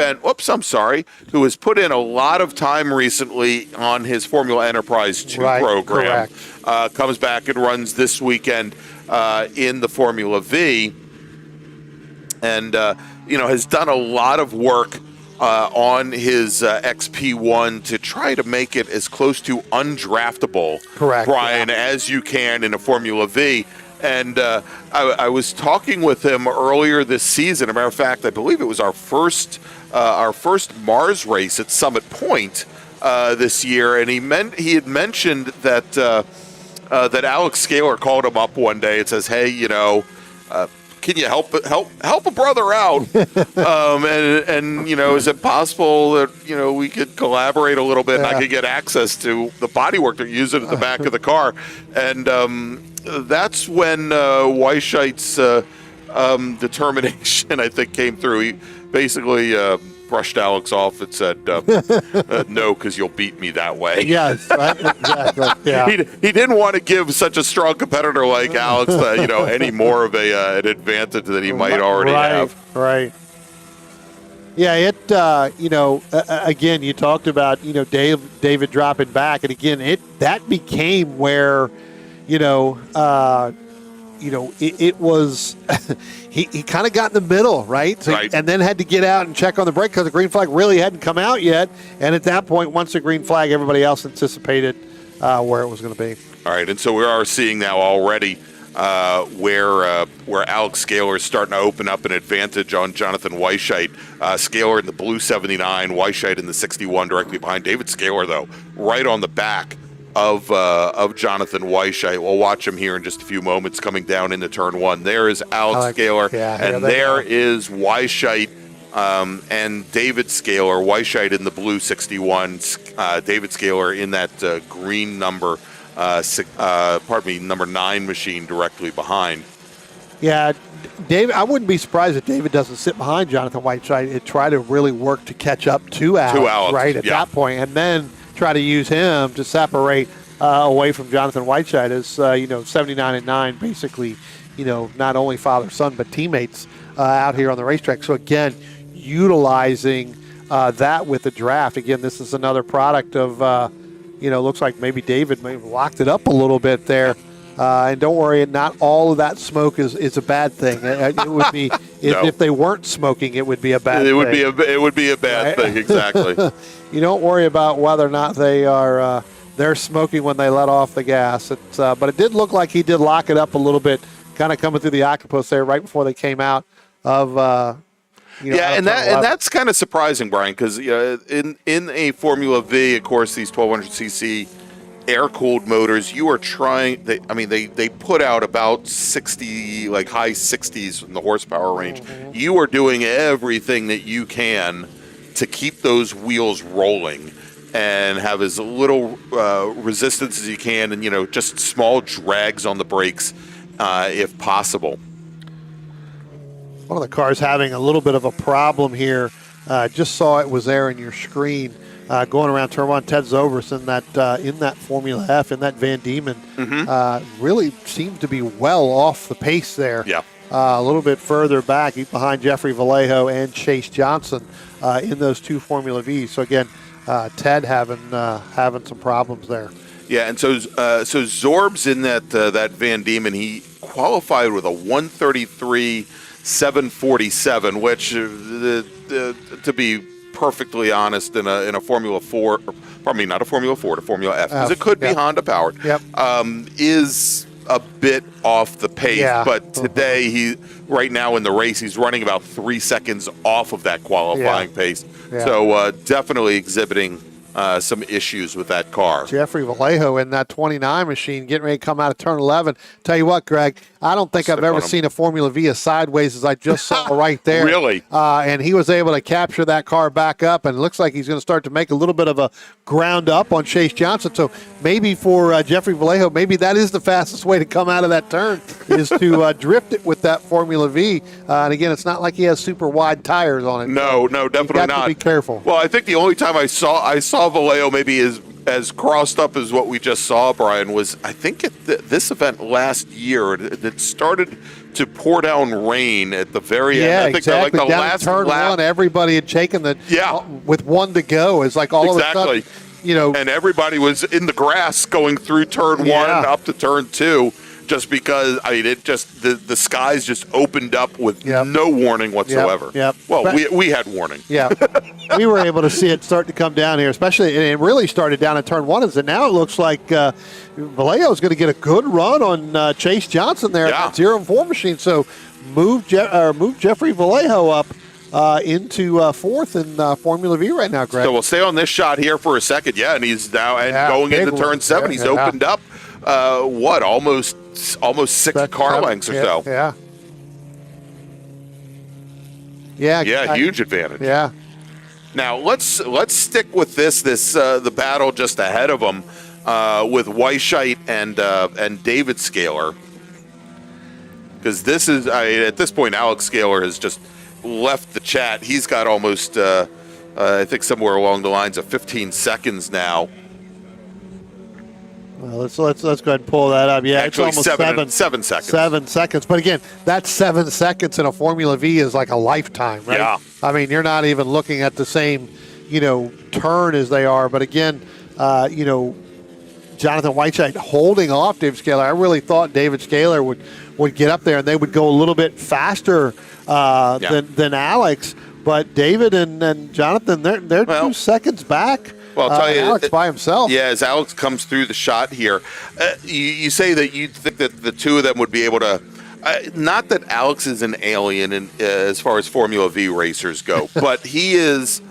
Speaker 1: who has put in a lot of time recently on his Formula Enterprise 2 program. Comes back and runs this weekend in the Formula V. And, has done a lot of work on his XP1 to try to make it as close to undraftable, Brian, as you can in a Formula V. And I was talking with him earlier this season. As a matter of fact, I believe it was our first Mars race at Summit Point this year, and he had mentioned that that Alex Scaler called him up one day and says, "Hey, can you help a brother out? And is it possible that we could collaborate a little bit and I could get access to the bodywork they're using at the back of the car?" And that's when Weisheit's determination, I think, came through. He basically brushed Alex off and said, "No, because you'll beat me that way."
Speaker 2: Yes, right, exactly. Yeah.
Speaker 1: He didn't want to give such a strong competitor like Alex, any more of an advantage than he might already have.
Speaker 2: Right. Yeah, again, you talked about, David dropping back, and again, that became where, it was he kind of got in the middle, right? And then had to get out and check on the brake because the green flag really hadn't come out yet. And at that point, once the green flag, everybody else anticipated where it was going to be.
Speaker 1: All right, and so we are seeing now already where Alex Scaler is starting to open up an advantage on Jonathan Weisheit. Scaler in the blue 79, Weisheit in the 61 directly behind. David Scaler, though, right on the back of Jonathan Weisheit. We'll watch him here in just a few moments coming down into turn 1. There is Alex Scaler, and there is Weisheit and David Scaler. Weisheit in the blue 61, David Scaler in that green number, number 9 machine directly behind.
Speaker 2: Yeah, David. I wouldn't be surprised if David doesn't sit behind Jonathan Weisheit and try to really work to catch up to Alex, right at that point, and then try to use him to separate away from Jonathan Weisheit as 79 and 9, basically, not only father-son but teammates out here on the racetrack. So again, utilizing that with the draft. Again, this is another product of looks like maybe David may have locked it up a little bit there. And don't worry, not all of that smoke is a bad thing. It would be if they weren't smoking, it would be a bad thing.
Speaker 1: It would be a bad thing, exactly.
Speaker 2: You don't worry about whether or not they are they're smoking when they let off the gas. But it did look like he did lock it up a little bit, kind of coming through the octopus there right before they came out of. And that's kind of surprising, Brian, because in a Formula V, of course, these 1200cc air-cooled motors, you are trying. They put out about 60, like high 60s in the horsepower range. Mm-hmm. You are doing everything that you can to keep those wheels rolling and have as little resistance as you can, and just small drags on the brakes if possible. One of the cars having a little bit of a problem here. Just saw it was there in your screen. Going around turn 1, Ted Zobrist in that Formula F, in that Van Diemen, really seemed to be well off the pace there.
Speaker 1: Yeah.
Speaker 2: A little bit further back, behind Jeffrey Vallejo and Chase Johnson in those 2 Formula Vs. So again, Ted having some problems there.
Speaker 1: Yeah, and so Zorb's in that Van Diemen. He qualified with a 1:33.747, which to be perfectly honest, in a Formula 4, probably not a Formula 4, to Formula F, because it could be Honda powered, is a bit off the pace. Yeah. But today, right now in the race, he's running about 3 seconds off of that qualifying pace. Yeah. So definitely exhibiting some issues with that car.
Speaker 2: Jeffrey Vallejo in that 29 machine getting ready to come out of turn 11. Tell you what, Greg, I don't think I've ever seen a Formula V as sideways as I just saw right there.
Speaker 1: Really?
Speaker 2: And he was able to capture that car back up, and it looks like he's going to start to make a little bit of a ground up on Chase Johnson. So maybe for Jeffrey Vallejo, maybe that is the fastest way to come out of that turn is to drift it with that Formula V. And again, it's not like he has super wide tires on it.
Speaker 1: No, definitely
Speaker 2: you got
Speaker 1: not.
Speaker 2: to be careful.
Speaker 1: Well, I think the only time I saw Vallejo maybe as crossed up as what we just saw, Brian, was I think at this event last year. It started to pour down rain at the very end. I think
Speaker 2: exactly.
Speaker 1: like the
Speaker 2: down
Speaker 1: last
Speaker 2: turn
Speaker 1: lap.
Speaker 2: one, everybody had taken with one to go. It's like all of a sudden,
Speaker 1: and everybody was in the grass going through turn one up to turn two. Just because it just the skies just opened up with no warning whatsoever.
Speaker 2: Yep.
Speaker 1: Well, we had warning.
Speaker 2: Yeah, we were able to see it start to come down here, especially, and it really started down at turn one. And now it looks like Vallejo is going to get a good run on Chase Johnson there at that 0-4 machine. So move Jeffrey Vallejo up into fourth in Formula V right now, Greg.
Speaker 1: So we'll stay on this shot here for a second. Yeah, and he's now going into turn 7. He's opened up almost 6 car lengths or so.
Speaker 2: Yeah,
Speaker 1: huge advantage.
Speaker 2: Yeah.
Speaker 1: Now let's stick with the battle just ahead of them with Weishite and David Scaler, because this is at this point Alex Scaler has just left the chat. He's got almost I think somewhere along the lines of 15 seconds now.
Speaker 2: Well, let's go ahead and pull that up. Yeah,
Speaker 1: actually,
Speaker 2: it's almost
Speaker 1: 7 seconds.
Speaker 2: 7 seconds. But again, that 7 seconds in a Formula V is like a lifetime, right?
Speaker 1: Yeah.
Speaker 2: I mean, you're not even looking at the same, turn as they are. But again, Jonathan Weishite holding off David Scaler. I really thought David Scaler would get up there and they would go a little bit faster than Alex. But David and Jonathan, they're 2 seconds back.
Speaker 1: Well, I'll tell you,
Speaker 2: Alex by himself.
Speaker 1: Yeah, as Alex comes through the shot here, you say that you think that the two of them would be able to. Not that Alex is an alien as far as Formula V racers go, but he is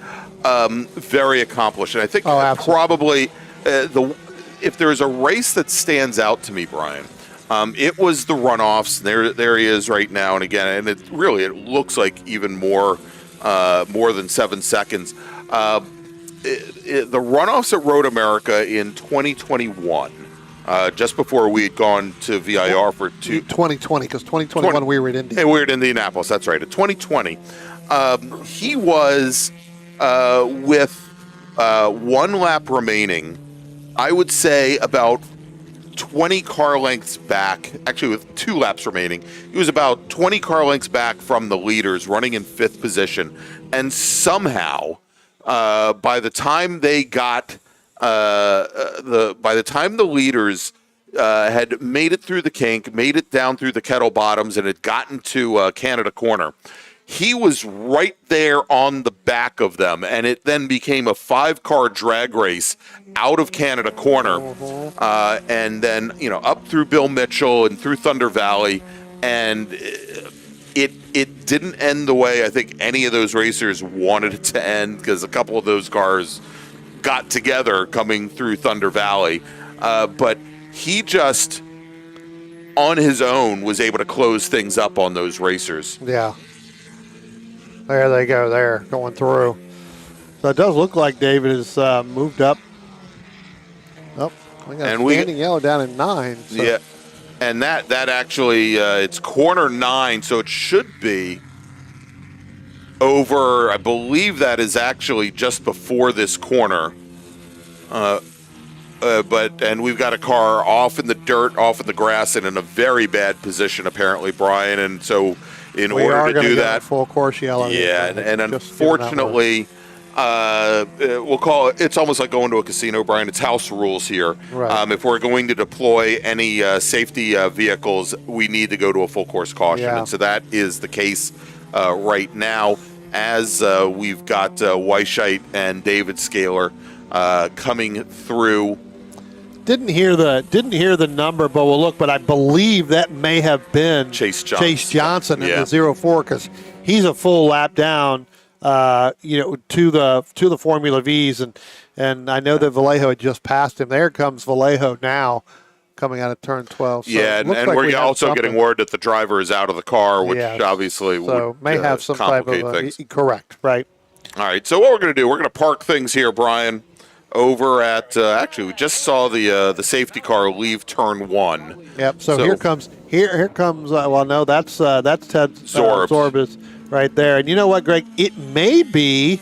Speaker 1: very accomplished, and I think probably if there's a race that stands out to me, Brian, it was the runoffs. There he is right now, and again, and it looks like even more than 7 seconds. The runoffs at Road America in 2021, just before we had gone to VIR for
Speaker 2: 2020, because 2021 we were at Indy.
Speaker 1: We were at Indianapolis, that's right. At 2020, he was with 1 lap remaining, I would say about 20 car lengths back, actually with 2 laps remaining. He was about 20 car lengths back from the leaders, running in 5th position, and somehow by the time they got by the time the leaders had made it through the kink, made it down through the kettle bottoms, and had gotten to Canada Corner, he was right there on the back of them, and it then became a 5-car drag race out of Canada Corner, and then up through Bill Mitchell and through Thunder Valley, and it didn't end the way I think any of those racers wanted it to end, because a couple of those cars got together coming through Thunder Valley. But he just, on his own, was able to close things up on those racers.
Speaker 2: Yeah. There they go there, going through. So it does look like David has moved up. Oh, we got standing yellow down in 9. So.
Speaker 1: Yeah. And that actually, it's corner 9, so it should be over, I believe that is actually just before this corner. And we've got a car off in the dirt, off in the grass, and in a very bad position, apparently, Brian. And so in order to do that,
Speaker 2: full course yellow.
Speaker 1: Yeah, and unfortunately, we'll call it, it's almost like going to a casino, Brian. It's house rules here.
Speaker 2: Right.
Speaker 1: If we're going to deploy any safety vehicles, we need to go to a full course caution.
Speaker 2: Yeah.
Speaker 1: And so that is the case right now, as we've got Weishite and David Scaler coming through.
Speaker 2: Didn't hear the number, but we'll look. But I believe that may have been
Speaker 1: Chase Johnson
Speaker 2: in the 0-4, because he's a full lap down. to the Formula V's, and I know that Vallejo had just passed him. There comes Vallejo now, coming out of turn 12. So
Speaker 1: yeah, and we're also getting word that the driver is out of the car, which obviously would
Speaker 2: may have some type of
Speaker 1: things.
Speaker 2: Correct, right?
Speaker 1: All right, so what we're going to do, we're going to park things here, Brian, over at actually we just saw the safety car leave turn 1.
Speaker 2: Yep. So here comes well, no, that's Ted Zorbis right there. And you know what, Greg? It may be.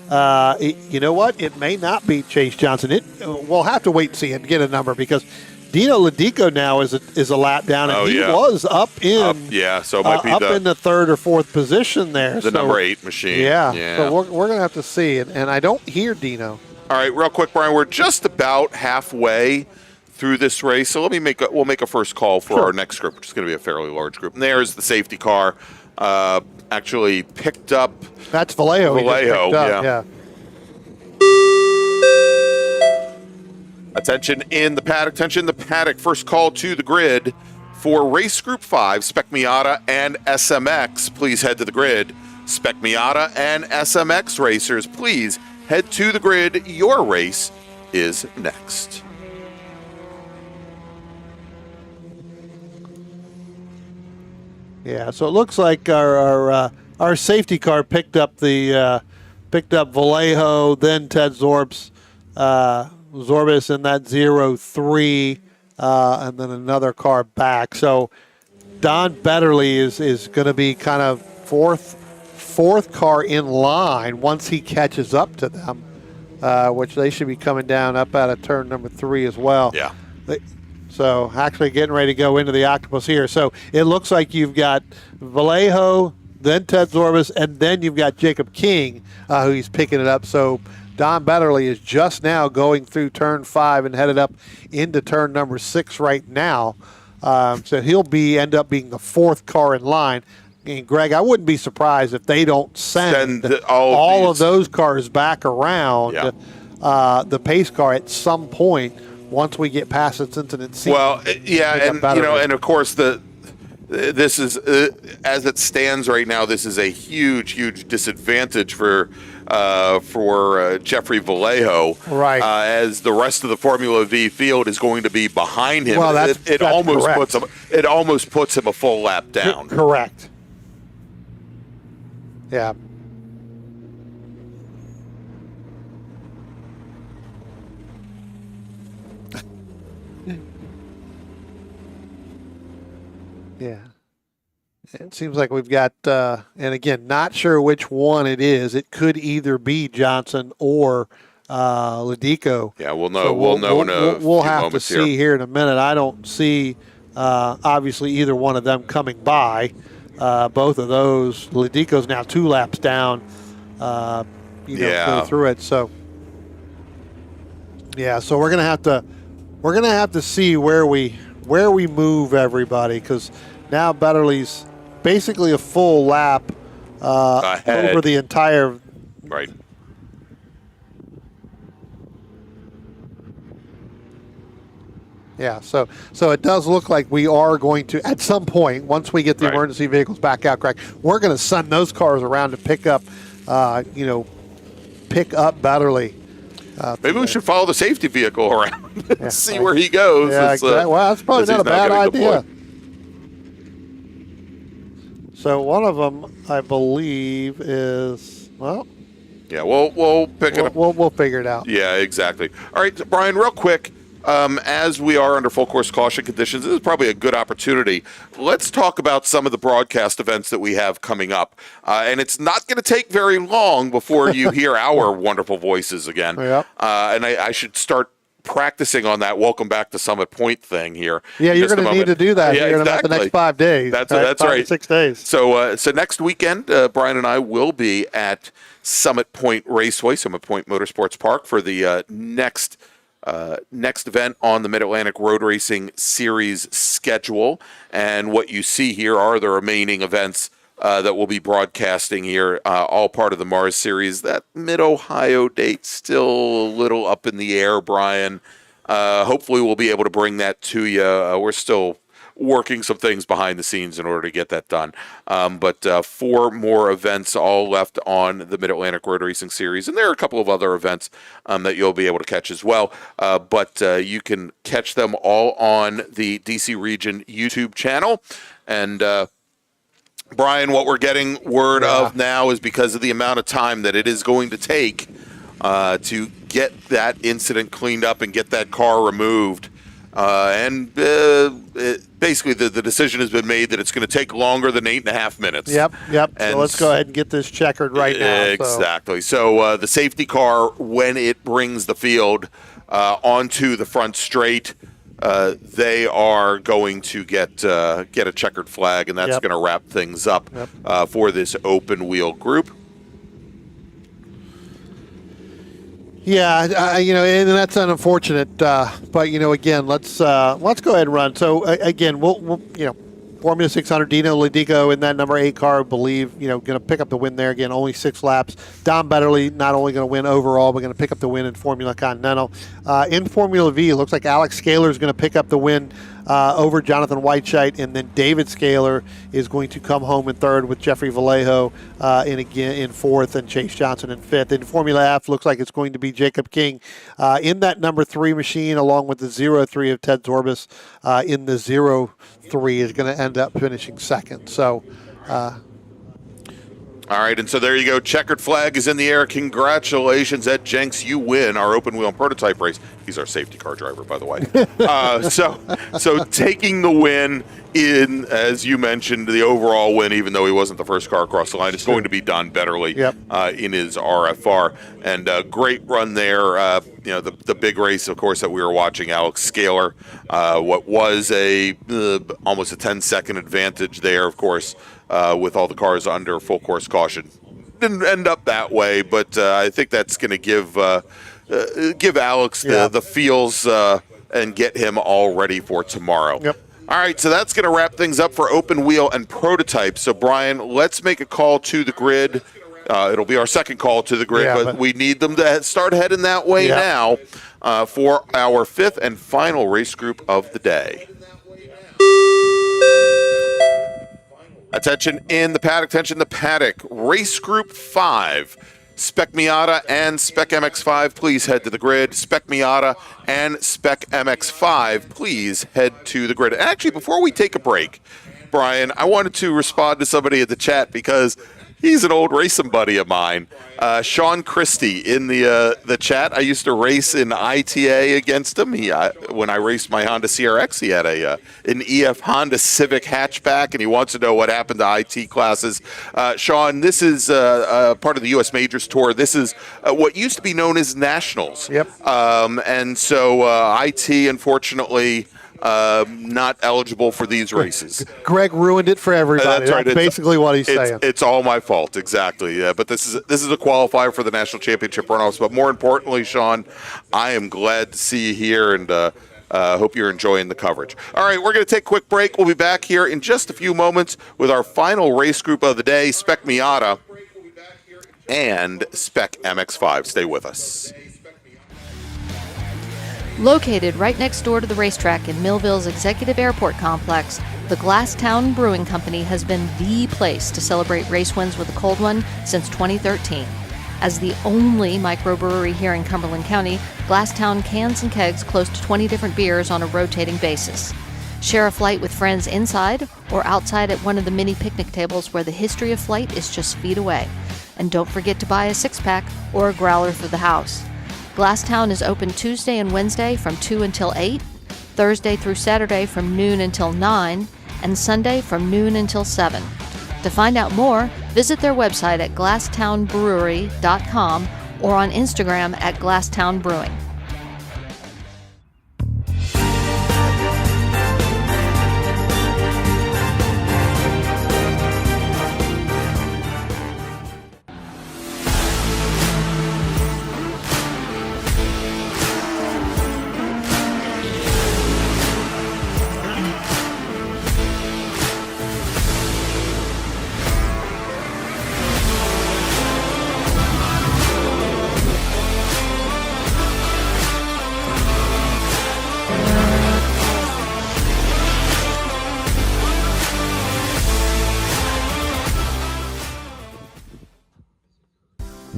Speaker 2: You know what? It may not be Chase Johnson. We'll have to wait and see and get a number because Dino Ladico now is a lap down, and he was up in
Speaker 1: so it might be
Speaker 2: in the 3rd or 4th position there.
Speaker 1: The number 8 machine.
Speaker 2: Yeah. So we're gonna have to see, and I don't hear Dino.
Speaker 1: All right, real quick, Brian. We're just about halfway through this race, so we'll make a first call for our next group, which is going to be a fairly large group. And there's the safety car, actually picked up.
Speaker 2: That's Vallejo.
Speaker 1: Yeah. Attention in the paddock. First call to the grid for race group 5, Spec Miata and SMX. Please head to the grid. Spec Miata and SMX racers, please head to the grid. Your race is next.
Speaker 2: Yeah, so it looks like our safety car picked up Vallejo, then Ted Zorbis in that 0-3, and then another car back. So Don Betterly is going to be kind of fourth car in line once he catches up to them, which they should be coming down up out of turn number 3 as well.
Speaker 1: Yeah.
Speaker 2: So actually getting ready to go into the Octopus here. So it looks like you've got Vallejo, then Ted Zorbis, and then you've got Jacob King, who he's picking it up. So Don Betterly is just now going through turn 5 and headed up into turn number 6 right now. So he'll end up being the 4th car in line. And Greg, I wouldn't be surprised if they don't send all of those cars back around the pace car at some point once we get past this incident.
Speaker 1: Well, and of course this is as it stands right now. This is a huge disadvantage for Jeffrey Vallejo,
Speaker 2: right?
Speaker 1: As the rest of the Formula V field is going to be behind him.
Speaker 2: Well,
Speaker 1: it almost puts him a full lap down.
Speaker 2: Correct. Yeah. Yeah. It seems like we've got, and again, not sure which one it is. It could either be Johnson or Ladico.
Speaker 1: Yeah, we'll know.
Speaker 2: We'll have to see here in a minute. I don't see, obviously, either one of them coming by. Both of those, Ladico's now 2 laps down. Go through it. So, so we're gonna have to see where we move everybody, because now Betterly's basically a full lap over the entire.
Speaker 1: Right.
Speaker 2: Yeah, so it does look like we are going to, at some point, once we get the emergency vehicles back out, Craig, we're going to send those cars around to pick up Betterly.
Speaker 1: Maybe we should follow the safety vehicle around and see where he goes.
Speaker 2: Yeah, exactly. Well, that's probably not a bad idea. So one of them, I believe, is, well.
Speaker 1: Yeah, we'll pick it up.
Speaker 2: We'll figure it out.
Speaker 1: Yeah, exactly. All right, Brian, real quick. As we are under full course caution conditions, this is probably a good opportunity. Let's talk about some of the broadcast events that we have coming up. And it's not going to take very long before you hear our wonderful voices again.
Speaker 2: Yep.
Speaker 1: And I should start practicing on that welcome back to Summit Point thing here.
Speaker 2: Yeah, you're going to need to do that here in about the next 5 days.
Speaker 1: That's
Speaker 2: right. 5 to 6 days.
Speaker 1: So next weekend, Brian and I will be at Summit Point Raceway, Summit Point Motorsports Park, for the next event on the Mid-Atlantic Road Racing Series schedule. And what you see here are the remaining events that we'll be broadcasting here, all part of the Mars Series. That Mid-Ohio date still a little up in the air, Brian. Hopefully we'll be able to bring that to you. We're still working some things behind the scenes in order to get that done. But 4 more events all left on the Mid-Atlantic Road Racing Series, and there are a couple of other events that you'll be able to catch as well. But you can catch them all on the DC Region YouTube channel. And Brian, what we're getting word of now is because of the amount of time that it is going to take to get that incident cleaned up and get that car removed. Basically, the decision has been made that it's going to take longer than 8.5 minutes.
Speaker 2: Yep.
Speaker 1: And
Speaker 2: so let's go ahead and get this checkered right now.
Speaker 1: Exactly. So the safety car, when it brings the field onto the front straight, they are going to get a checkered flag, and that's going to wrap things up for this open wheel group.
Speaker 2: Yeah, and that's unfortunate. But again, let's go ahead and run. So again, we'll Formula 600, Dino Ladico in that number 8 car, I believe, going to pick up the win there. Again, only 6 laps. Don Betterly not only going to win overall, but going to pick up the win in Formula Continental. In Formula V, it looks like Alex Scaler is going to pick up the win over Jonathan Whiteshite, and then David Scaler is going to come home in 3rd with Jeffrey Vallejo in 4th and Chase Johnson in 5th. In Formula F, looks like it's going to be Jacob King in that number 3 machine, along with the 0-3 of Ted Zorbis in the 0-3 is going to end up finishing 2nd. So.
Speaker 1: All right, and so there you go. Checkered flag is in the air. Congratulations, Ed Jenks. You win our open wheel and prototype race. He's our safety car driver, by the way. So taking the win in, as you mentioned, the overall win, even though he wasn't the first car across the line, it's going to be Don Betterly in his RFR. And great run there. The big race, of course, that we were watching, Alex Scaler, what was almost a 10-second advantage there, of course, with all the cars under full course caution. Didn't end up that way, but I think that's going to give Alex the feels and get him all ready for tomorrow.
Speaker 2: Yep.
Speaker 1: All right, so that's going to wrap things up for open wheel and prototype. So, Brian, let's make a call to the grid. It'll be our second call to the grid, but we need them to start heading that way now for our 5th and final race group of the day. Attention in the paddock, race group 5. Spec Miata and Spec MX-5, please head to the grid. Spec Miata and Spec MX-5, please head to the grid. Actually, before we take a break, Brian, I wanted to respond to somebody at the chat because he's an old racing buddy of mine. Sean Christie in the chat. I used to race in ITA against him. When I raced my Honda CRX, he had an EF Honda Civic hatchback, and he wants to know what happened to IT classes. Sean, this is part of the U.S. Majors Tour. This is what used to be known as Nationals.
Speaker 2: Yep.
Speaker 1: And so IT, unfortunately, not eligible for these races.
Speaker 2: Greg ruined it for everybody.
Speaker 1: That's right.
Speaker 2: That's basically what he's saying.
Speaker 1: It's all my fault, exactly. But this is a qualifier for the National Championship Runoffs. But more importantly, Sean, I am glad to see you here, and hope you're enjoying the coverage. All right, we're going to take a quick break. We'll be back here in just a few moments with our final race group of the day, Spec Miata and Spec MX-5. Stay with us.
Speaker 7: Located right next door to the racetrack in Millville's Executive Airport Complex, the Glasstown Brewing Company has been the place to celebrate race wins with a cold one since 2013. As the only microbrewery here in Cumberland County, Glasstown cans and kegs close to 20 different beers on a rotating basis. Share a flight with friends inside or outside at one of the mini picnic tables where the history of flight is just feet away. And don't forget to buy a 6-pack or a growler for the house. Glasstown is open Tuesday and Wednesday from 2 until 8, Thursday through Saturday from noon until 9, and Sunday from noon until 7. To find out more, visit their website at glasstownbrewery.com or on Instagram at Glasstown Brewing.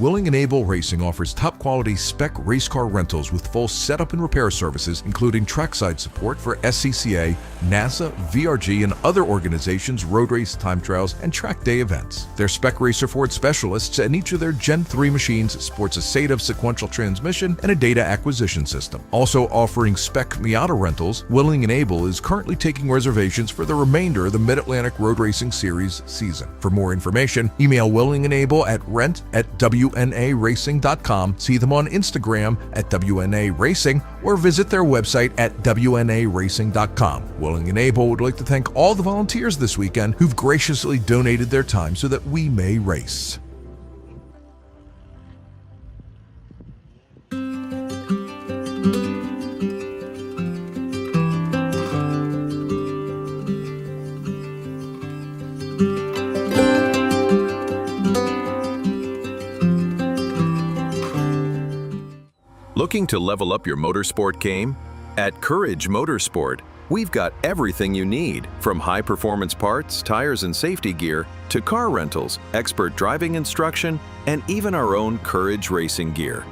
Speaker 6: Willing and Able Racing offers top-quality spec race car rentals with full setup and repair services, including trackside support for SCCA, NASA, VRG, and other organizations' road race, time trials, and track day events. Their spec racer Ford specialists and each of their Gen 3 machines sports a SATAV sequential transmission and a data acquisition system. Also offering spec Miata rentals, Willing and Able is currently taking reservations for the remainder of the Mid-Atlantic Road Racing Series season. For more information, email Willing and Able at rent@wnaracing.com, see them on Instagram at WNA Racing, or visit their website at WNARacing.com. Willing and Able would like to thank all the volunteers this weekend who've graciously donated their time so that we may race.
Speaker 5: Looking to level up your motorsport game? At Courage Motorsport, we've got everything you need, from high-performance parts, tires, and safety gear, to car rentals, expert driving instruction, and even our own Courage racing gear.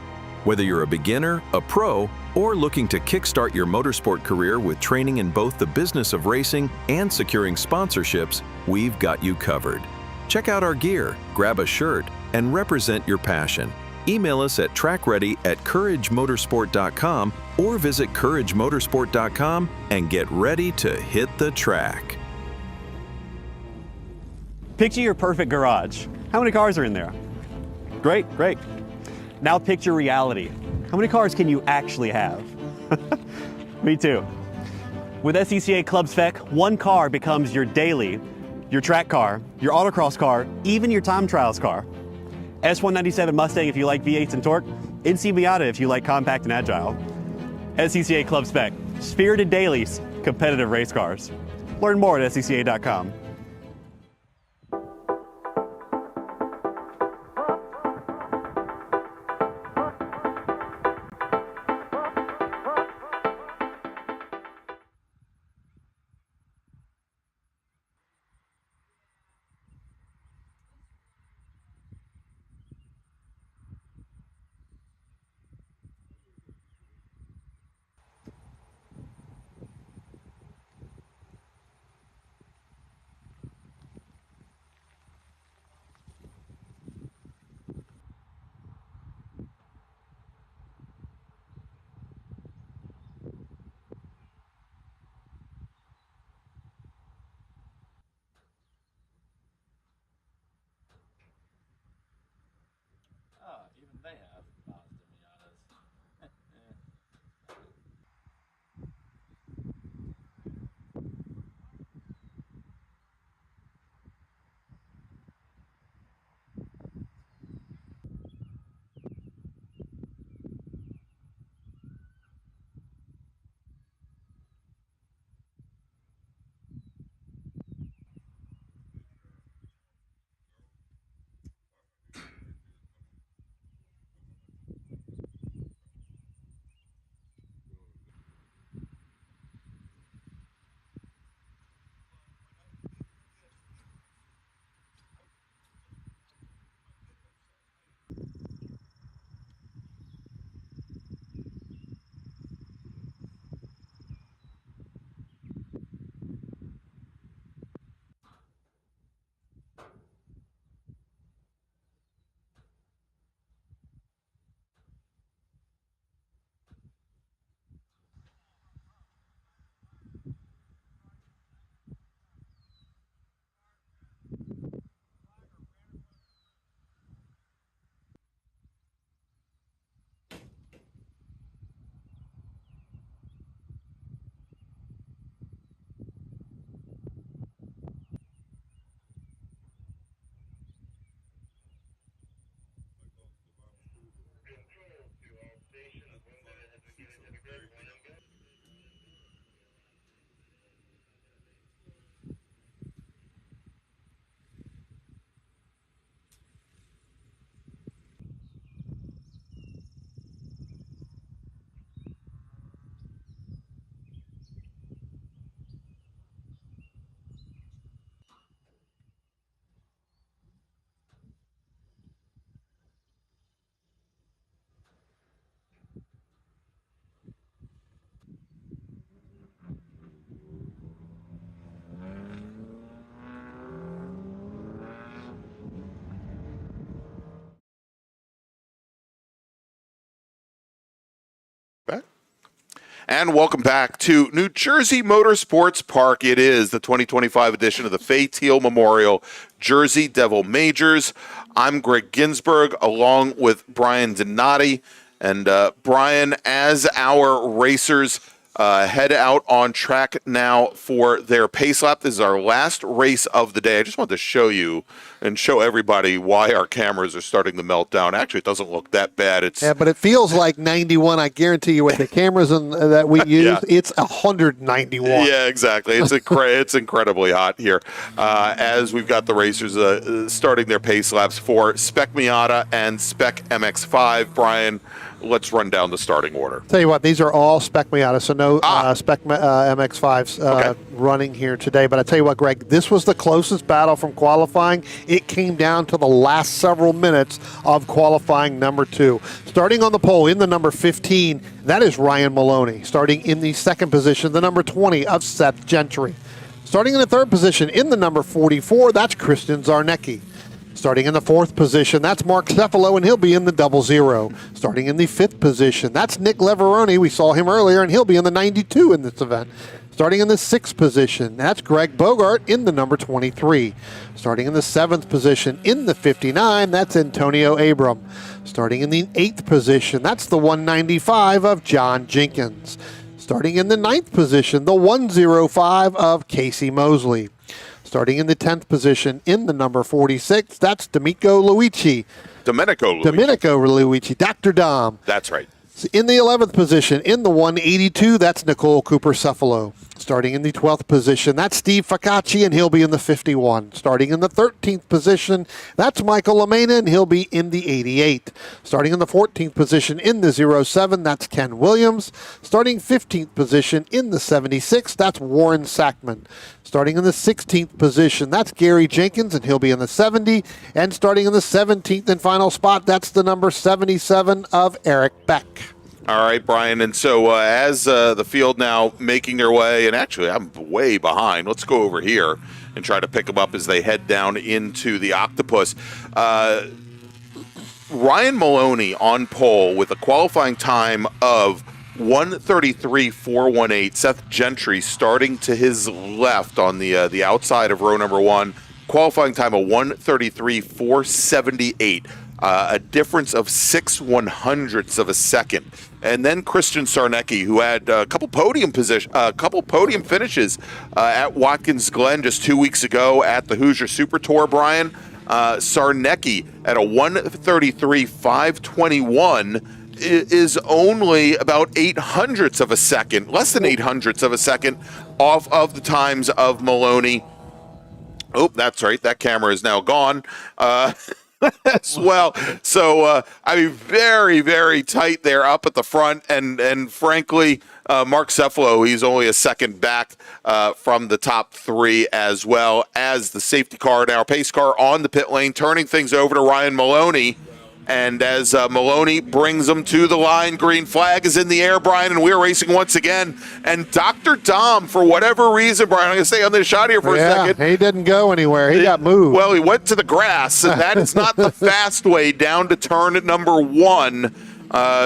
Speaker 5: Whether you're a beginner, a pro, or looking to kickstart your motorsport career with training in both the business of racing and securing sponsorships, we've got you covered. Check out our gear, grab a shirt, and represent your passion. Email us at trackready@couragemotorsport.com or visit couragemotorsport.com and get ready to hit the track.
Speaker 8: Picture your perfect garage. How many cars are in there? Great, great. Now picture reality. How many cars can you actually have? Me too. With SCCA Club Spec, one car becomes your daily, your track car, your autocross car, even your time trials car. S197 Mustang if you like V8s and torque, NC Miata if you like compact and agile. SCCA Club Spec, spirited dailies, competitive race cars. Learn more at scca.com.
Speaker 1: And welcome back to New Jersey Motorsports Park. It is the 2025 edition of the Fay Teal Memorial Jersey Devil Majors. I'm Greg Ginsburg along with Brian Donati. And Brian, as our racers head out on track now for their pace lap, this is our last race of the day. I just wanted to show you and show everybody why our cameras are starting to melt down. Actually, it doesn't look that bad.
Speaker 2: Yeah, but it feels like 91. I guarantee you, with the cameras that we use,
Speaker 1: Yeah.
Speaker 2: it's 191.
Speaker 1: Yeah, exactly. It's incredibly hot here as we've got the racers starting their pace laps for SPEC Miata and SPEC MX-5. Brian, let's run down the starting order.
Speaker 2: Tell you what, these are all SPEC Miata, so no SPEC MX-5s
Speaker 1: Okay.
Speaker 2: running here today. But I tell you what, Greg, this was the closest battle from qualifying. It came down to the last several minutes of qualifying number 2. Starting on the pole in the number 15, that is Ryan Maloney. Starting in the second position, the number 20 of Seth Gentry. Starting in the third position in the number 44, that's Christian Zarnecki. Starting in the fourth position, that's Mark Cefalo, and he'll be in the 00. Starting in the fifth position, that's Nick Leveroni. We saw him earlier, and he'll be in the 92 in this event. Starting in the sixth position, that's Greg Bogart in the number 23. Starting in the seventh position in the 59, that's Antonio Abram. Starting in the eighth position, that's the 195 of John Jenkins. Starting in the ninth position, the 105 of Casey Mosley. Starting in the 10th position in the number 46, that's Domenico Luigi.
Speaker 1: Domenico Luigi,
Speaker 2: Dr. Dom.
Speaker 1: That's right.
Speaker 2: In the 11th position, in the 182, that's Nicole Cooper-Cefalo. Starting in the 12th position, that's Steve Facacci, and he'll be in the 51. Starting in the 13th position, that's Michael LaMena, and he'll be in the 88. Starting in the 14th position in the 07, that's Ken Williams. Starting 15th position in the 76, that's Warren Sackman. Starting in the 16th position, that's Gary Jenkins, and he'll be in the 70. And starting in the 17th and final spot, that's the number 77 of Eric Beck.
Speaker 1: All right, Brian. And so as the field now making their way, and actually I'm way behind. Let's go over here and try to pick them up as they head down into the Octopus. Ryan Maloney on pole with a qualifying time of 1:33.418. Seth Gentry starting to his left on the outside of row number 1. Qualifying time of 1:33.478. A difference of 6/100ths of a second. And then Christian Zarnecki, who had a couple podium finishes at Watkins Glen just 2 weeks ago at the Hoosier Super Tour, Brian. Zarnecki at a 1:33.521 is only about 800ths of a second, less than 800ths of a second off of the times of Maloney. Oh, that's right. That camera is now gone. As well. So, I mean, very, very tight there up at the front. And frankly, Mark Cefalo, he's only a second back from the top 3, as well as the safety car, now pace car on the pit lane, turning things over to Ryan Maloney. And as Maloney brings them to the line, green flag is in the air, Brian, and we're racing once again. And Dr. Dom, for whatever reason, Brian, I'm going to stay on this shot here for a second.
Speaker 2: He didn't go anywhere. He got moved.
Speaker 1: Well, he went to the grass, and that is not the fast way down to turn number 1.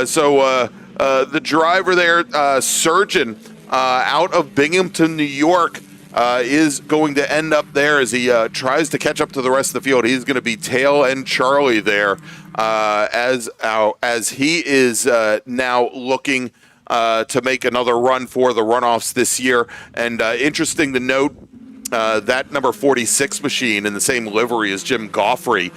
Speaker 1: So the driver there, Surgeon, out of Binghamton, New York, is going to end up there as he tries to catch up to the rest of the field. He's going to be tail end Charlie there as he is now looking to make another run for the runoffs this year. And interesting to note, that number 46 machine in the same livery as Jim Goffrey,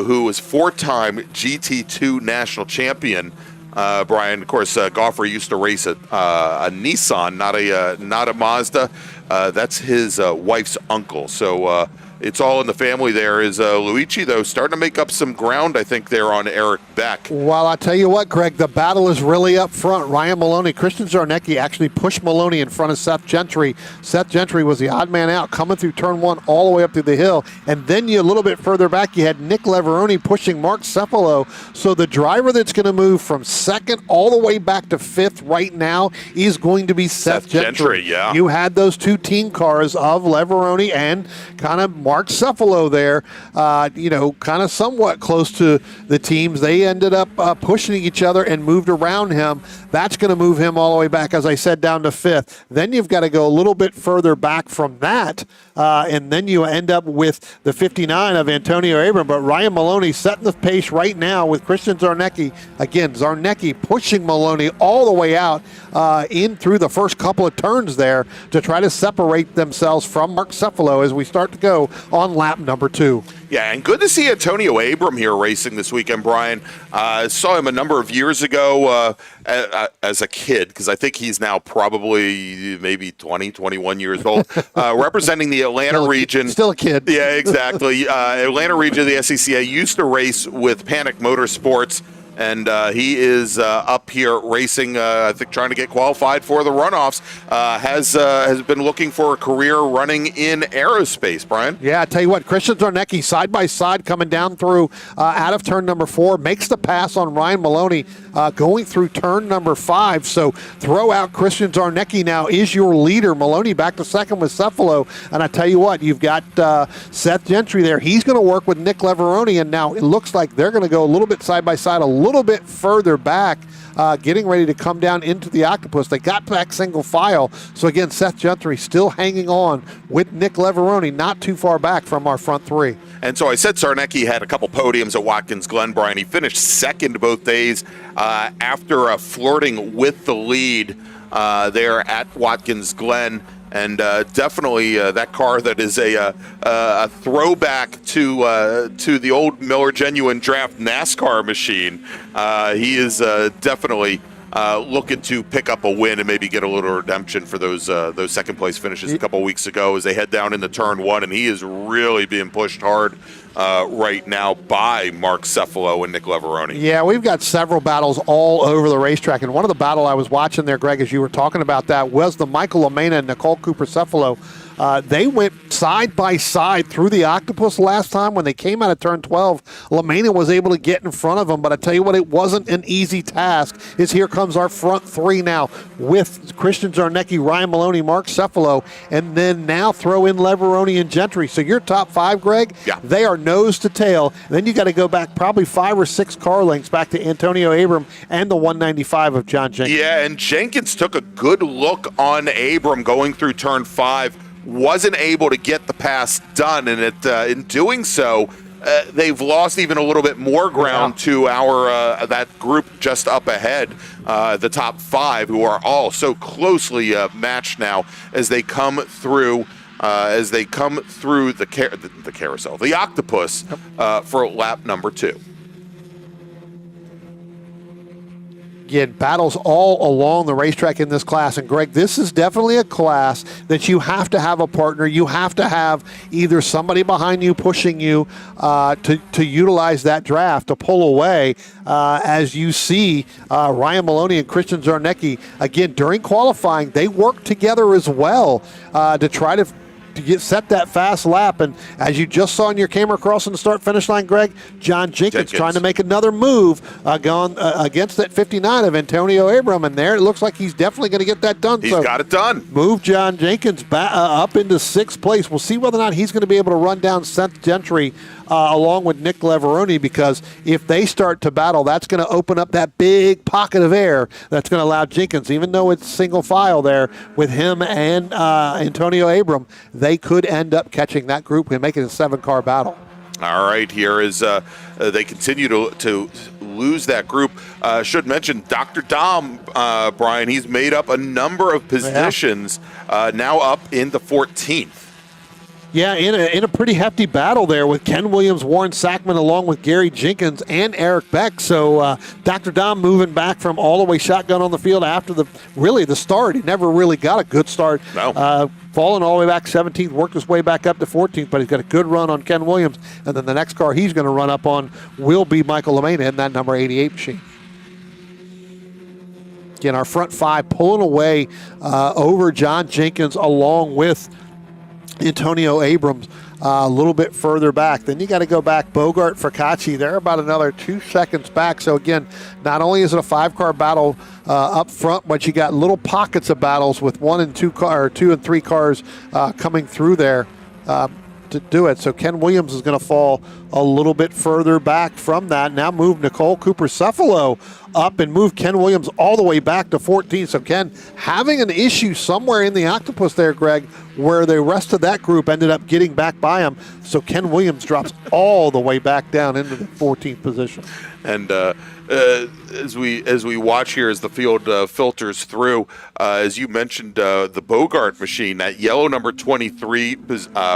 Speaker 1: who was 4-time GT2 national champion. Brian, of course, Goffrey used to race a Nissan, not a Mazda. That's his wife's uncle. So it's all in the family there. Is Luigi, though, starting to make up some ground, I think, there on Eric Beck.
Speaker 2: Well, I tell you what, Greg, the battle is really up front. Ryan Maloney, Christian Zarnecki actually pushed Maloney in front of Seth Gentry. Seth Gentry was the odd man out, coming through turn 1 all the way up through the hill. And then you a little bit further back, you had Nick Leveroni pushing Mark Cefalo. So the driver that's going to move from second all the way back to 5th right now is going to be Seth Gentry.
Speaker 1: Yeah.
Speaker 2: You had those two team cars of Leveroni and kind of Mark Cephalo there, kind of somewhat close to the teams. They ended up pushing each other and moved around him. That's going to move him all the way back, as I said, down to 5th. Then you've got to go a little bit further back from that, and then you end up with the 59 of Antonio Abram. But Ryan Maloney setting the pace right now with Christian Zarnecki. Again, Zarnecki pushing Maloney all the way out in through the first couple of turns there to try to separate themselves from Mark Cephalo as we start to go on lap number 2.
Speaker 1: Yeah, and good to see Antonio Abram here racing this weekend, Brian. Saw him a number of years ago as a kid, because I think he's now probably maybe 20, 21 years old, representing the Atlanta region.
Speaker 2: Still a kid.
Speaker 1: Yeah, exactly. Atlanta region of the SCCA, used to race with Panic Motorsports. And he is up here racing, I think, trying to get qualified for the runoffs. Has been looking for a career running in aerospace, Brian.
Speaker 2: Yeah, I tell you what, Christian Zarnecki side by side coming down through out of turn number 4, makes the pass on Ryan Maloney going through turn number 5. So throw out Christian Zarnecki now is your leader. Maloney back to second with Cephalo. And I tell you what, you've got Seth Gentry there. He's going to work with Nick Leveroni, and now it looks like they're going to go a little bit side by side, a little bit further back, getting ready to come down into the Octopus. They got back single file. So again, Seth Gentry still hanging on with Nick Leveroni, not too far back from our front 3.
Speaker 1: And so I said Zarnecki had a couple podiums at Watkins Glen, Brian. He finished second both days after flirting with the lead there at Watkins Glen. And definitely that car that is a throwback to the old Miller Genuine Draft NASCAR machine. He is definitely looking to pick up a win and maybe get a little redemption for those second place finishes a couple weeks ago as they head down into turn 1. And he is really being pushed hard right now by Mark Cephalo and Nick Leveroni.
Speaker 2: Yeah, we've got several battles all over the racetrack. And one of the battle I was watching there, Greg, as you were talking about that, was the Michael Lamena and Nicole Cooper Cephalo. They went side by side through the Octopus last time. When they came out of turn 12, Lamena was able to get in front of them. But I tell you what, it wasn't an easy task. Here comes our front 3 now with Christian Zarnecki, Ryan Maloney, Mark Cephalo, and then now throw in Leveroni and Gentry. So your top 5, Greg,
Speaker 1: yeah,
Speaker 2: they are nose to tail. Then you got to go back probably 5 or 6 car lengths back to Antonio Abram and the 195 of John Jenkins.
Speaker 1: Yeah, and Jenkins took a good look on Abram going through turn 5. Wasn't able to get the pass done, and in doing so, they've lost even a little bit more ground to our that group just up ahead, the top 5, who are all so closely matched now as they come through. The carousel, the Octopus, for lap number 2.
Speaker 2: Again, battles all along the racetrack in this class. And, Greg, this is definitely a class that you have to have a partner. You have to have either somebody behind you pushing you to utilize that draft, to pull away, as you see Ryan Maloney and Christian Zarnecki. Again, during qualifying, they work together as well to try to set that fast lap. And as you just saw in your camera crossing the start-finish line, Greg, John Jenkins trying to make another move going against that 59 of Antonio Abram. And there it looks like he's definitely going to get that done.
Speaker 1: He's got it done.
Speaker 2: Move John Jenkins up into 6th place. We'll see whether or not he's going to be able to run down Seth Gentry along with Nick Leveroni, because if they start to battle, that's going to open up that big pocket of air that's going to allow Jenkins, even though it's single file there with him and Antonio Abram, they could end up catching that group and make it a 7-car battle.
Speaker 1: All right, here is they continue to lose that group. Should mention Dr. Dom, Brian, he's made up a number of positions, now up in the 14th.
Speaker 2: Yeah, in a pretty hefty battle there with Ken Williams, Warren Sackman, along with Gary Jenkins and Eric Beck. So Dr. Dom moving back from all the way shotgun on the field after the start. He never really got a good start.
Speaker 1: No.
Speaker 2: Falling all the way back 17th, worked his way back up to 14th, but he's got a good run on Ken Williams. And then the next car he's going to run up on will be Michael Lamena in that number 88 machine. Again, our front 5 pulling away over John Jenkins along with Antonio Abrams a little bit further back. Then you got to go back Bogart Fracacci. They're about another 2 seconds back. So again, not only is it a 5-car battle up front, but you got little pockets of battles with 1 and 2 and 3 cars coming through there. to do it. So Ken Williams is going to fall a little bit further back from that. Now move Nicole Cooper-Cephalo up and move Ken Williams all the way back to 14. So Ken having an issue somewhere in the octopus there, Greg, where the rest of that group ended up getting back by him. So Ken Williams drops all the way back down into the 14th position.
Speaker 1: And as we watch here, as the field filters through, as you mentioned, the Bogart machine, that yellow number 23,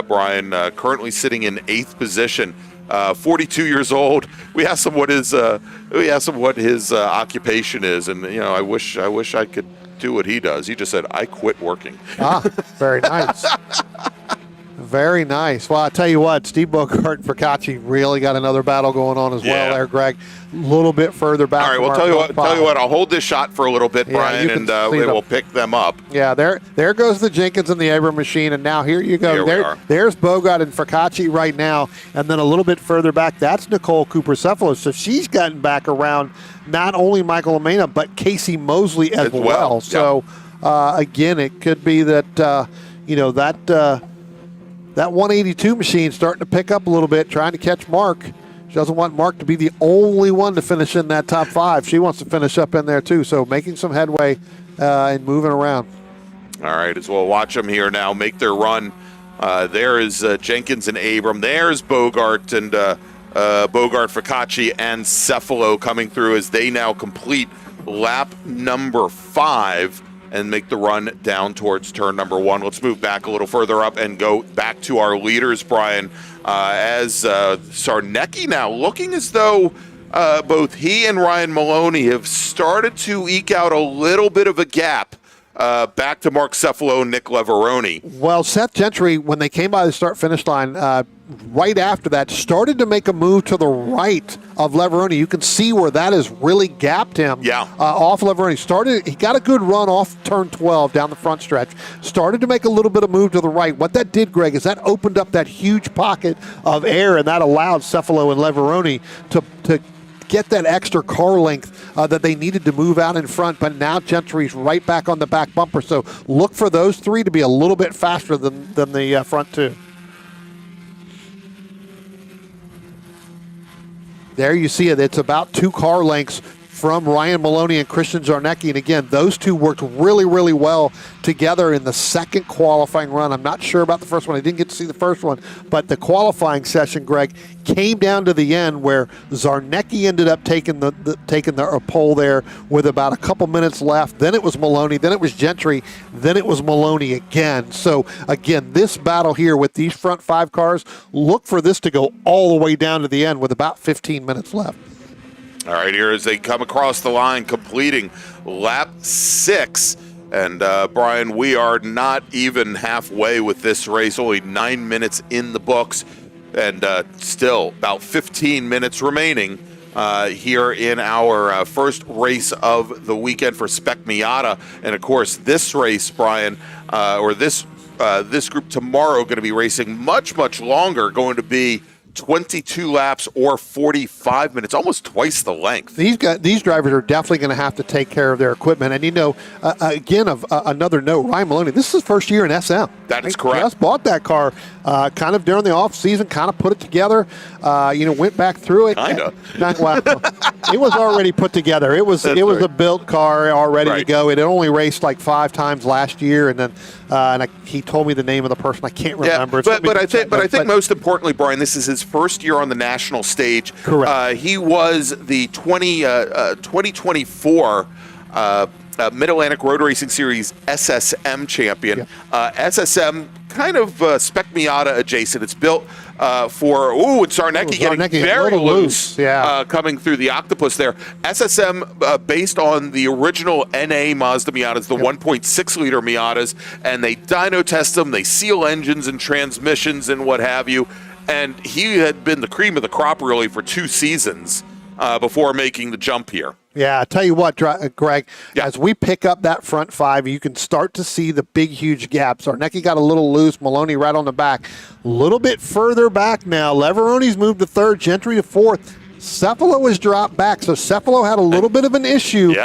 Speaker 1: Brian, currently sitting in 8th position. 42 years old. We asked him what his occupation is, and I wish I could do what he does. He just said, "I quit working."
Speaker 2: Very nice. Very nice. Well, I tell you what, Steve Bogart and Focacci really got another battle going on as well there, Greg. A little bit further back.
Speaker 1: All right, well, tell you what. I'll hold this shot for a little bit, Brian, and we'll pick them up.
Speaker 2: Yeah, there goes the Jenkins and the Abram machine, and now here you go. There's Bogart and Focacci right now, and then a little bit further back, that's Nicole Cooper-Cephalo. So she's gotten back around not only Michael Amena, but Casey Mosley as well. So again, it could be that that 182 machine starting to pick up a little bit, trying to catch Mark. She doesn't want Mark to be the only one to finish in that top 5. She wants to finish up in there too. So making some headway and moving around.
Speaker 1: All right, as well, watch them here now make their run. There is Jenkins and Abram. There's Bogart and Focacci and Cephalo coming through as they now complete lap number 5 and make the run down towards turn number 1. Let's move back a little further up and go back to our leaders, Brian, as Sarnecki now looking as though both he and Ryan Maloney have started to eke out a little bit of a gap back to Mark Cephalo and Nick Leveroni.
Speaker 2: Well, Seth Gentry, when they came by the start-finish line, right after that, started to make a move to the right of Leveroni. You can see where that has really gapped him off Leveroni. He got a good run off turn 12 down the front stretch. Started to make a little bit of move to the right. What that did, Greg, is that opened up that huge pocket of air, and that allowed Cephalo and Leveroni to get that extra car length that they needed to move out in front, but now Gentry's right back on the back bumper. So look for those three to be a little bit faster than the front two. There you see it. It's about 2 car lengths from Ryan Maloney and Christian Zarnecki. And again, those two worked really, really well together in the second qualifying run. I'm not sure about the first one. I didn't get to see the first one. But the qualifying session, Greg, came down to the end where Zarnecki ended up taking the pole there with about a couple minutes left. Then it was Maloney. Then it was Gentry. Then it was Maloney again. So, again, this battle here with these front 5 cars, look for this to go all the way down to the end with about 15 minutes left.
Speaker 1: All right, here as they come across the line, completing lap 6. And, Brian, we are not even halfway with this race, only 9 minutes in the books, and still about 15 minutes remaining here in our first race of the weekend for SPEC Miata. And, of course, this race, Brian, this group tomorrow going to be racing much, much longer, going to be 22 laps or 45 minutes, almost twice the length.
Speaker 2: These drivers are definitely going to have to take care of their equipment. And, again, another note, Ryan Maloney, this is his first year in SM.
Speaker 1: That is correct.
Speaker 2: He just bought that car kind of during the off season, kind of put it together, went back through it.
Speaker 1: Kind of.
Speaker 2: It was already put together. It was a built car all ready to go. It had only raced like 5 times last year, and then he told me the name of the person. I can't remember.
Speaker 1: Yeah, but I think most importantly, Brian, this is his first year on the national stage.
Speaker 2: Correct.
Speaker 1: He was the 2024 Mid-Atlantic Road Racing Series SSM champion.
Speaker 2: Yep.
Speaker 1: SSM, kind of SPEC Miata adjacent. It's built for, and Sarnecki getting very loose coming through the octopus there. SSM, based on the original NA Mazda Miatas, the 1.6-liter Miatas, and they dyno test them, they seal engines and transmissions and what have you. And he had been the cream of the crop, really, for 2 seasons before making the jump here.
Speaker 2: Yeah, I tell you what, Greg, as we pick up that front 5, you can start to see the big, huge gaps. Zarnecki got a little loose, Maloney right on the back. A little bit further back now. Leveroni's moved to 3rd, Gentry to 4th. Cephalo has dropped back. So Cephalo had a little bit of an issue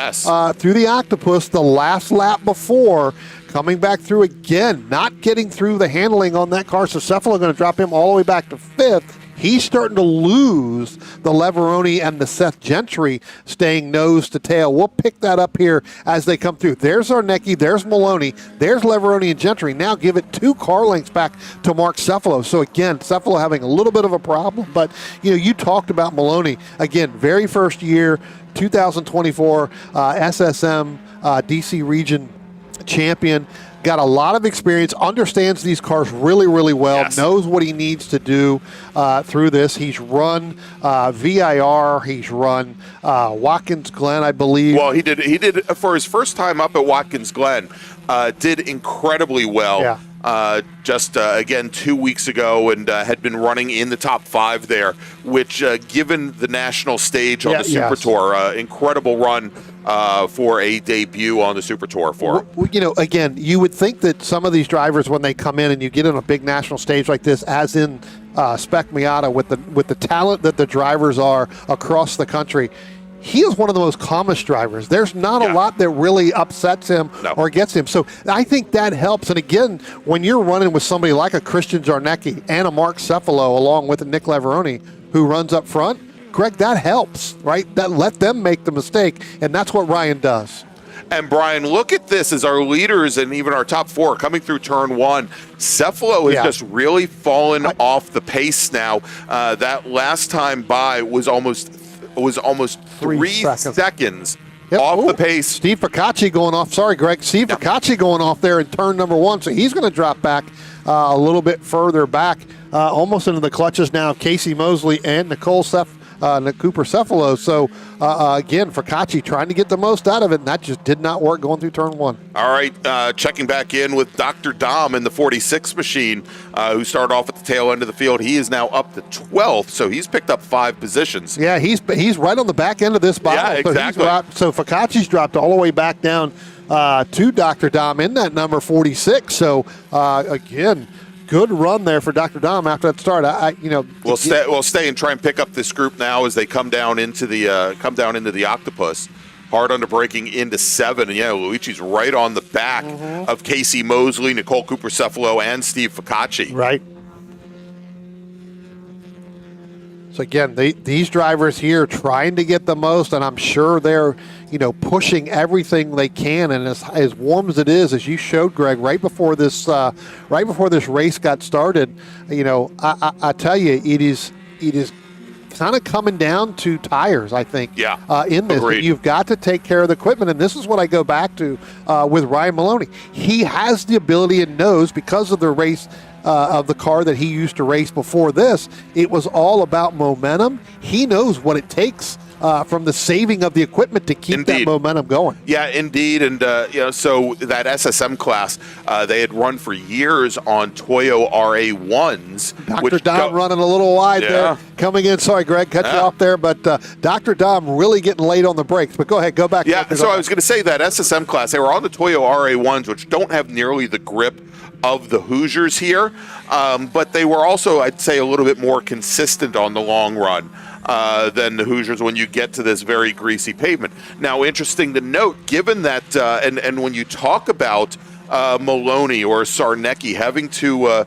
Speaker 2: through the Octopus the last lap before. Coming back through again, not getting through the handling on that car. So Cephalo going to drop him all the way back to 5th. He's starting to lose the Leveroni and the Seth Gentry staying nose to tail. We'll pick that up here as they come through. There's Zarnecki, there's Maloney, there's Leveroni and Gentry. Now give it 2 car lengths back to Mark Cephalo. So again, Cephalo having a little bit of a problem, but you talked about Maloney. Again, very first year, 2024 SSM DC region champion. Got a lot of experience, understands these cars really, really well, knows what he needs to do through this. He's run VIR, he's run Watkins Glen, I believe.
Speaker 1: Well, he did for his first time up at Watkins Glen, did incredibly well.
Speaker 2: Yeah.
Speaker 1: Again 2 weeks ago, and had been running in the top 5 there, which given the national stage on the Super Tour, incredible run for a debut on the Super Tour for him.
Speaker 2: Again, you would think that some of these drivers, when they come in and you get on a big national stage like this, as in SPEC Miata, with the talent that the drivers are across the country, he is one of the most calmest drivers. There's not a lot that really upsets him or gets him. So I think that helps. And again, when you're running with somebody like a Christian Zarnecki and a Mark Cephalo along with a Nick Leveroni who runs up front, Greg, that helps, right? That let them make the mistake, and that's what Ryan does.
Speaker 1: And Brian, look at this as our leaders and even our top 4 coming through turn 1. Cephalo has just really fallen off the pace now. That last time by was almost 3 seconds off the pace.
Speaker 2: Steve Ficacci going off. Sorry, Greg. Steve Ficacci going off there in turn number 1, so he's going to drop back a little bit further back, almost into the clutches now of Casey Mosley and Cooper Cephalo. So, again, Ficacci trying to get the most out of it, and that just did not work going through turn 1.
Speaker 1: All right, checking back in with Dr. Dom in the 46 machine, who started off at the tail end of the field. He is now up to 12th, so he's picked up 5 positions.
Speaker 2: Yeah, he's right on the back end of this battle.
Speaker 1: Yeah, exactly.
Speaker 2: So Ficacci's dropped all the way back down to Dr. Dom in that number 46. So, again, good run there for Dr. Dom after that start.
Speaker 1: We'll stay and try and pick up this group now as they come down into the Octopus. Hard under braking into 7. And Luigi's right on the back of Casey Mosley, Nicole Cooper Cephalo, and Steve Ficacci.
Speaker 2: Right. So again, these drivers here trying to get the most, and I'm sure they're pushing everything they can. And as warm as it is, as you showed, Greg, right before this race got started, I tell you, it is kind of coming down to tires, I think. In this,
Speaker 1: agreed.
Speaker 2: You've got to take care of the equipment, and this is what I go back to with Ryan Maloney. He has the ability and knows, because of the race of the car that he used to race before this, it was all about momentum. He knows what it takes from the saving of the equipment to keep that momentum going.
Speaker 1: Yeah, indeed. And, so that SSM class, they had run for years on Toyo RA1s.
Speaker 2: Dr. Dom running a little wide there. Coming in. Sorry, Greg, cut you off there. But Dr. Dom really getting late on the brakes. But go ahead, go back.
Speaker 1: Yeah, so I was going to say that SSM class, they were on the Toyo RA1s, which don't have nearly the grip of the Hoosiers here. But they were also, I'd say, a little bit more consistent on the long run than the Hoosiers when you get to this very greasy pavement. Now, interesting to note, given that, and when you talk about Maloney or Zarnecki having to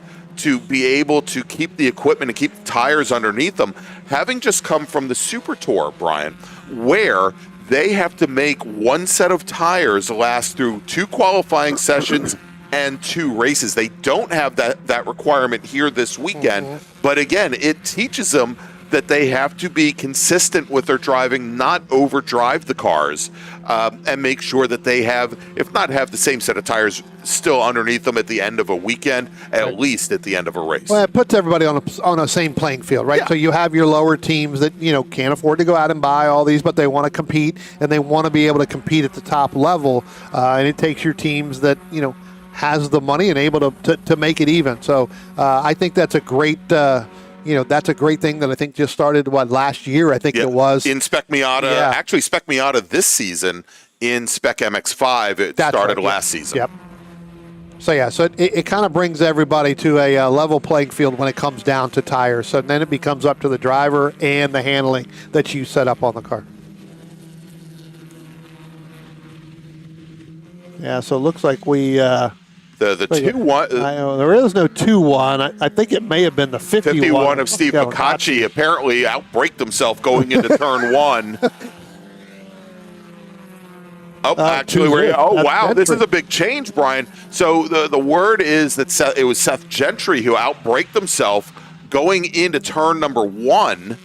Speaker 1: be able to keep the equipment and keep the tires underneath them, having just come from the Super Tour, Brian, where they have to make one set of tires last through 2 qualifying sessions and 2 races. They don't have that requirement here this weekend, but again, it teaches them that they have to be consistent with their driving, not overdrive the cars, and make sure that they have, if not have the same set of tires still underneath them at the end of a weekend, at least at the end of a race.
Speaker 2: Well, it puts everybody on a same playing field, right?
Speaker 1: Yeah.
Speaker 2: So you have your lower teams that, can't afford to go out and buy all these, but they want to compete, and they want to be able to compete at the top level, and it takes your teams that, has the money and able to make it even. So I think that's a great that's a great thing that I think just started, last year, I think it was.
Speaker 1: In SPEC Miata, actually SPEC Miata this season in SPEC MX-5, it started last season.
Speaker 2: Yep. So it kind of brings everybody to a level playing field when it comes down to tires. So then it becomes up to the driver and the handling that you set up on the car. Yeah, so it looks like we
Speaker 1: The 2-1.
Speaker 2: there is no 2-1. I think it may have been the 51
Speaker 1: of Steve McCacci apparently outbraked himself going into turn 1. Actually, wow, this is a big change, Brian. So the word is that it was Seth Gentry who outbraked himself going into turn number 1.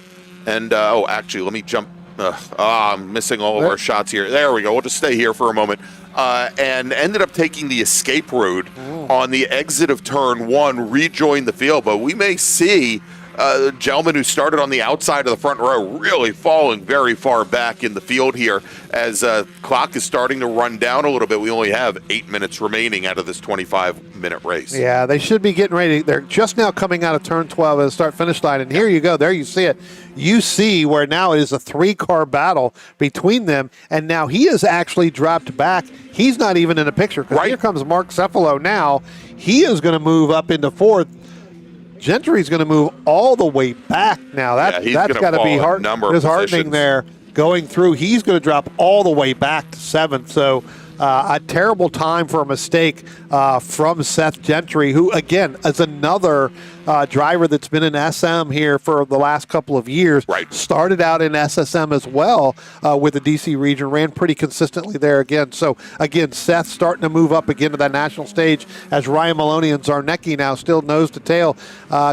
Speaker 1: And, actually, let me jump. I'm missing all of our shots here. There we go. We'll just stay here for a moment. And ended up taking the escape route on the exit of turn 1, rejoined the field. But we may see the gentleman who started on the outside of the front row really falling very far back in the field here as clock is starting to run down a little bit. We only have 8 minutes remaining out of this 25-minute race.
Speaker 2: Yeah, they should be getting ready. They're just now coming out of turn 12 at the start-finish line, and here you go. There you see it. You see where now it is a 3-car battle between them, and now he has actually dropped back. He's not even in the picture because here comes Mark Cephalo now. He is going to move up into 4th. Gentry's going to move all the way back now. That's got to be disheartening there going through. He's going to drop all the way back to 7th. So a terrible time for a mistake from Seth Gentry, who, again, is another driver that's been in SM here for the last couple of years.
Speaker 1: Right.
Speaker 2: Started out in SSM as well with the DC region, ran pretty consistently there again. So, again, Seth starting to move up again to that national stage as Ryan Maloney and Zarnecki now still nose to tail.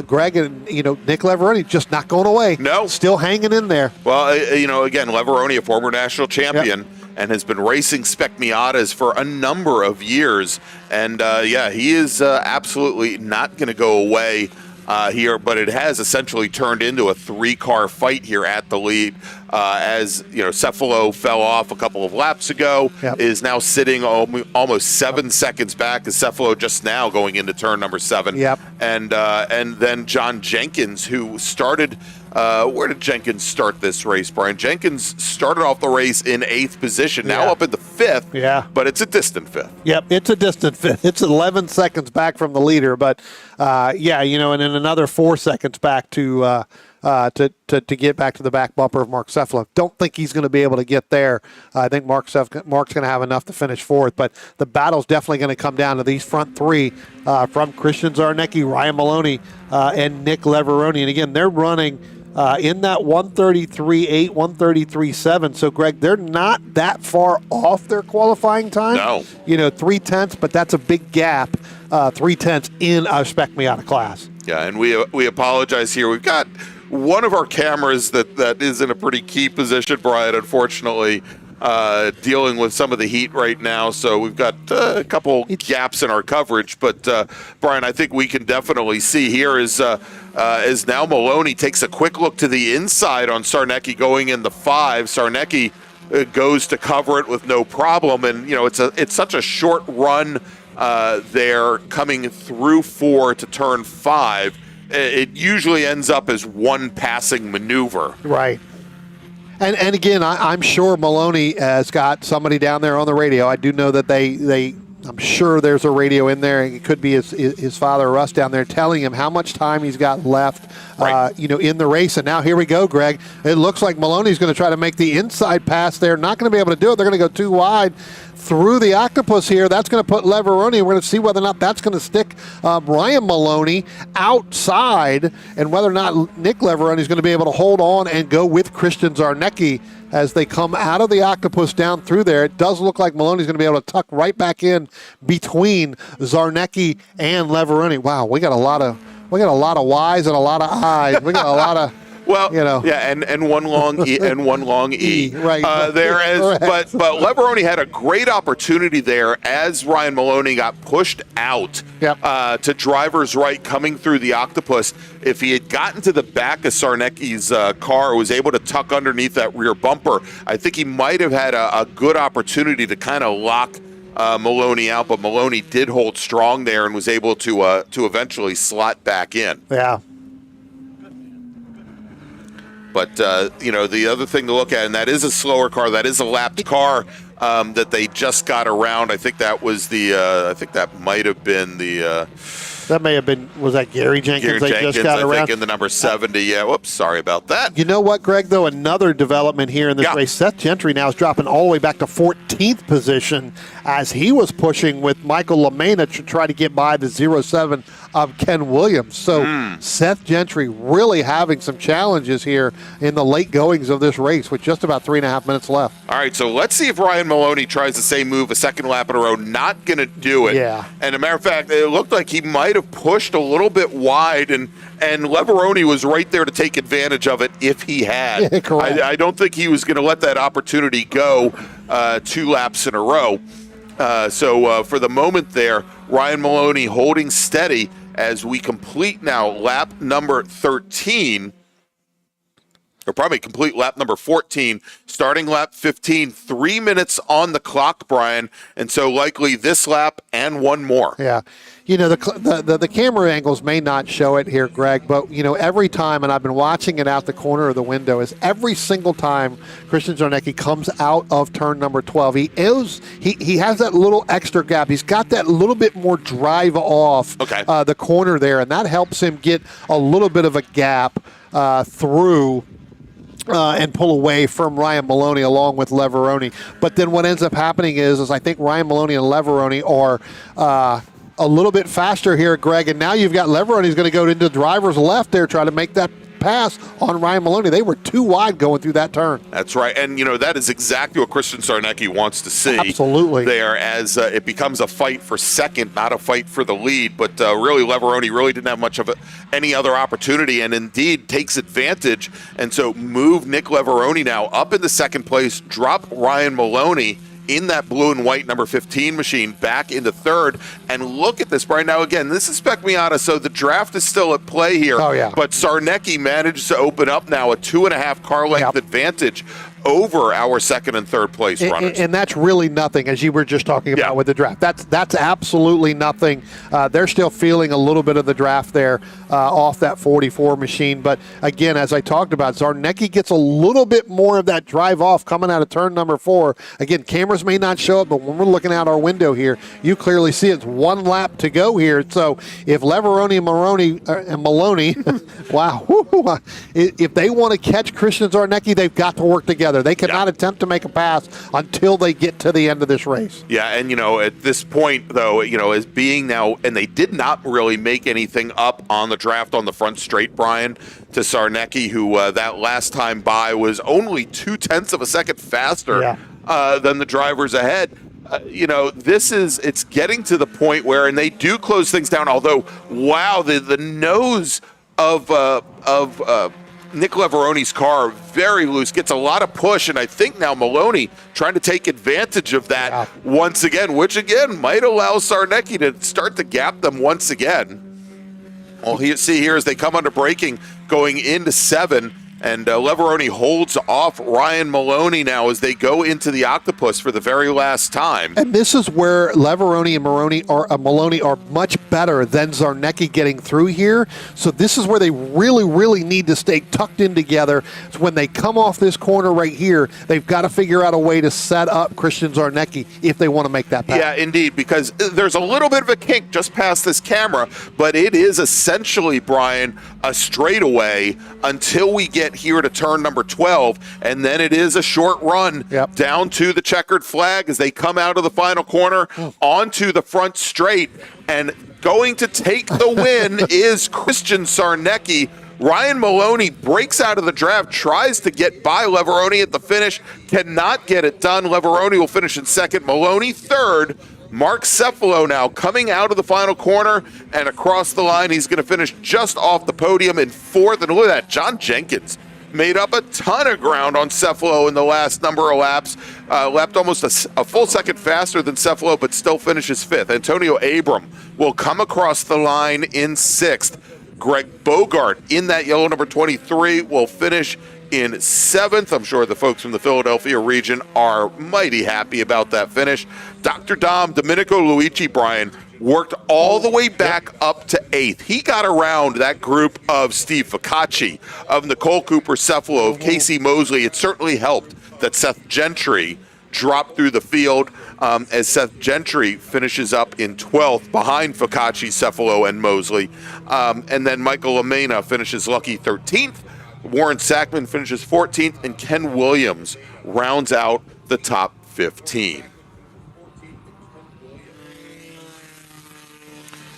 Speaker 2: Greg and, Nick Leveroni just not going away.
Speaker 1: No.
Speaker 2: Still hanging in there.
Speaker 1: Well, again, Leveroni, a former national champion. Yep. And has been racing spec Miatas for a number of years. And, he is absolutely not going to go away here, but it has essentially turned into a 3-car fight here at the lead. As, Cephalo fell off a couple of laps ago, is now sitting almost 7 seconds back as Cephalo just now going into turn number 7.
Speaker 2: Yep.
Speaker 1: And then John Jenkins, who started... where did Jenkins start this race, Brian? Jenkins started off the race in 8th position, now up in the 5th, but it's a distant 5th.
Speaker 2: Yep, it's a distant 5th. It's 11 seconds back from the leader, but, and then another 4 seconds back to get back to the back bumper of Mark Cephalo. Don't think he's going to be able to get there. I think Mark's going to have enough to finish 4th, but the battle's definitely going to come down to these front 3 from Christian Zarnecki, Ryan Maloney, and Nick Leveroni. And again, they're running in that 133.8, 133.7. So, Greg, they're not that far off their qualifying time.
Speaker 1: No.
Speaker 2: 3/10, but that's a big gap, 3/10 in a Spec Miata class.
Speaker 1: Yeah, and we apologize here. We've got one of our cameras that is in a pretty key position, Brian, unfortunately, dealing with some of the heat right now. So we've got a couple gaps in our coverage. But, Brian, I think we can definitely see here is now Maloney takes a quick look to the inside on Zarnecki going in the 5. Zarnecki goes to cover it with no problem. And, it's such a short run there coming through 4 to turn 5. It usually ends up as one passing maneuver.
Speaker 2: Right. And again, I'm sure Maloney has got somebody down there on the radio. I do know that I'm sure there's a radio in there. It could be his father, Russ, down there telling him how much time he's got left, in the race. And now here we go, Greg. It looks like Maloney's going to try to make the inside pass there. Not going to be able to do it. They're going to go too wide through the octopus here. That's going to put Leveroni. We're going to see whether or not that's going to stick Ryan Maloney outside and whether or not Nick Leveroni is going to be able to hold on and go with Christian Zarnecki as they come out of the octopus down through there. It does look like Maloney's going to be able to tuck right back in between Zarnecki and Leveroni. Wow, we got a lot of Y's and a lot of I's. We got a lot of
Speaker 1: and one long E and one long E.
Speaker 2: Right.
Speaker 1: But Leveroni had a great opportunity there as Ryan Maloney got pushed out to driver's right coming through the octopus. If he had gotten to the back of Zarnecki's car, was able to tuck underneath that rear bumper, I think he might have had a good opportunity to kind of lock Maloney out, but Maloney did hold strong there and was able to eventually slot back in.
Speaker 2: Yeah.
Speaker 1: But, the other thing to look at, and that is a slower car, that is a lapped car that they just got around. I think that was I think that might have been
Speaker 2: that may have been, was that Gary Jenkins? Just got
Speaker 1: I
Speaker 2: around?
Speaker 1: think, in the number 70. Yeah, whoops, sorry about that.
Speaker 2: You know what, Greg, though? Another development here in this race. Seth Gentry now is dropping all the way back to 14th position as he was pushing with Michael LaMena to try to get by the 07 of Ken Williams. So Seth Gentry really having some challenges here in the late goings of this race with just about 3.5 minutes left.
Speaker 1: All right, so let's see if Ryan Maloney tries the same move a second lap in a row. Not going to do it.
Speaker 2: Yeah.
Speaker 1: And as a matter of fact, it looked like he might have pushed a little bit wide, and Leveroni was right there to take advantage of it if he had.
Speaker 2: Yeah, correct.
Speaker 1: I don't think he was going to let that opportunity go 2 laps in a row. So for the moment there, Ryan Maloney holding steady as we complete now lap number 13. Or probably complete lap number 14, starting lap 15, 3 minutes on the clock, Brian, and so likely this lap and one more.
Speaker 2: Yeah. The camera angles may not show it here, Greg, but, every time, and I've been watching it out the corner of the window, is every single time Christian Zarnecki comes out of turn number 12, he has that little extra gap. He's got that little bit more drive off the corner there, and that helps him get a little bit of a gap through and pull away from Ryan Maloney along with Leveroni. But then what ends up happening is I think Ryan Maloney and Leveroni are a little bit faster here, Greg, and now you've got Leveroni's going to go into driver's left there, try to make that pass on Ryan Maloney. They were too wide going through that turn.
Speaker 1: That's right, and that is exactly what Christian Zarnecki wants to see.
Speaker 2: Absolutely.
Speaker 1: There, as it becomes a fight for second, not a fight for the lead. But really, Leveroni really didn't have much of any other opportunity, and indeed takes advantage. And so move Nick Leveroni now up into second place, drop Ryan Maloney in that blue and white number 15 machine back into third. And look at this, Brian. Now, again, this is Spec Miata, so the draft is still at play here.
Speaker 2: Oh, yeah.
Speaker 1: But Zarnecki managed to open up now a 2.5 car length advantage over our second and third place runners.
Speaker 2: And that's really nothing, as you were just talking about with the draft. That's absolutely nothing. They're still feeling a little bit of the draft there off that 44 machine. But again, as I talked about, Zarnecki gets a little bit more of that drive off coming out of turn number 4. Again, cameras may not show it, but when we're looking out our window here, you clearly see it's 1 lap to go here. So if Leveroni and Maloney, wow, if they want to catch Christian Zarnecki, they've got to work together. They cannot attempt to make a pass until they get to the end of this race.
Speaker 1: Yeah, and at this point, though, as being now, and they did not really make anything up on the draft on the front straight, Brian, to Zarnecki, who that last time by was only 0.2 of a second faster than the drivers ahead. It's getting to the point where, and they do close things down, although, wow, the nose of Nick Leveroni's car very loose, gets a lot of push, and I think now Maloney trying to take advantage of that once again, which again might allow Zarnecki to start to gap them once again. Well, you see here as they come under braking going into 7, and Leveroni holds off Ryan Maloney now as they go into the Octopus for the very last time.
Speaker 2: And this is where Leveroni and Maloney are much better than Zarnecki getting through here. So this is where they really, really need to stay tucked in together. So when they come off this corner right here, they've got to figure out a way to set up Christian Zarnecki if they want to make that pass.
Speaker 1: Yeah, indeed, because there's a little bit of a kink just past this camera, but it is essentially, Brian, a straightaway until we get here to turn number 12, and then it is a short run down to the checkered flag as they come out of the final corner onto the front straight, and going to take the win is Christian Zarnecki. Ryan Maloney breaks out of the draft, tries to get by Leveroni at the finish, cannot get it done. Leveroni will finish in second, Maloney third. Mark Cefalo now coming out of the final corner and across the line. He's going to finish just off the podium in fourth. And look at that, John Jenkins made up a ton of ground on Cefalo in the last number of laps. Lapped almost a full second faster than Cefalo, but still finishes fifth. Antonio Abram will come across the line in sixth. Greg Bogart in that yellow number 23 will finish in seventh. I'm sure the folks from the Philadelphia region are mighty happy about that finish. Dr. Dom Domenico Luigi, Brian, worked all the way back up to 8th. He got around that group of Steve Ficacci, of Nicole Cooper-Cephalo, of Casey Mosley. It certainly helped that Seth Gentry dropped through the field as Seth Gentry finishes up in 12th behind Ficacci, Cephalo, and Mosley. And then Michael Lamena finishes lucky 13th. Warren Sackman finishes 14th, and Ken Williams rounds out the top 15.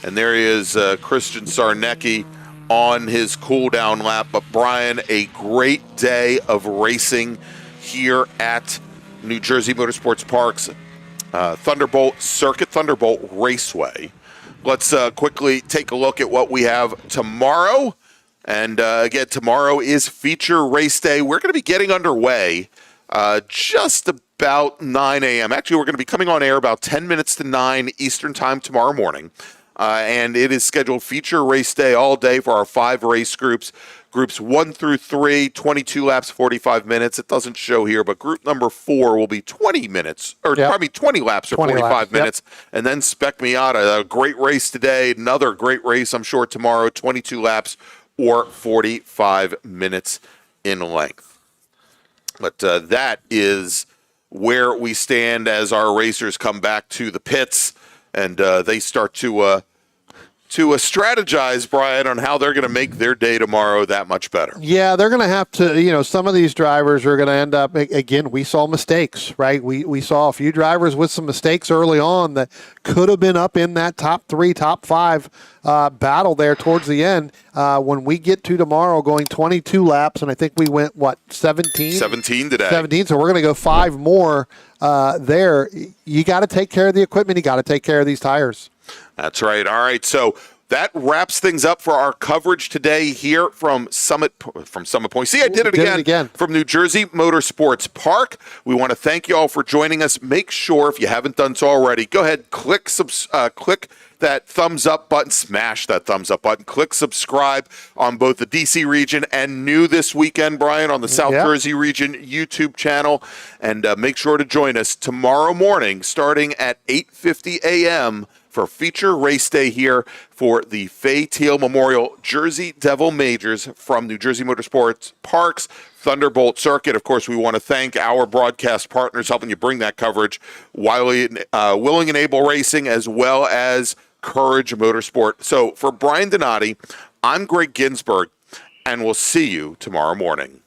Speaker 1: And there he is, Christian Sarnecki on his cool-down lap. But Brian, a great day of racing here at New Jersey Motorsports Park's Thunderbolt Circuit Thunderbolt Raceway. Let's quickly take a look at what we have tomorrow. And again, tomorrow is feature race day. We're going to be getting underway just about 9 a.m. Actually, we're going to be coming on air about 10 minutes to 9 Eastern time tomorrow morning. And it is scheduled feature race day all day for our 5 race groups. Groups 1 through 3, 22 laps, 45 minutes. It doesn't show here, but group number 4 will be 20 minutes, or probably 20 laps or 45 minutes. And then SPEC Miata, a great race today, another great race, I'm sure, tomorrow, 22 laps or 45 minutes in length. But that is where we stand as our racers come back to the pits, and they start to strategize, Brian, on how they're going to make their day tomorrow that much better.
Speaker 2: Yeah, they're going to have to, some of these drivers are going to end up, again, we saw mistakes, right? We saw a few drivers with some mistakes early on that could have been up in that top 3, top 5 battle there towards the end. When we get to tomorrow going 22 laps, and I think we went, 17?
Speaker 1: 17 today.
Speaker 2: 17, so we're going to go 5 more there. You got to take care of the equipment. You got to take care of these tires.
Speaker 1: That's right. All right. So that wraps things up for our coverage today here from Summit Point. See, I did it again. From New Jersey Motorsports Park. We want to thank you all for joining us. Make sure, if you haven't done so already, go ahead, click that thumbs up button, smash that thumbs up button, click subscribe on both the DC region and new this weekend, Brian, on the South Jersey region YouTube channel. And make sure to join us tomorrow morning starting at 8:50 a.m. for feature race day here for the Fay Teal Memorial Jersey Devil Majors from New Jersey Motorsports Park's Thunderbolt Circuit. Of course, we want to thank our broadcast partners helping you bring that coverage, Willing and Able Racing, as well as Courage Motorsport. So for Brian Donati, I'm Greg Ginsburg, and we'll see you tomorrow morning.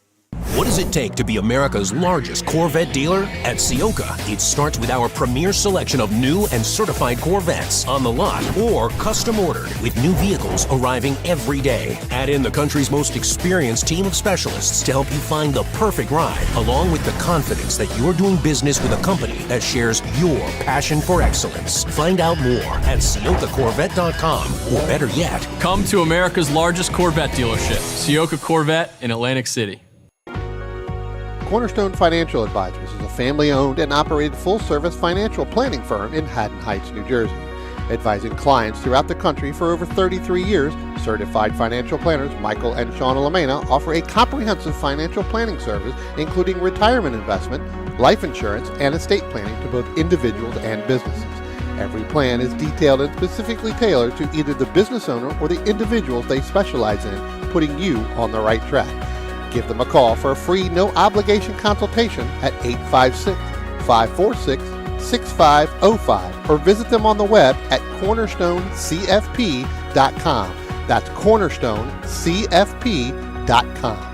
Speaker 3: What does it take to be America's largest Corvette dealer? At Ciocca, it starts with our premier selection of new and certified Corvettes on the lot or custom ordered with new vehicles arriving every day. Add in the country's most experienced team of specialists to help you find the perfect ride, along with the confidence that you're doing business with a company that shares your passion for excellence. Find out more at CioccaCorvette.com, or better yet,
Speaker 4: Come to America's largest Corvette dealership, Ciocca Corvette in Atlantic City.
Speaker 2: Cornerstone Financial Advisors is a family-owned and operated full-service financial planning firm in Haddon Heights, New Jersey. Advising clients throughout the country for over 33 years, certified financial planners Michael and Shauna Lamena offer a comprehensive financial planning service including retirement investment, life insurance, and estate planning to both individuals and businesses. Every plan is detailed and specifically tailored to either the business owner or the individuals they specialize in, putting you on the right track. Give them a call for a free, no-obligation consultation at 856-546-6505 or visit them on the web at cornerstonecfp.com. That's cornerstonecfp.com.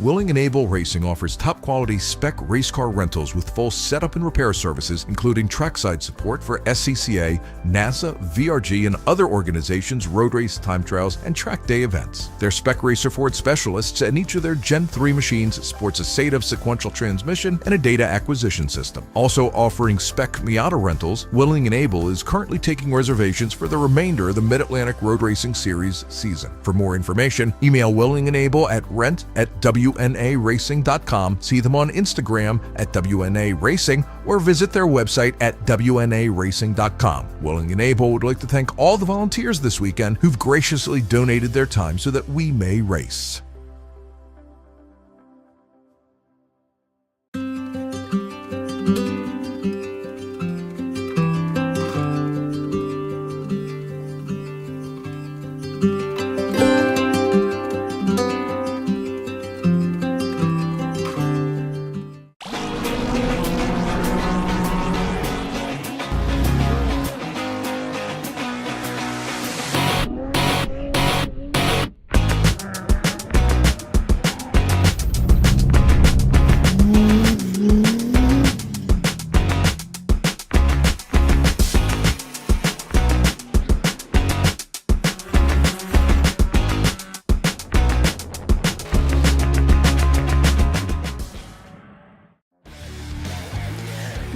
Speaker 6: Willing and Able Racing offers top-quality spec race car rentals with full setup and repair services, including trackside support for SCCA, NASA, VRG, and other organizations' road race, time trials, and track day events. Their spec racer Ford specialists and each of their Gen 3 machines sports a SATAV sequential transmission and a data acquisition system. Also offering spec Miata rentals, Willing and Able is currently taking reservations for the remainder of the Mid-Atlantic Road Racing Series season. For more information, email Willing and Able at rent@WNARacing.com, see them on Instagram at WNA Racing, or visit their website at WNARacing.com. Willing and Able would like to thank all the volunteers this weekend who've graciously donated their time so that we may race.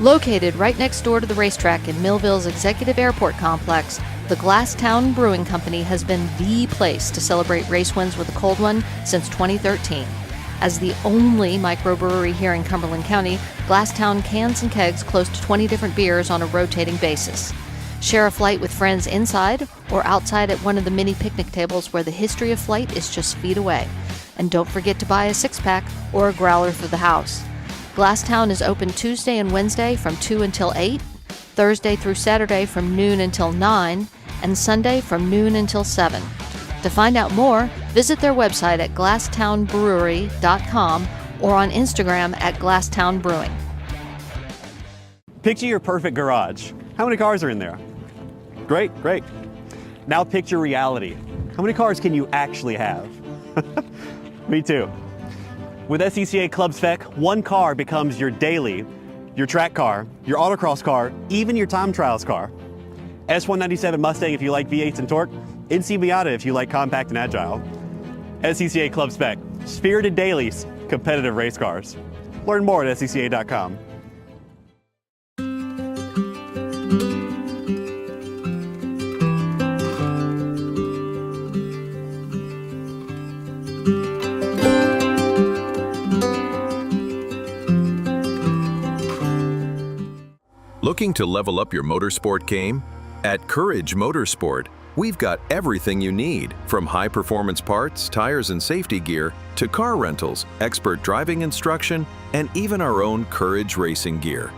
Speaker 7: Located right next door to the racetrack in Millville's Executive Airport Complex, the Glasstown Brewing Company has been the place to celebrate race wins with a cold one since 2013. As the only microbrewery here in Cumberland County, Glasstown cans and kegs close to 20 different beers on a rotating basis. Share a flight with friends inside or outside at one of the mini picnic tables where the history of flight is just feet away. And don't forget to buy a six-pack or a growler for the house. Glasstown is open Tuesday and Wednesday from 2 until 8, Thursday through Saturday from noon until 9, and Sunday from noon until 7. To find out more, visit their website at glasstownbrewery.com or on Instagram at Glasstown Brewing.
Speaker 8: Picture your perfect garage. How many cars are in there? Great, great. Now picture reality. How many cars can you actually have? Me too. With SCCA Club Spec, one car becomes your daily, your track car, your autocross car, even your time trials car. S197 Mustang if you like V8s and torque, NC Miata if you like compact and agile. SCCA Club Spec, spirited dailies, competitive race cars. Learn more at scca.com.
Speaker 5: Looking to level up your motorsport game? At Courage Motorsport, we've got everything you need, from high-performance parts, tires, and safety gear, to car rentals, expert driving instruction, and even our own Courage racing gear.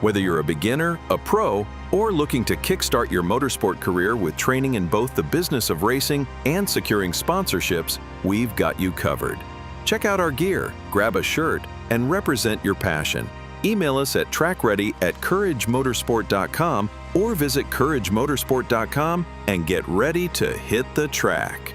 Speaker 5: Whether you're a beginner, a pro, or looking to kickstart your motorsport career with training in both the business of racing and securing sponsorships, we've got you covered. Check out our gear, grab a shirt, and represent your passion. Email us at trackready@couragemotorsport.com or visit couragemotorsport.com and get ready to hit the track.